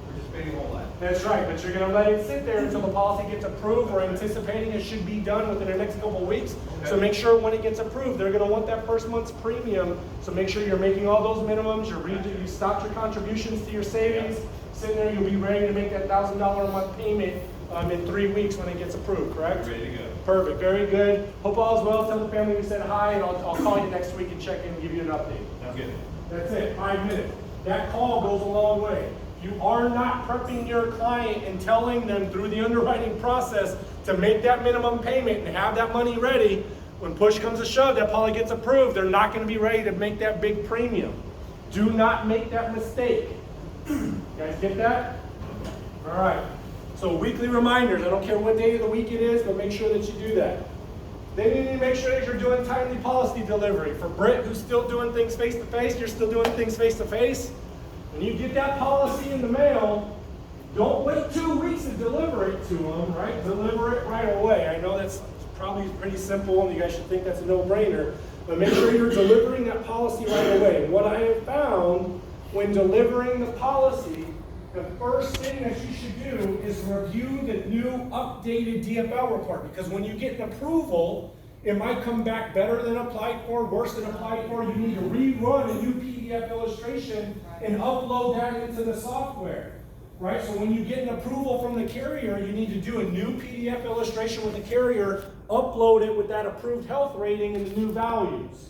participating whole life. That's right, but you're gonna let it sit there until the policy gets approved. We're anticipating it should be done within the next couple of weeks. Okay. So make sure when it gets approved, they're gonna want that first month's premium. So make sure you're making all those minimums, you stopped your contributions to your savings. Sitting there, you'll be ready to make that $1,000 a month payment in 3 weeks when it gets approved, correct? Ready to go. Perfect, very good. Hope all's well. Tell the family we said hi, and I'll call you next week and check in and give you an update. Sounds good. That's it, 5 minutes. That call goes a long way. You are not prepping your client and telling them through the underwriting process to make that minimum payment and have that money ready. When push comes to shove, that policy gets approved, they're not going to be ready to make that big premium. Do not make that mistake. You guys get that? All right. So weekly reminders. I don't care what day of the week it is, but make sure that you do that. Then you need to make sure that you're doing timely policy delivery. For Britt, who's still doing things face-to-face, you're still doing things face-to-face. When you get that policy in the mail, don't wait 2 weeks to deliver it to them, right? Deliver it right away. I know that's probably pretty simple, and you guys should think that's a no-brainer. But make sure you're delivering that policy right away. What I have found when delivering the policy, the first thing that you should do is review the new updated DFL report, because when you get an approval, it might come back better than applied for, worse than applied for. You need to rerun a new PDF illustration and upload that into the software, right? So when you get an approval from the carrier, you need to do a new PDF illustration with the carrier, upload it with that approved health rating and the new values.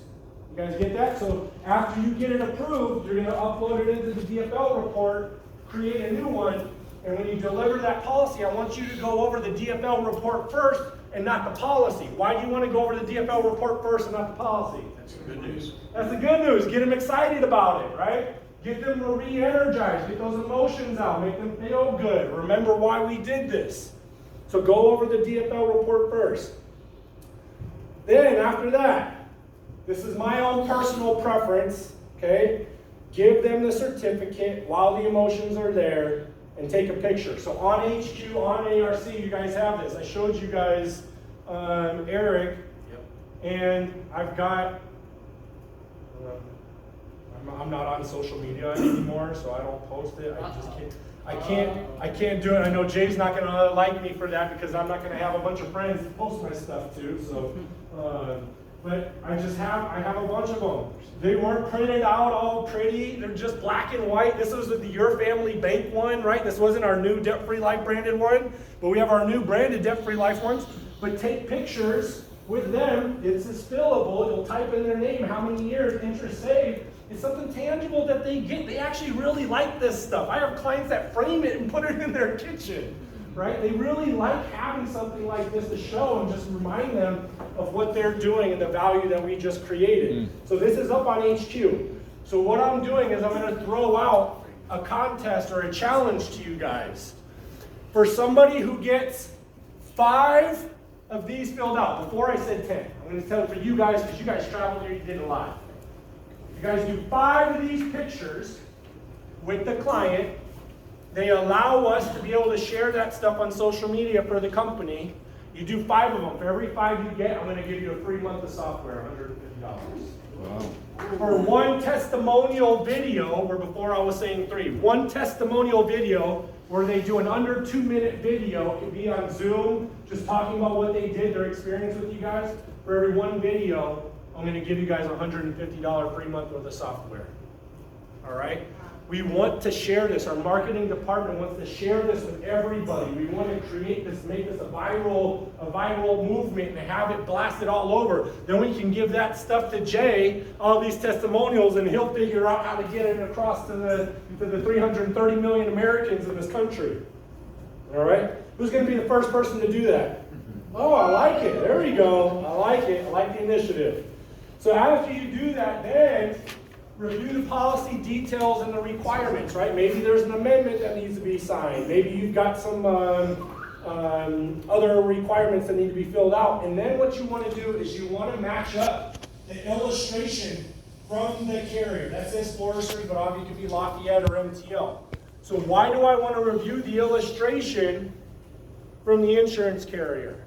You guys get that? So after you get it approved, you're going to upload it into the DFL report, create a new one, and when you deliver that policy, I want you to go over the DFL report first and not the policy. Why do you want to go over the DFL report first and not the policy? That's the good news. That's the good news. Get them excited about it, right? Get them re-energized. Get those emotions out. Make them feel good. Remember why we did this. So go over the DFL report first. Then after that, this is my own personal preference, okay? Give them the certificate while the emotions are there and take a picture. So on HQ, on ARC, you guys have this. I showed you guys Eric, and I've got, I'm not on social media anymore, so I don't post it. I can't do it. I know Jay's not gonna like me for that because I'm not gonna have a bunch of friends to post my stuff to, so. But I have a bunch of them. They weren't printed out all pretty. They're just black and white. This was the Your Family Bank one, right? This wasn't our new Debt Free Life branded one, but we have our new branded Debt Free Life ones. But take pictures with them. It's fillable. You'll type in their name, how many years, interest saved. It's something tangible that they get. They actually really like this stuff. I have clients that frame it and put it in their kitchen. Right? They really like having something like this to show and just remind them of what they're doing and the value that we just created. So this is up on HQ. So what I'm doing is I'm going to throw out a contest or a challenge to you guys. For somebody who gets 5 of these filled out, before I said 10, I'm going to tell it for you guys because you guys traveled here, you did it live. You guys do 5 of these pictures with the client. They allow us to be able to share that stuff on social media for the company. You do 5 of them. For every 5 you get, I'm going to give you a free month of software, $150. Wow. For one testimonial video, where before I was saying 3, one testimonial video where they do an under 2-minute video. It could be on Zoom, just talking about what they did, their experience with you guys. For every one video, I'm going to give you guys a $150 free month worth of software. All right? We want to share this. Our marketing department wants to share this with everybody. We want to create this, make this a viral movement and have it blasted all over. Then we can give that stuff to Jay, all these testimonials, and he'll figure out how to get it across to the 330 million Americans in this country. All right? Who's going to be the first person to do that? Oh, I like it. There we go. I like it. I like the initiative. So after you do that, then review the policy details and the requirements, right? Maybe there's an amendment that needs to be signed. Maybe you've got some other requirements that need to be filled out. And then what you want to do is you want to match up the illustration from the carrier. That says Forestry, but obviously it could be Lafayette or MTL. So why do I want to review the illustration from the insurance carrier?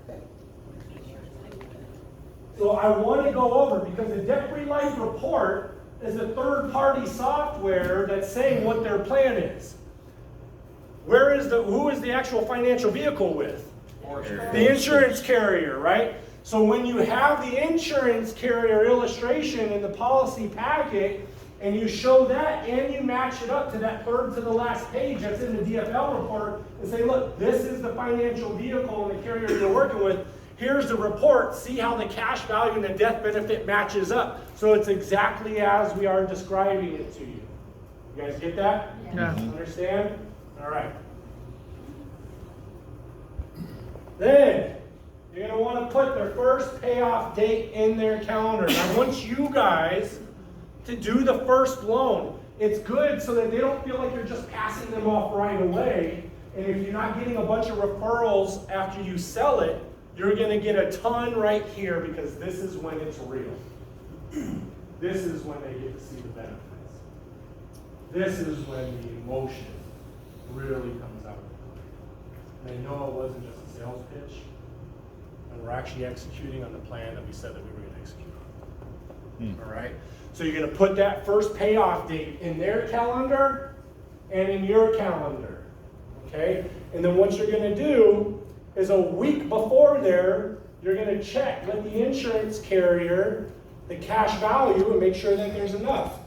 So I want to go over, because the Debt Free Life report is a third-party software that's saying what their plan is. Who is the actual financial vehicle with? The insurance carrier, right? So when you have the insurance carrier illustration in the policy packet, and you show that and you match it up to that third to the last page that's in the DFL report and say, look, this is the financial vehicle and the carrier you're working with. Here's the report. See how the cash value and the death benefit matches up. So it's exactly as we are describing it to you. You guys get that? Yeah. Understand? All right. Then you're going to want to put their first payoff date in their calendar. And I want you guys to do the first loan. It's good so that they don't feel like you're just passing them off right away. And if you're not getting a bunch of referrals after you sell it, you're going to get a ton right here, because this is when it's real. This is when they get to see the benefits. This is when the emotion really comes out. And they know it wasn't just a sales pitch, and we're actually executing on the plan that we said that we were going to execute on. All right? So you're going to put that first payoff date in their calendar and in your calendar. Okay? And then what you're going to do is a week before there, you're gonna check with the insurance carrier the cash value and make sure that there's enough.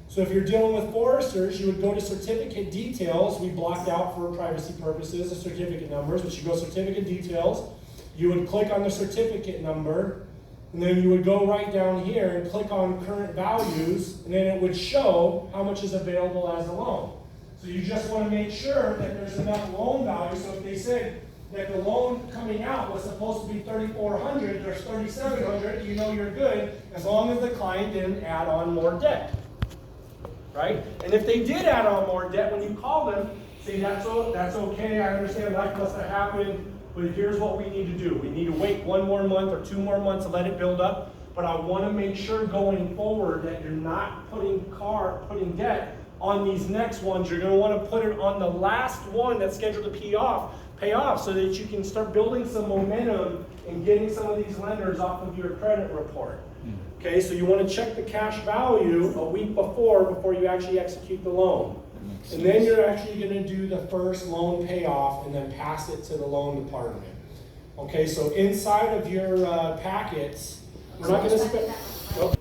So if you're dealing with foresters, you would go to certificate details. We blocked out for privacy purposes the certificate numbers, but you go certificate details. You would click on the certificate number, and then you would go right down here and click on current values, and then it would show how much is available as a loan. So you just want to make sure that there's enough loan value. So if they said that the loan coming out was supposed to be $3,400, there's $3,700, you know you're good, as long as the client didn't add on more debt. Right? And if they did add on more debt, when you call them, say that's okay, I understand life must have happened, but here's what we need to do. We need to wait 1 more month or 2 more months to let it build up, but I want to make sure going forward that you're not putting debt on these next ones. You're going to want to put it on the last one that's scheduled to pay off so that you can start building some momentum and getting some of these lenders off of your credit report. Okay, so you want to check the cash value a week before you actually execute the loan. And then you're actually going to do the first loan payoff and then pass it to the loan department. Okay, so inside of your packets, we're not going to spend... Oh.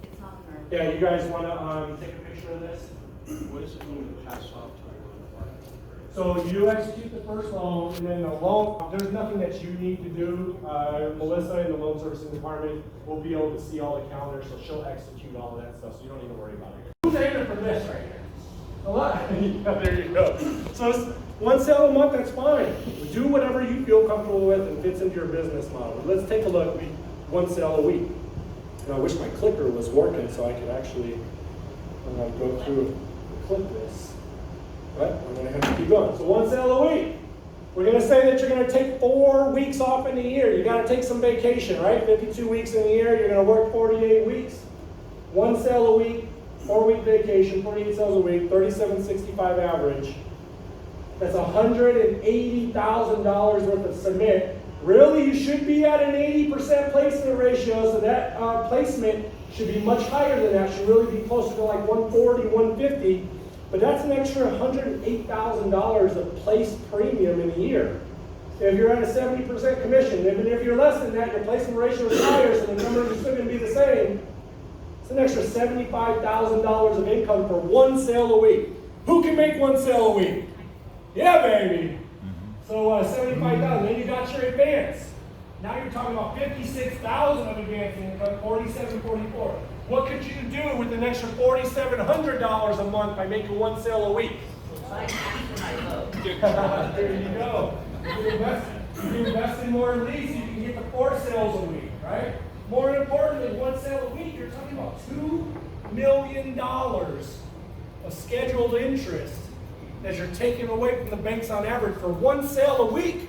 Yeah, you guys want to take a picture of this? What is it going to pass off to? So you execute the first loan, and then the loan, there's nothing that you need to do. Melissa in the loan servicing department will be able to see all the calendars, so she'll execute all of that stuff, so you don't need to worry about it. Who's aiming for this right here? A lot. Yeah, there you go. So it's 1 sale a month, that's fine. Do whatever you feel comfortable with and fits into your business model. But let's take a look. 1 sale a week. And I wish my clicker was working so I could actually go through and click this. But I'm going to have to keep going. So 1 sale a week. We're going to say that you're going to take 4 weeks off in a year. You got to take some vacation, right? 52 weeks in a year. You're going to work 48 weeks. 1 sale a week, 4-week vacation, 48 sales a week, 37.65 average. That's $180,000 worth of submit. Really, you should be at an 80% placement ratio, so that placement should be much higher than that. Should really be closer to like 140, 150. But that's an extra $108,000 of place premium in a year. If you're at a 70% commission, even if you're less than that, your placement ratio is higher, so the numbers are still going to be the same. It's an extra $75,000 of income for 1 sale a week. Who can make 1 sale a week? Yeah, baby. So 75,000. Then you got your advance. Now you're talking about 56,000 of advance income, 4744. What could you do with an extra $4,700 a month by making 1 sale a week? There you go. You invest in more leads, you can get the 4 sales a week, right? More importantly, 1 sale a week, you're talking about $2 million of scheduled interest that you're taking away from the banks on average for 1 sale a week.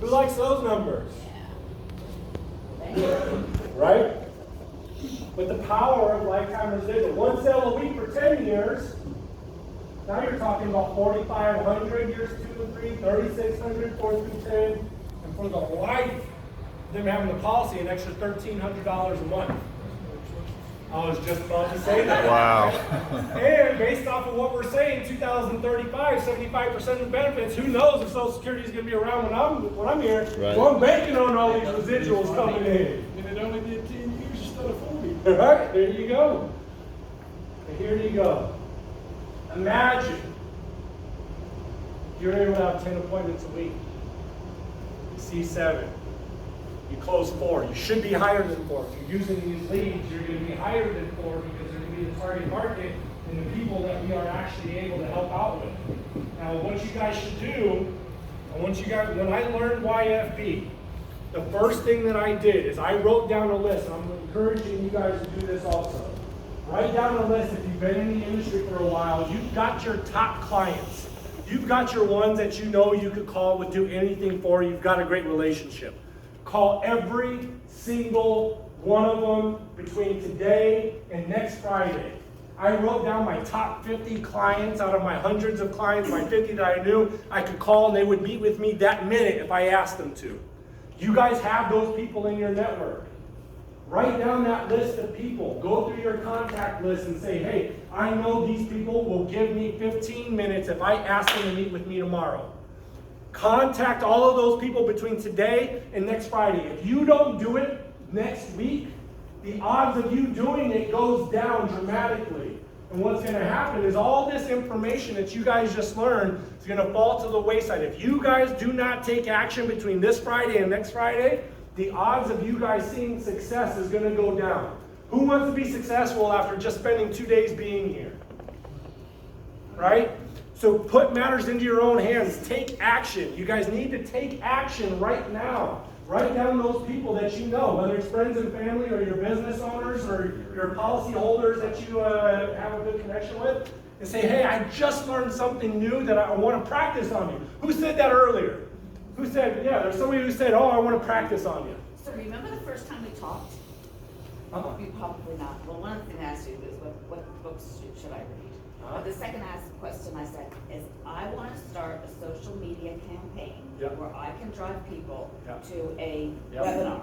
Who likes those numbers? Right? But the power of lifetime residual. 1 sale a week for 10 years. Now you're talking about 4,500 years 2 and 3, 3,600, 4 through 10, and for the life of them having the policy, an extra $1,300 a month. I was just about to say that. Wow. And based off of what we're saying, 2035, 75% of the benefits, who knows if Social Security is going to be around when I'm here. Right. So I'm banking on all these residuals coming in. And it only did 10 years instead of 40. All right, there you go. And here you go. Imagine you're able to have 10 appointments a week. You see 7. You close 4. You should be higher than 4. If you're using these leads, you're going to be higher than 4 because they're going to be the target market and the people that we are actually able to help out with. Now, what you guys should do, when I learned YFB, the first thing that I did is I wrote down a list, and I'm encouraging you guys to do this also. Write down a list if you've been in the industry for a while. You've got your top clients. You've got your ones that you know you could call, would do anything for. You've got a great relationship. Call every single one of them between today and next Friday. I wrote down my top 50 clients out of my hundreds of clients, my 50 that I knew I could call and they would meet with me that minute if I asked them to. You guys have those people in your network. Write down that list of people. Go through your contact list and say, hey, I know these people will give me 15 minutes if I ask them to meet with me tomorrow. Contact all of those people between today and next Friday. If you don't do it next week, the odds of you doing it goes down dramatically. And what's going to happen is all this information that you guys just learned is going to fall to the wayside. If you guys do not take action between this Friday and next Friday, the odds of you guys seeing success is going to go down. Who wants to be successful after just spending 2 days being here? Right? So put matters into your own hands. Take action. You guys need to take action right now. Write down those people that you know, whether it's friends and family or your business owners or your policy holders that you have a good connection with, and say, hey, I just learned something new that I want to practice on you. Who said that earlier? Who said, yeah, there's somebody who said, oh, I want to practice on you. So remember the first time we talked? You probably not. Well, one of the things I asked you was what books should I read? But the second question I said is, I want to start a social media campaign where I can drive people to a webinar.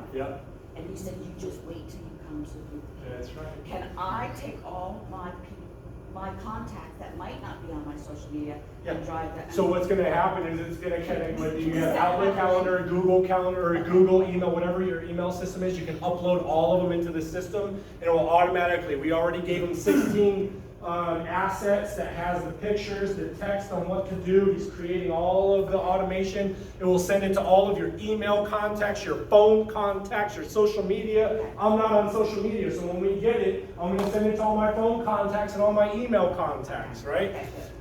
And you said you just wait till you come to the booth. That's right. Can I take all my contacts that might not be on my social media and drive that? So what's going to happen is it's going to connect with you have Outlook calendar, Google calendar, or Google email, whatever your email system is. You can upload all of them into the system, and it will automatically. We already gave them 16 assets that has the pictures, the text on what to do. He's creating all of the automation. It will send it to all of your email contacts, your phone contacts, your social media. I'm not on social media, so when we get it, I'm going to send it to all my phone contacts and all my email contacts, right?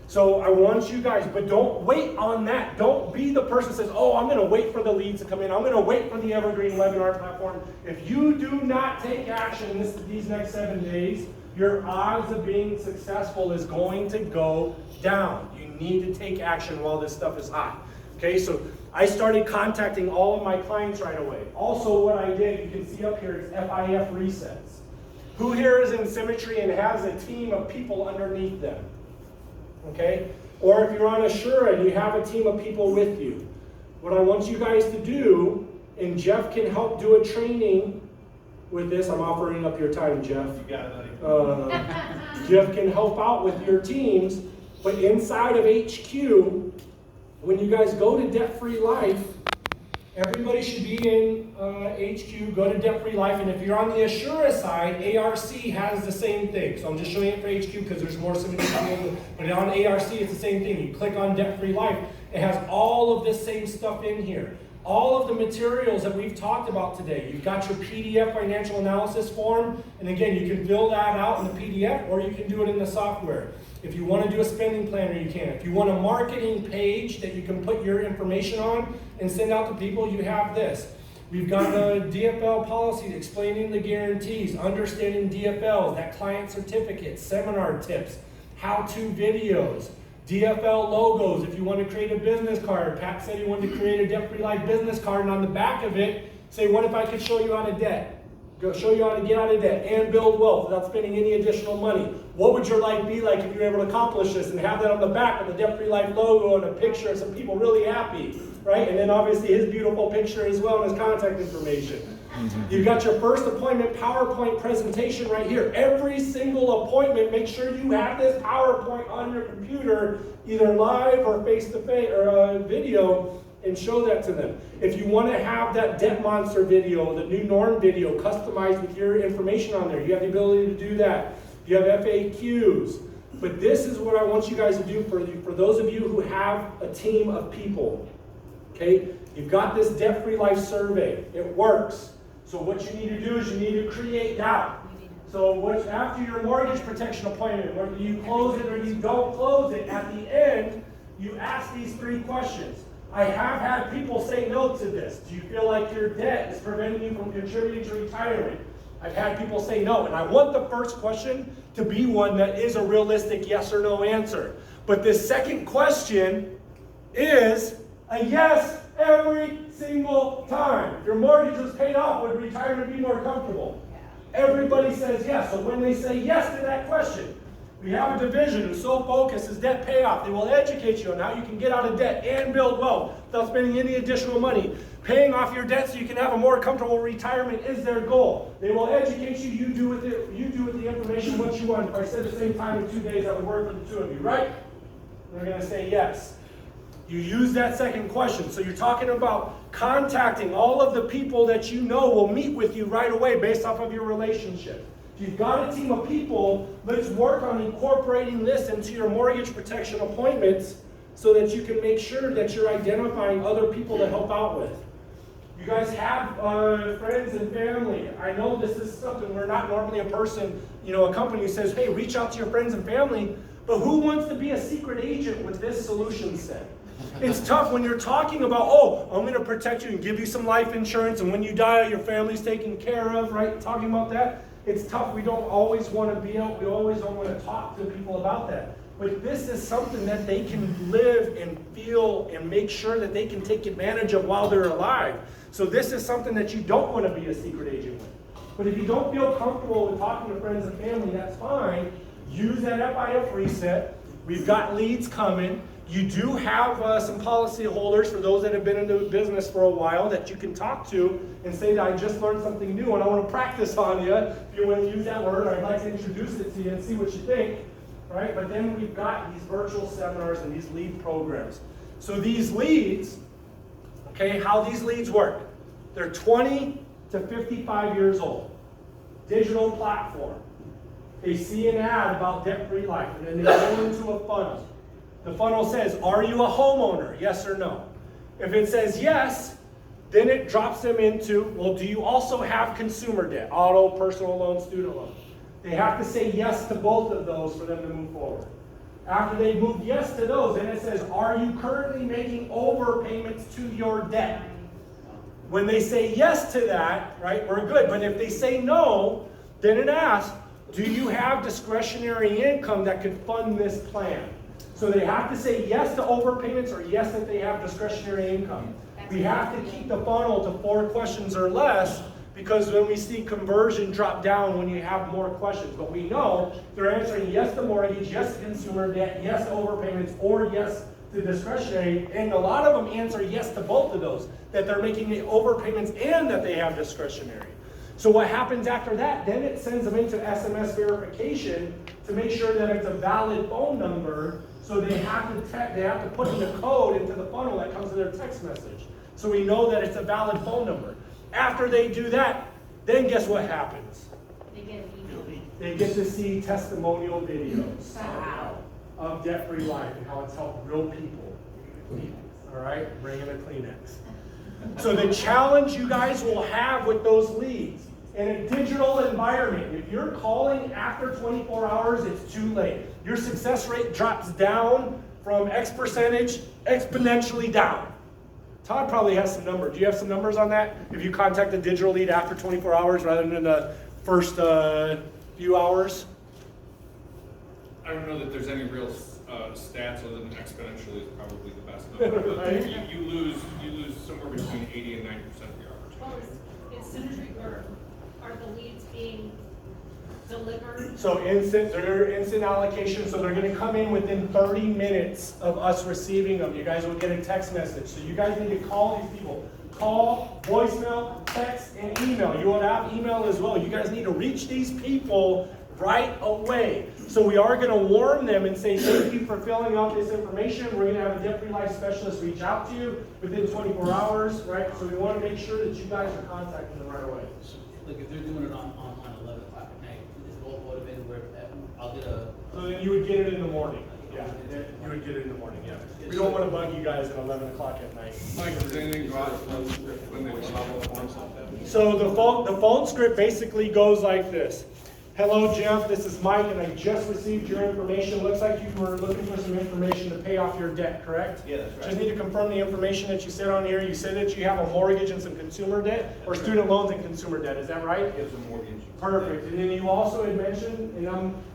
So I want you guys, but don't wait on that. Don't be the person that says, oh, I'm going to wait for the leads to come in. I'm going to wait for the Evergreen webinar platform. If you do not take action these next 7 days, your odds of being successful is going to go down. You need to take action while this stuff is hot. Okay, so I started contacting all of my clients right away. Also, what I did, you can see up here, is FIF resets. Who here is in Symmetry and has a team of people underneath them? Okay? Or if you're on Assura and you have a team of people with you. What I want you guys to do, and Jeff can help do a training with this. I'm offering up your time, Jeff. You got it, buddy. Jeff can help out with your teams, but inside of HQ, when you guys go to Debt Free Life, everybody should be in HQ, go to Debt Free Life, and if you're on the Assura side, ARC has the same thing. So I'm just showing it for HQ because there's more symmetry, but on ARC it's the same thing. You click on Debt Free Life, it has all of this same stuff in here. All of the materials that we've talked about today. You've got your PDF financial analysis form, and again, you can fill that out in the PDF, or you can do it in the software. If you want to do a spending planner, you can. If you want a marketing page that you can put your information on and send out to people, you have this. We've got a DFL policy explaining the guarantees, understanding DFLs, that client certificate, seminar tips, how-to videos, DFL logos. If you want to create a business card, Pat said he wanted to create a Debt Free Life business card, and on the back of it, say, what if I could show you out of debt? Go show you how to get out of debt and build wealth without spending any additional money. What would your life be like if you were able to accomplish this, and have that on the back with the Debt Free Life logo and a picture of some people really happy, right? And then obviously his beautiful picture as well and his contact information. You've got your first appointment PowerPoint presentation right here. Every single appointment, make sure you have this PowerPoint on your computer, either live or face-to-face or video, and show that to them. If you want to have that Debt Monster video, the new norm video, customized with your information on there, you have the ability to do that. You have FAQs. But this is what I want you guys to do for those of you who have a team of people. Okay? You've got this Debt Free Life survey. It works. So what you need to do is you need to create that. So after your mortgage protection appointment, whether you close it or you don't close it, at the end, you ask these 3 questions. I have had people say no to this. Do you feel like your debt is preventing you from contributing to retirement? I've had people say no, and I want the first question to be one that is a realistic yes or no answer. But this second question is a yes every single time. If your mortgage was paid off, would retirement be more comfortable? Everybody says yes. So when they say yes to that question, we have a division whose sole focus is debt payoff. They will educate you on how you can get out of debt and build wealth without spending any additional money. Paying off your debt so you can have a more comfortable retirement is their goal. They will educate you. You do with the information what you want. If I said the same time in 2 days, that would work for the 2 of you, right? They're going to say yes. You use that second question. So you're talking about contacting all of the people that you know will meet with you right away based off of your relationship. If you've got a team of people, let's work on incorporating this into your mortgage protection appointments so that you can make sure that you're identifying other people to help out with. You guys have friends and family. I know this is something, we're not normally a person, a company who says, hey, reach out to your friends and family, but who wants to be a secret agent with this solution set? It's tough when you're talking about, oh, I'm going to protect you and give you some life insurance, and when you die, your family's taken care of, right? Talking about that. It's tough. We don't always want to be out. We always don't want to talk to people about that. But this is something that they can live and feel and make sure that they can take advantage of while they're alive. So this is something that you don't want to be a secret agent with. But if you don't feel comfortable with talking to friends and family, that's fine. Use that FIF reset. We've got leads coming. You do have some policy holders for those that have been in the business for a while that you can talk to and say that I just learned something new and I want to practice on you. If you want to use that word, I'd like to introduce it to you and see what you think. Right? But then we've got these virtual seminars and these lead programs. So these leads, okay, how these leads work. They're 20 to 55 years old. Digital platform. They see an ad about debt-free life and then they go into a funnel. The funnel says, are you a homeowner? Yes or no? If it says yes, then it drops them into, well, do you also have consumer debt? Auto, personal loan, student loan. They have to say yes to both of those for them to move forward. After they move yes to those, then it says, are you currently making overpayments to your debt? When they say yes to that, right, we're good. But if they say no, then it asks, do you have discretionary income that could fund this plan? So they have to say yes to overpayments or yes that they have discretionary income. We have to keep the funnel to 4 questions or less because when we see conversion drop down when you have more questions. But we know they're answering yes to mortgage, yes to consumer debt, yes to overpayments, or yes to discretionary. And a lot of them answer yes to both of those, that they're making the overpayments and that they have discretionary. So what happens after that, then it sends them into SMS verification to make sure that it's a valid phone number. So they have to put in the code into the funnel that comes to their text message. So we know that it's a valid phone number. After they do that, then guess what happens? They get an email. They get to see testimonial videos of debt-free life and how it's helped real people. All right, bring in a Kleenex. So the challenge you guys will have with those leads, in a digital environment, if you're calling after 24 hours, it's too late. Your success rate drops down from X percentage exponentially down. Todd probably has some numbers. Do you have some numbers on that? If you contact a digital lead after 24 hours rather than the first few hours? I don't know that there's any real stats other than exponentially is probably the best number. Right. you lose somewhere between 80 and 90% of your opportunity. Well, is Synergy, or are the leads being delivered? So they're instant allocation, so they're gonna come in within 30 minutes of us receiving them. You guys will get a text message. So you guys need to call these people. Call, voicemail, text, and email. You will have email as well. You guys need to reach these people right away. So we are gonna warn them and say, thank you for filling out this information. We're gonna have a debt-free life specialist reach out to you within 24 hours, right? So we wanna make sure that you guys are contacting them right away. Like if they're doing it on 11 o'clock at night, is it automated where I'll get a... So then you would get it in the morning. Yeah, you would get it in the morning, yeah. We don't want to bug you guys at 11 o'clock at night. Mike, does anything go out when they fill out the forms like that? So the phone script basically goes like this. Hello, Jeff, this is Mike, and I just received your information. Looks like you were looking for some information to pay off your debt, correct? Yeah, that's right. Just need to confirm the information that you said on here. You said that you have a mortgage and some consumer debt, or student loans and consumer debt, is that right? It's a mortgage. Perfect. And then you also had mentioned, and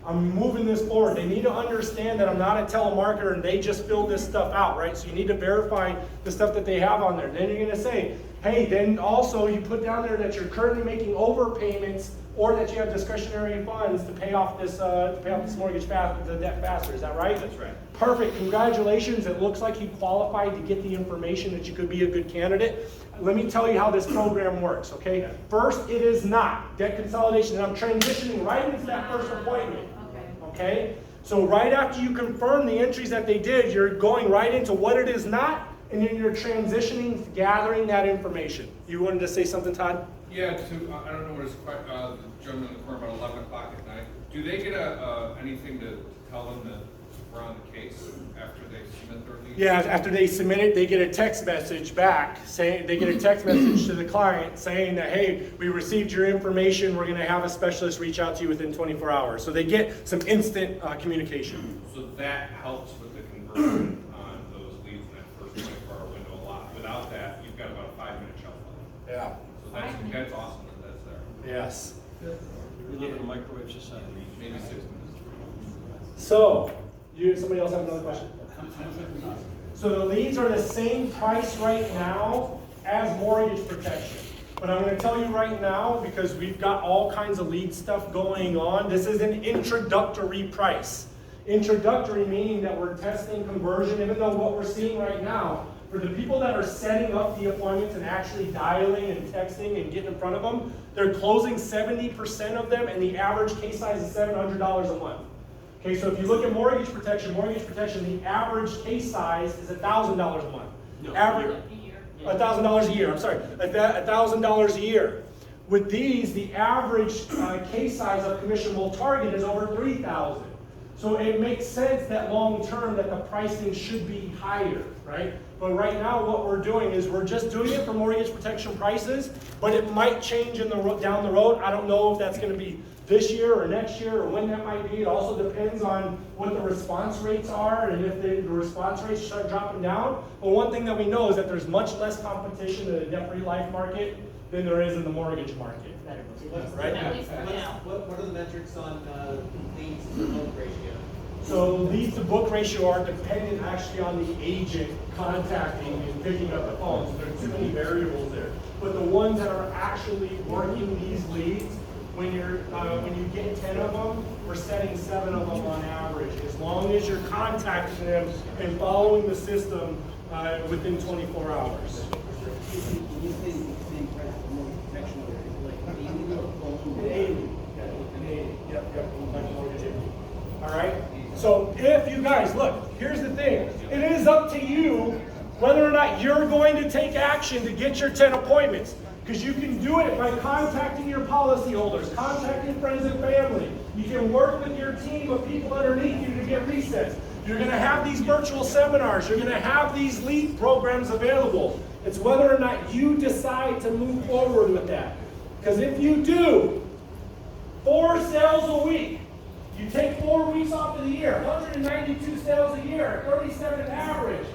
I'm moving this forward, they need to understand that I'm not a telemarketer and they just fill this stuff out, right? So you need to verify the stuff that they have on there. Then you're gonna say, hey, then also you put down there that you're currently making overpayments or that you have discretionary funds to pay off this mortgage the debt faster. Is that right? That's right. Perfect. Congratulations. It looks like you qualified to get the information that you could be a good candidate. Let me tell you how this program works, okay? First, it is not debt consolidation, and I'm transitioning right into that first appointment, okay? So right after you confirm the entries that they did, you're going right into what it is not, and then you're transitioning to gathering that information. You wanted to say something, Todd? Yeah, I don't know what it's quite, the gentleman in the corner, about 11 o'clock at night. Do they get anything to tell them that we're on the case after they submit their lead? Yeah, after they submit it, they get a text message back saying, they get a text message to the client saying that, hey, we received your information, we're gonna have a specialist reach out to you within 24 hours. So they get some instant communication. So that helps with the conversion on those leads in that first 24-hour window a lot. Without that, you've got about a 5-minute shelf life. Yeah. So that's awesome that that's there. Yes. We live in a microwave society. Maybe 6 minutes. So, somebody else have another question? So the leads are the same price right now as mortgage protection. But I'm going to tell you right now, because we've got all kinds of lead stuff going on, this is an introductory price. Introductory meaning that we're testing conversion, even though what we're seeing right now, for the people that are setting up the appointments and actually dialing and texting and getting in front of them, they're closing 70% of them, and the average case size is $700 a month. Okay, so if you look at mortgage protection, the average case size is $1,000 a month. No, average, $1,000 a year, I'm sorry, $1,000 a year. With these, the average case size of commissionable target is over $3,000. So it makes sense that long term that the pricing should be higher, right? But right now what we're doing is we're just doing it for mortgage protection prices, but it might change down the road. I don't know if that's going to be this year or next year or when that might be. It also depends on what the response rates are and if the response rates start dropping down. But one thing that we know is that there's much less competition in the debt-free life market than there is in the mortgage market. Right? What are the metrics on leads to book ratio? So leads to book ratio are dependent actually on the agent contacting and picking up the phone. So there are too many variables there. But the ones that are actually working these leads, when you get 10 of them, we're setting 7 of them on average. As long as you're contacting them and following the system within 24 hours. You say same price for mortgage protection, like 80? All right? So if you guys, look, here's the thing. It is up to you whether or not you're going to take action to get your 10 appointments. Because you can do it by contacting your policyholders, contacting friends and family. You can work with your team of people underneath you to get resets. You're going to have these virtual seminars. You're going to have these lead programs available. It's whether or not you decide to move forward with that. Because if you do 4 sales a week, you take 4 weeks off of the year, 192 sales a year, 37 average,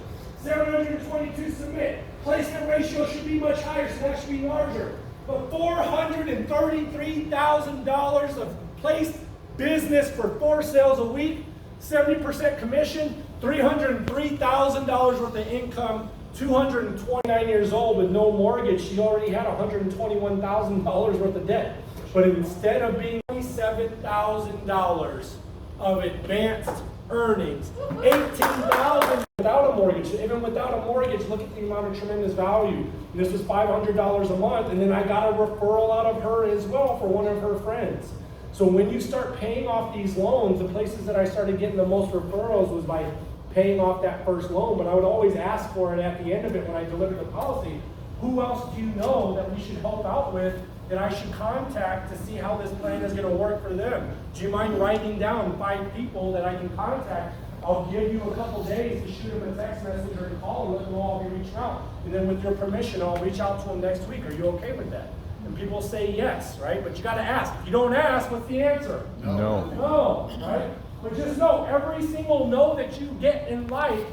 722 submit. Placement ratio should be much higher, so that should be larger. But $433,000 of placed business for 4 sales a week, 70% commission, $303,000 worth of income, 229 years old with no mortgage. She already had $121,000 worth of debt. But instead of being $27,000 of advanced earnings, $18,000 without a mortgage. Even without a mortgage, look at the amount of tremendous value. And this was $500 a month, and then I got a referral out of her as well for one of her friends. So when you start paying off these loans, the places that I started getting the most referrals was by paying off that first loan, but I would always ask for it at the end of it when I delivered the policy. Who else do you know that we should help out with that I should contact to see how this plan is going to work for them? Do you mind writing down 5 people that I can contact? I'll give you a couple days to shoot them a text message or to call and let them know I'll be reaching out. And then with your permission, I'll reach out to them next week. Are you okay with that? And people say yes, right? But you got to ask. If you don't ask, what's the answer? No. No, right? But just know, every single no that you get in life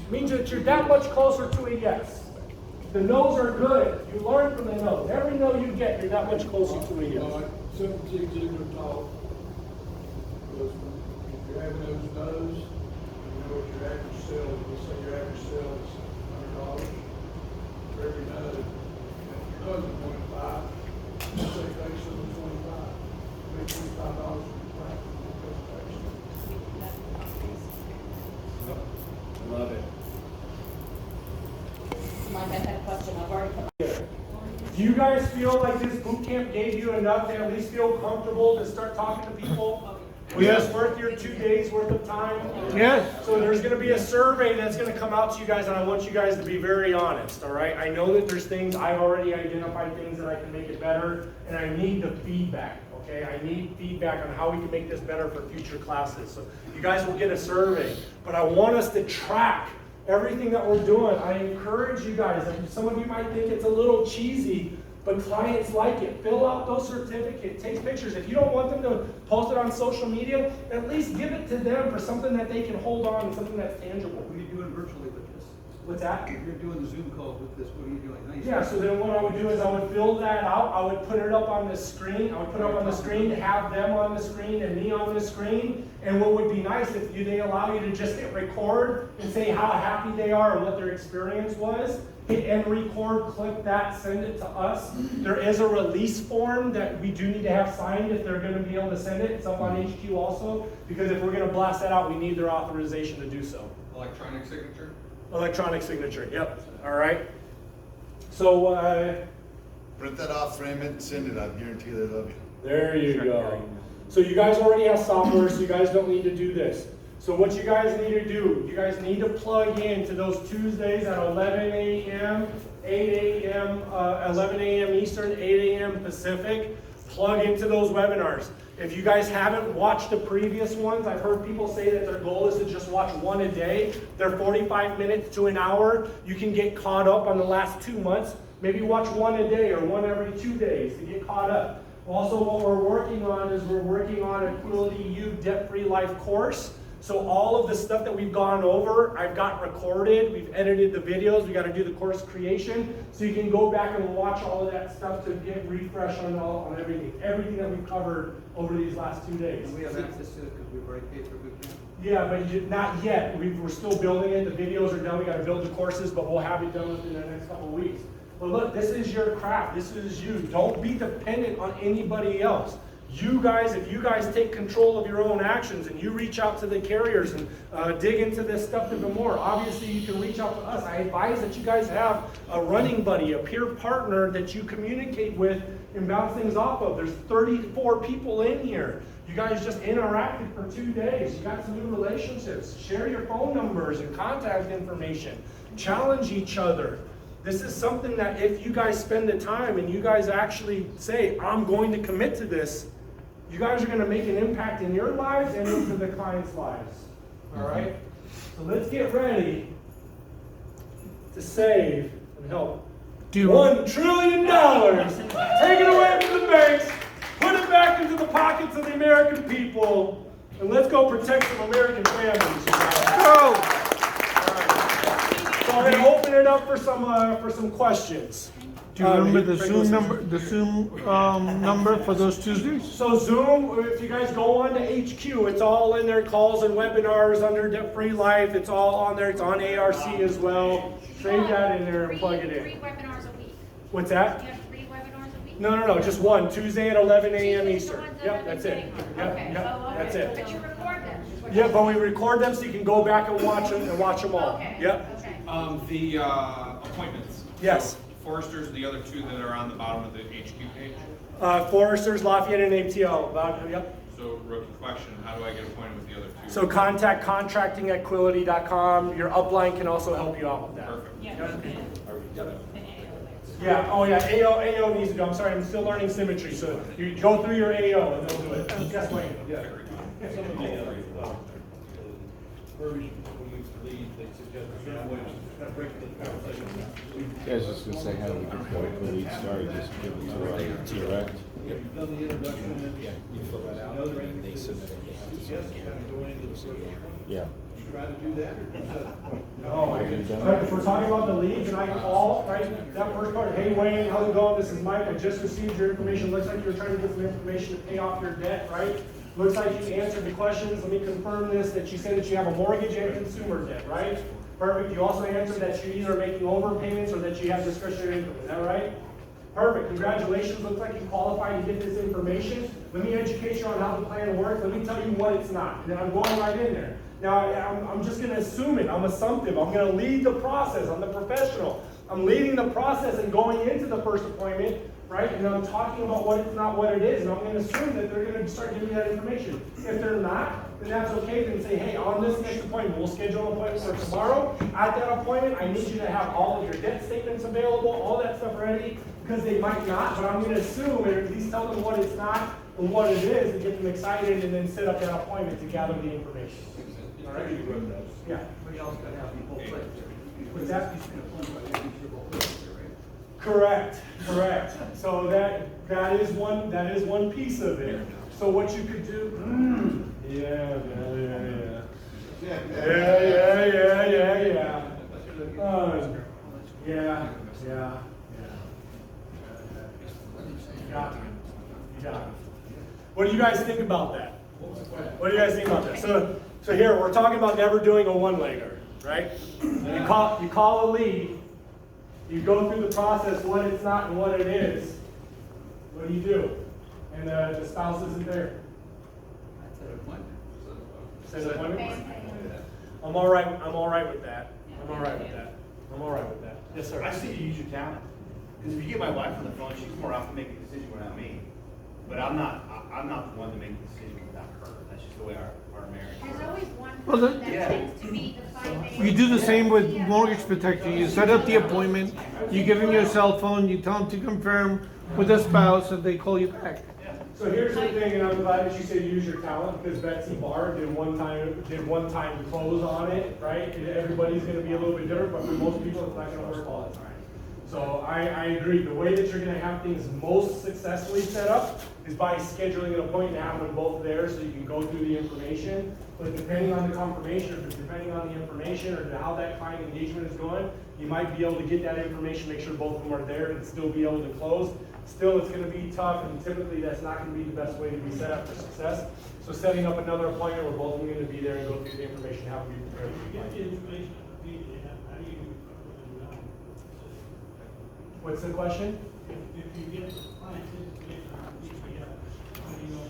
means that you're that much closer to a yes. The no's are good. You learn from the no's. Every no you get, you're that much closer to a yes. Simple Zig Ziglar talk. If you're having those no's, you know what your average sale is. Let's say your average sale is $100 for every no. If your no's are 25, let's say face of the 25. Make $25 for your practice. Love it. Mike, I had a question. I've already put Do you guys feel like this boot camp gave you enough to at least feel comfortable to start talking to people? Was this worth your 2 days worth of time? Yes. So there's gonna be a survey that's gonna come out to you guys, and I want you guys to be very honest, all right? I know that there's things, I've already identified things that I can make it better, and I need the feedback, okay? I need feedback on how we can make this better for future classes. So you guys will get a survey, but I want us to track everything that we're doing. I encourage you guys, and some of you might think it's a little cheesy, but clients like it. Fill out those certificates, take pictures. If you don't want them to post it on social media, at least give it to them for something that they can hold on and something that's tangible. What are you doing virtually with this? What's that? If you're doing the Zoom calls with this, what are you doing? How you Yeah, so then what I would do is I would fill that out, I would put it up on the screen, I would put it up on the screen, have them on the screen and me on the screen, and what would be nice if they allow you to just hit record and say how happy they are and what their experience was, hit end record, click that, send it to us. There is a release form that we do need to have signed if they're gonna be able to send it, it's up on HQ also, because if we're gonna blast that out, we need their authorization to do so. Electronic signature? Electronic signature, yep, all right. So, Print that off, frame it, and send it. I guarantee they love you. there you go. So you guys already have software, so you guys don't need to do this. So what you guys need to do, you guys need to plug in to those Tuesdays at 11 a.m., 8 a.m., 11 a.m. Eastern, 8 a.m. Pacific. Plug into those webinars. If you guys haven't watched the previous ones, I've heard people say that their goal is to just watch one a day. They're 45 minutes to an hour. You can get caught up on the last 2 months. Maybe watch one a day or one every 2 days to get caught up. Also, what we're working on is we're working on a Quility U Debt-Free Life course. So all of the stuff that we've gone over, I've got recorded, we've edited the videos, we got to do the course creation. So you can go back and watch all of that stuff to get refreshed on everything that we've covered over these last 2 days. And we have access to it because we've already paid for boot camp. Yeah, but not yet. We're still building it. The videos are done. We got to build the courses, but we'll have it done within the next couple of weeks. But look, this is your craft. This is you. Don't be dependent on anybody else. You guys, if you guys take control of your own actions and you reach out to the carriers and dig into this stuff even more, obviously you can reach out to us. I advise that you guys have a running buddy, a peer partner that you communicate with and bounce things off of. There's 34 people in here. You guys just interacted for 2 days. You got some new relationships. Share your phone numbers and contact information. Challenge each other. This is something that if you guys spend the time and you guys actually say, I'm going to commit to this, you guys are going to make an impact in your lives and into the clients' lives. All right? So let's get ready to save and help $1 trillion. Take it away from the banks, put it back into the pockets of the American people, and let's go protect some American families. Go! So I'm going to open it up for some questions. Do you remember the Zoom number for those Tuesdays? So Zoom, if you guys go on to HQ, it's all in there, calls and webinars under Debt-Free Life. It's all on there. It's on ARC as well. Save that in there and plug it in. 3 webinars a week. What's that? You have 3 webinars a week? No, just one. Tuesday at 11 a.m. Eastern. Yep, that's it. Okay. Yep, that's it. But you record them. is what Yeah, you're but we record them so you can go back and watch them all. Okay. Yep. Okay. The appointments. Yes. So Forrester's, the other two that are on the bottom of the HQ page. Foresters, Lafayette, and ATL. Yep. So, rookie question, how do I get appointed with the other two? So contact contracting@quility.com. Your upline can also help you out with that. Perfect. Yeah, oh yeah, AO needs to do. I'm sorry, I'm still learning symmetry. So you go through your AO and they'll do it. Yes, Wayne. Yeah. I was just gonna say, how do we get the lead started? Just give it to direct. You've done the introduction. Yeah, you fill that out, and they submit it. Yeah. You try to do that, or No, if we're talking about the leads and I call, right, that first part, hey Wayne, how's it going? This is Mike, I just received your information. Looks like you're trying to get some information to pay off your debt, right? Looks like you answered the questions. Let me confirm this, that you said that you have a mortgage and consumer debt, right? Perfect. You also answered that you're either making overpayments or that you have discretionary income. Is that right? Perfect. Congratulations. Looks like you qualify to get this information. Let me educate you on how the plan works. Let me tell you what it's not. And then I'm going right in there. Now, I'm just going to assume it. I'm assumptive. I'm going to lead the process. I'm the professional. I'm leading the process and going into the first appointment. right? And I'm talking about what it's not what it is, and I'm gonna assume that they're gonna start giving me that information. If they're not, then that's okay, then say, hey, on this next appointment, we'll schedule an appointment for tomorrow. At that appointment, I need you to have all of your debt statements available, all that stuff ready, because they might not, but I'm gonna assume, and at least tell them what it's not and what it is, and get them excited, and then set up that appointment to gather the information. All right? Yeah. But you also gotta have people play. What's that? You spend a phone call, you both play, right? Correct. So that is one piece of it. So what you could do, yeah. You got it. What do you guys think about that? What do you guys think about that? So here, we're talking about never doing a one-legger, right? You call a lead, you go through the process, what it's not and what it is. What do? And the spouse isn't there. Set an appointment? I'm all right with that. Yes, sir. I see you use your talent. Because if you get my wife on the phone, she's more apt to make a decision without me. But I'm not the one to make the decision without her. That's just the way our marriage There's is. always one Well, person the- that tends to be the 5 You do the same with mortgage protection. You set up the appointment, you give them your cell phone, you tell them to confirm with the spouse, and they call you back. So here's the thing, and I'm glad that you said use your talent, because Betsy Barr did one time close on it, right? And everybody's gonna be a little bit different, but for most people, it's not gonna work all the time. So I agree, the way that you're gonna have things most successfully set up is by scheduling an appointment, having them both there so you can go through the information. But depending on the confirmation, or depending on the information, or how that client engagement is going, you might be able to get that information, make sure both of them are there, and still be able to close. Still, it's gonna be tough, and typically that's not gonna be the best way to be set up for success. So setting up another appointment where both of them are gonna be there and go through the information, have them be prepared. You get the information immediately, how do you, What's the question? if you get the client's information on PDF, how do you know?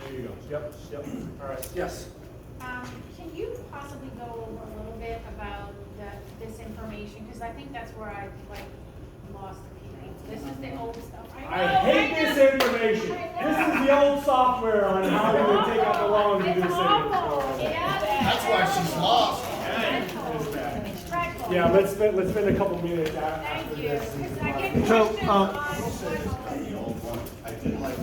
There you go. Yep. All right, yes. Can you possibly go over a little bit about this information? Because I think that's where I lost a few things. This is the old stuff. I hate this information. This is the old software on how we would take out the loan to do this thing. That's why she's lost. Yeah, let's spend a couple minutes after Thank you. this. Because I get So, questions on The old one, I did like